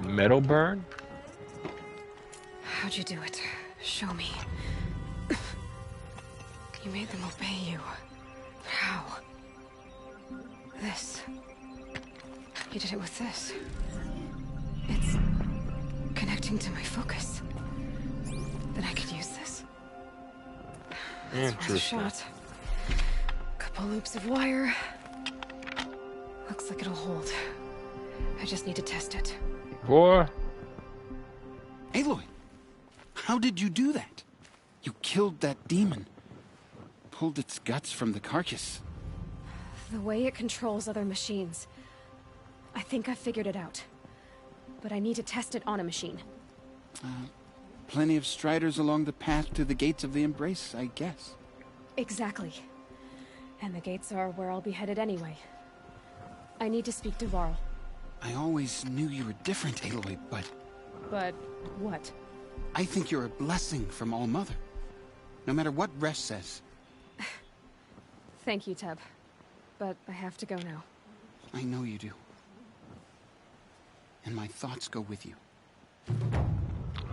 Metal burn? How'd you do it? Show me. You made them obey you. How? This. You did it with this. It's connecting to my focus. Then I could use this. That's worth a shot. Couple loops of wire. Looks like it'll hold. I just need to test it. Boy. Aloy, how did you do that? You killed that demon. Pulled its guts from the carcass. The way it controls other machines. I think I figured it out. But I need to test it on a machine. Plenty of striders along the path to the gates of the Embrace, I guess. Exactly. And the gates are where I'll be headed anyway. I need to speak to Varl. I always knew you were different, Aloy, but... But what? I think you're a blessing from All-Mother. No matter what Resh says. Thank you, Teb. But I have to go now. I know you do. And my thoughts go with you.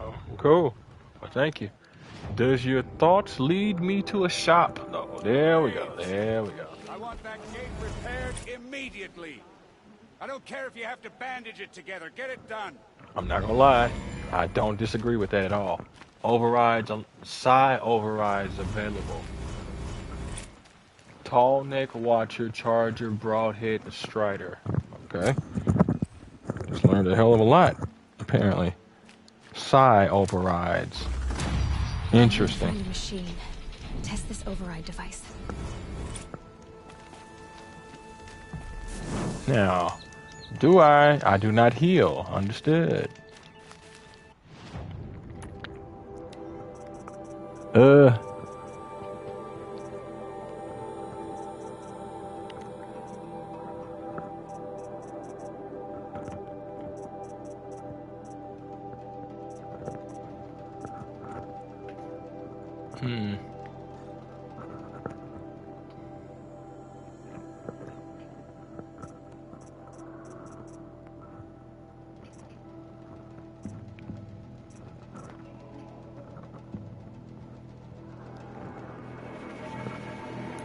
Oh, cool. Well, thank you. Does your thoughts lead me to a shop? Oh, there we go. There we go. I want that gate repaired immediately. I don't care if you have to bandage it together. Get it done. I'm not gonna lie. I don't disagree with that at all. Overrides, side overrides available. Tall neck, watcher, charger, broadhead, and strider. Okay. Just learned a hell of a lot, apparently. Psi overrides. Interesting. Find a machine. Test this override device. Now, do I do not heal. Understood.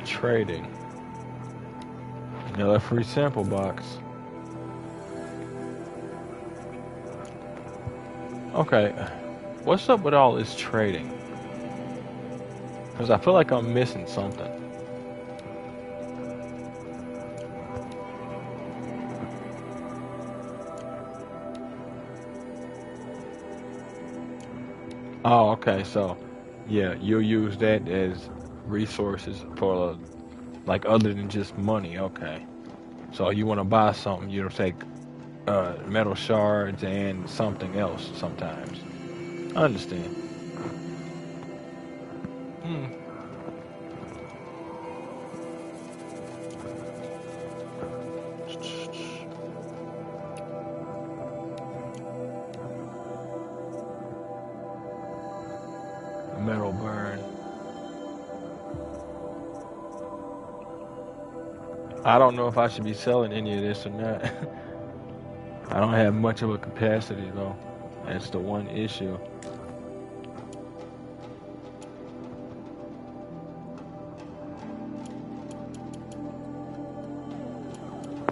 Trading. Another free sample box. Okay, what's up with all this trading? Because I feel like I'm missing something. Oh, okay, so yeah, you'll use that as resources for like other than just money. Okay, so you want to buy something, you'll take metal shards and something else sometimes. I understand. Metal burn. I don't know if I should be selling any of this or not. I don't have much of a capacity though. That's the one issue.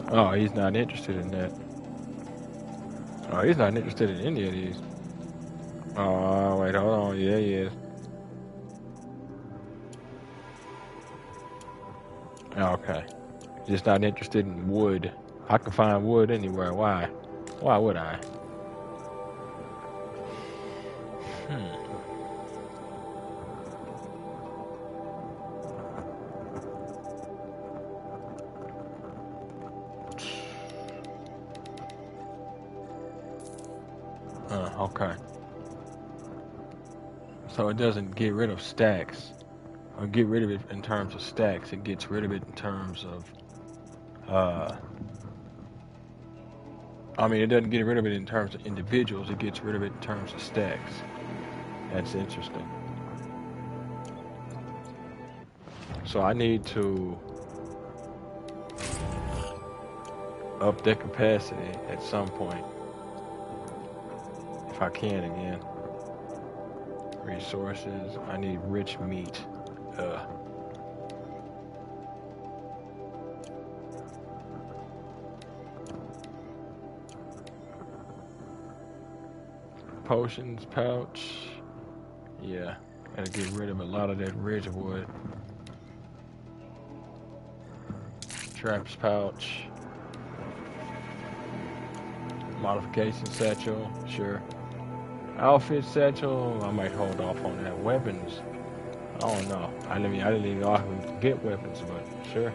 Oh, he's not interested in that. Oh, he's not interested in any of these. Oh, wait, hold on. Yeah, he is. Okay. Just not interested in wood. I can find wood anywhere. Why? Why would I? Okay. So it doesn't get rid of stacks. Or get rid of it in terms of stacks. It gets rid of it in terms of I mean, it doesn't get rid of it in terms of individuals. It gets rid of it in terms of stacks. That's interesting. So I need to up their capacity at some point. If I can again. Resources. I need rich meat. Potions pouch. Yeah, gotta get rid of a lot of that ridgewood. Traps pouch. Modification satchel, sure. Outfit satchel, I might hold off on that. Weapons. I don't know. I didn't even know I could get weapons, but sure.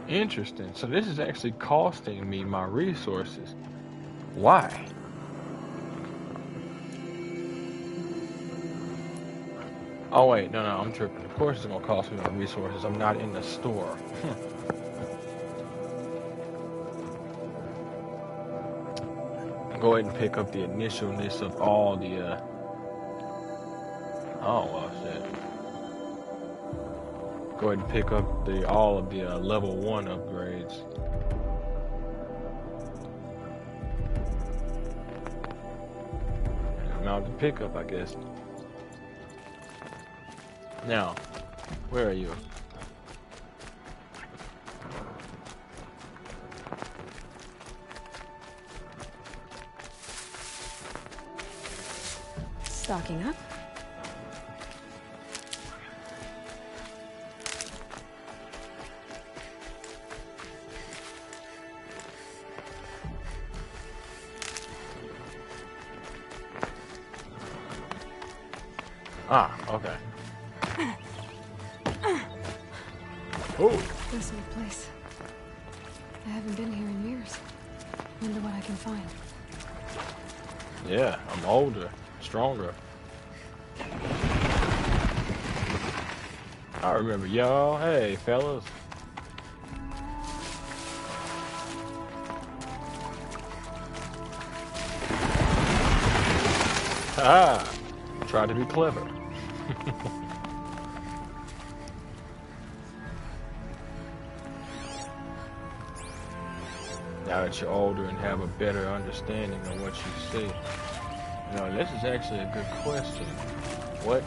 Interesting. So this is actually costing me my resources. Why? Oh wait, no, I'm tripping. Of course it's gonna cost me my resources. I'm not in the store. Go ahead and pick up the initialness of all the oh well shit. Go ahead and pick up all of the level 1 upgrades. Amount to pick up, I guess. Now, where are you? Stocking up. Ah, okay. Oh. This old place. I haven't been here in years. Wonder what I can find. Yeah, I'm older, stronger. I remember y'all. Hey, fellas. Ah, try to be clever. Now that you're older and have a better understanding of what you see. You know, this is actually a good question. What?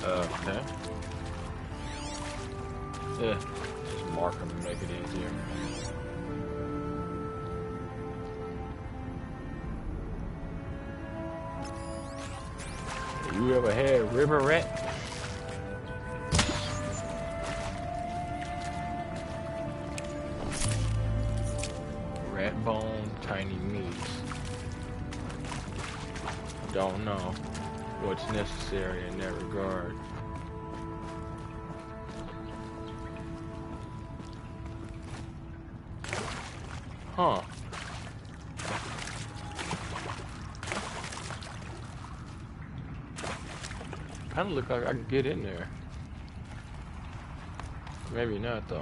Okay. Yeah, just mark them and make it easier. You ever had river rat? Rat bone, tiny meats. Don't know what's necessary in that regard. Huh. Kind of look like I could get in there. Maybe not though.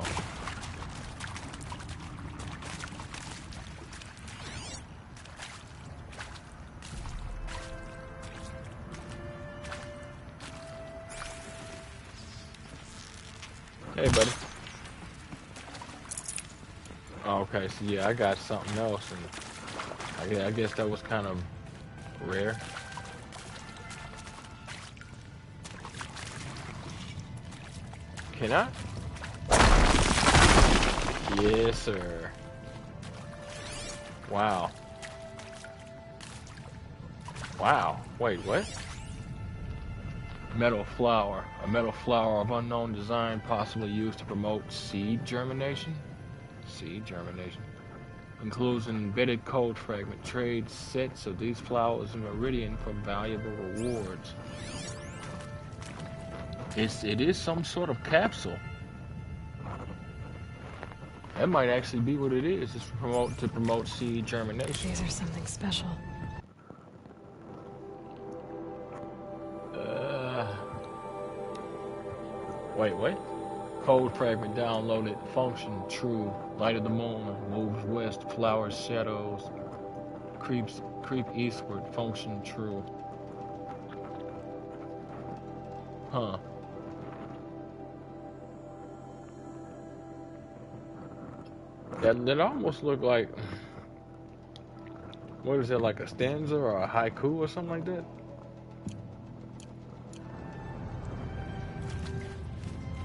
Hey, buddy. Oh, okay, so yeah, I got something else, and I guess that was kind of rare. Can I? Yes, sir. Wow. Wow. Wait, what? Metal flower. A metal flower of unknown design, possibly used to promote seed germination? Seed germination. Includes an embedded code fragment. Trade sets of these flowers in Meridian for valuable rewards. It is some sort of capsule. That might actually be what it is. It's to promote seed germination. These are something special. Wait, what? Code fragment downloaded. Function true. Light of the moon moves west. Flowers shadows. Creep eastward. Function true. Huh. That almost looked like, what is that, like a stanza or a haiku or something like that?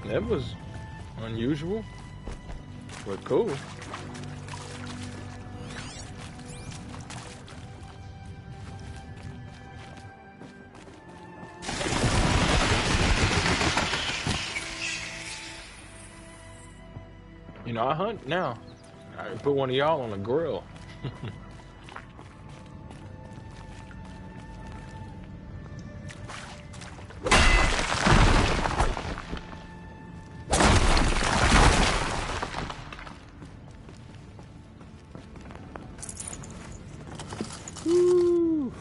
That was Unusual, but cool. You know, I hunt now. I put one of y'all on a grill. Woo.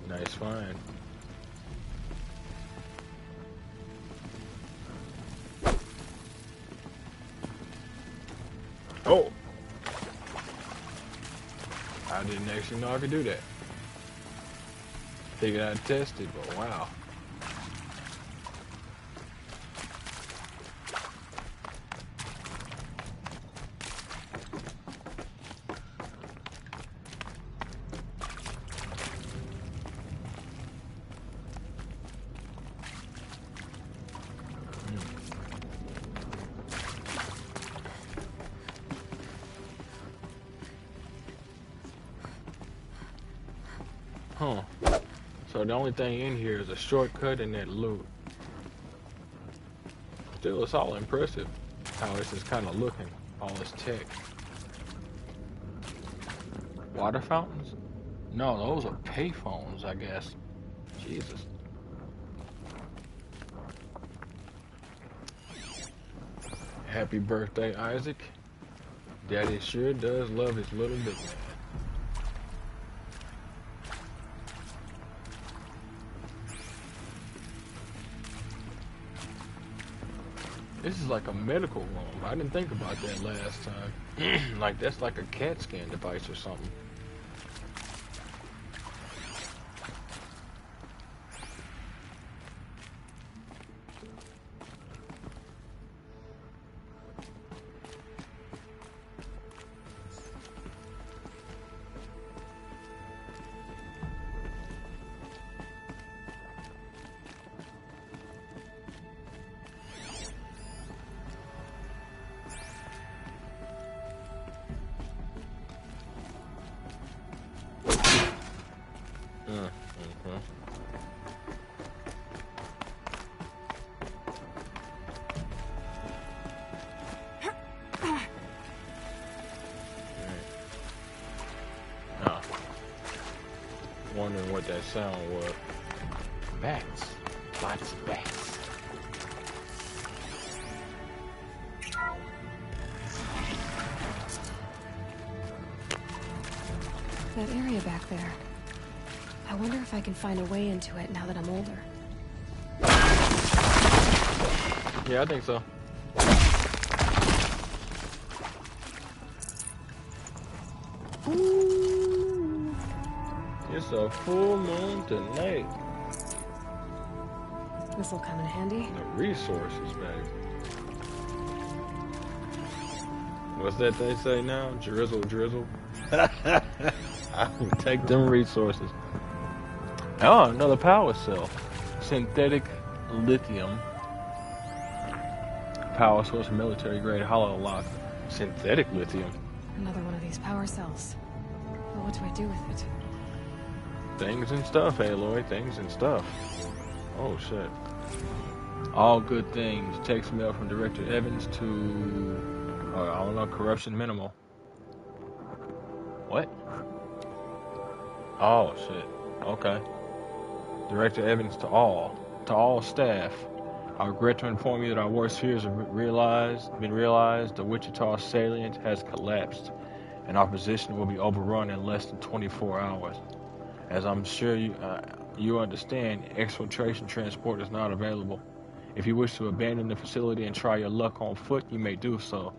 Nice find. Oh! I didn't actually know I could do that. Figured I'd test it, but wow. Huh. So the only thing in here is a shortcut and that loot. Still, it's all impressive how this is kind of looking. All this tech. Water fountains? No, those are payphones, I guess. Jesus. Happy birthday, Isaac. Daddy sure does love his little big man. This is like a medical room. I didn't think about that last time. Like that's like a CAT scan device or something. Wondering what that sound was. Bats. Lots of bats. That area back there. I wonder if I can find a way into it now that I'm older. Yeah, I think so. Ooh. It's a full moon tonight. This'll come in handy. The resources, baby. What's that they say now? Drizzle, drizzle. I will take them resources. Oh, another power cell. Synthetic lithium. Power source, military grade hollow lock. Synthetic lithium. Another one of these power cells. Well, what do I do with it? Things and stuff, Aloy. Things and stuff. Oh, shit. All good things. Text mail from Director Evans to... I don't know, corruption minimal. What? Oh, shit. Okay. Director Evans to all staff. I regret to inform you that our worst fears have been realized. The Wichita salient has collapsed, and our position will be overrun in less than 24 hours. As I'm sure you understand, exfiltration transport is not available. If you wish to abandon the facility and try your luck on foot, you may do so.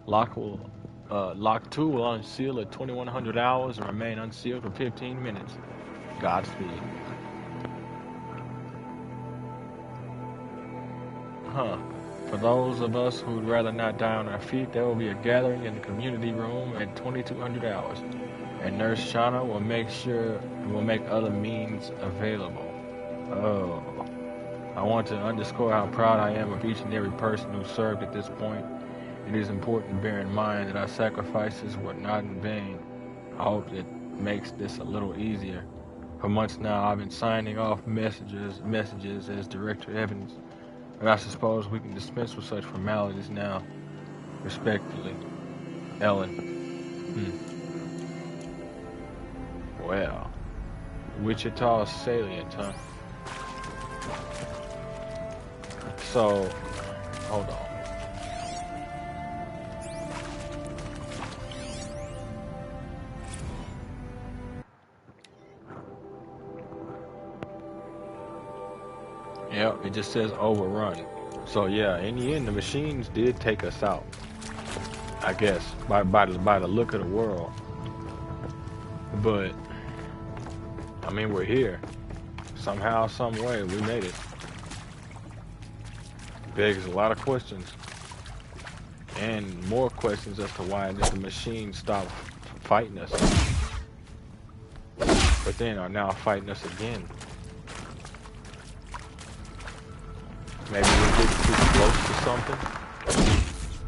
Lock 2 will unseal at 2100 hours and remain unsealed for 15 minutes. Godspeed. Huh. For those of us who'd rather not die on our feet, there will be a gathering in the community room at 2200 hours. And Nurse Shauna will make other means available. Oh. I want to underscore how proud I am of each and every person who served at this point. It is important to bear in mind that our sacrifices were not in vain. I hope it makes this a little easier. For months now, I've been signing off messages as direct evidence, but I suppose we can dispense with such formalities now. Respectfully, Ellen. Well, Wichita salient, huh? So, hold on. Yep, it just says overrun. So yeah, in the end, the machines did take us out. I guess by the look of the world. But I mean, we're here. Somehow, some way, we made it. Begs a lot of questions, and more questions as to why did the machine stop fighting us, but then are now fighting us again. Maybe we're getting too close to something.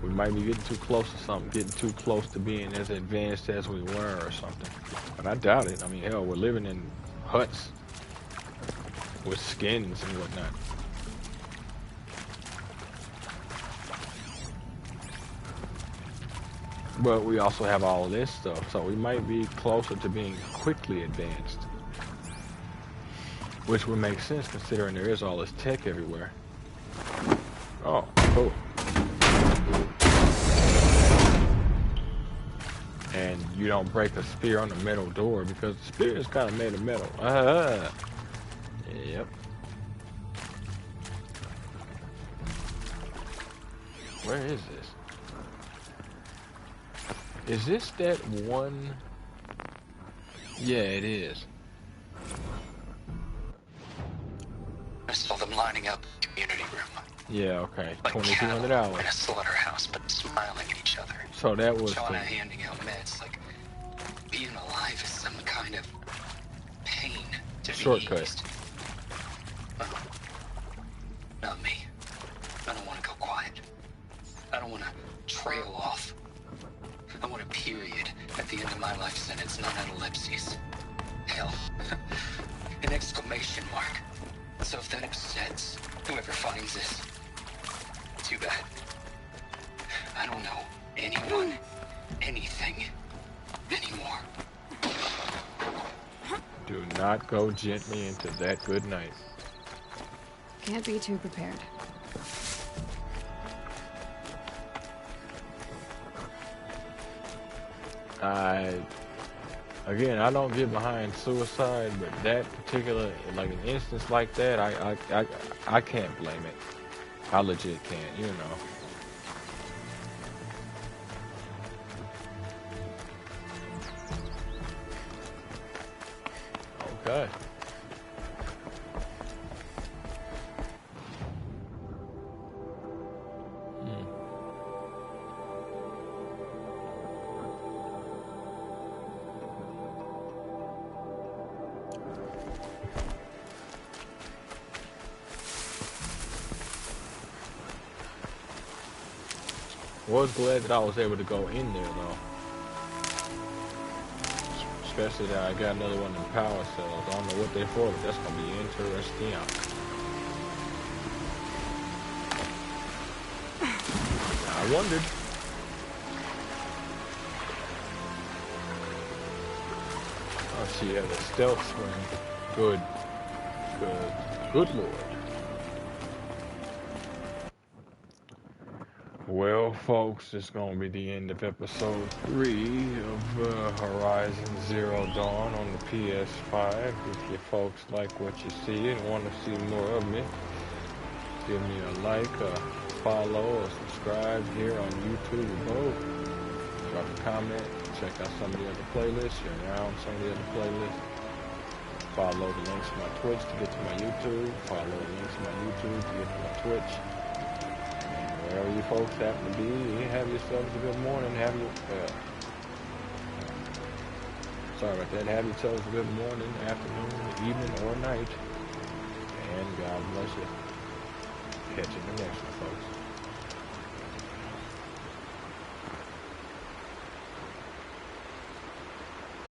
We might be getting too close to something, getting too close to being as advanced as we were or something. But I doubt it. I mean, hell, we're living in huts with skins and whatnot. But we also have all of this stuff, so we might be closer to being quickly advanced. Which would make sense considering there is all this tech everywhere. Oh, cool. And you don't break a spear on the metal door because the spear is kind of made of metal. Yep. Where is this? Is this that one? Yeah, it is. I saw them lining up in the community room. Yeah, okay. Like $2,200. in a slaughterhouse, but smiling at each other. So that was Shauna the... handing out meds, like being alive is some kind of pain to be shortcut. eased. Well, not me. I don't want to go quiet. I don't want to trail off. I want a period at the end of my life sentence, not an ellipses. Hell, an exclamation mark. So if that upsets whoever finds this, too bad. I don't know anyone, anything, anymore. Do not go gently into that good night. Can't be too prepared. Again, I don't get behind suicide, but that particular, like an instance like that, I can't blame it. I legit can't, you know. Okay. Was glad that I was able to go in there though. Especially that I got another one of them power cells. I don't know what they're for, but that's gonna be interesting. I wondered. Oh, she had a stealth swing. Good lord. Well, folks, it's going to be the end of episode 3 of Horizon Zero Dawn on the PS5. If you folks like what you see and want to see more of me, give me a like, a follow, or subscribe here on YouTube or both. Drop a comment, check out some of the other playlists, share around some of the other playlists. Follow the links to my Twitch to get to my YouTube. Follow the links to my YouTube to get to my Twitch. Wherever you folks happen to be, have yourselves a good morning. Have yourselves a good morning, afternoon, evening, or night. And God bless you. catch you in the next one, folks.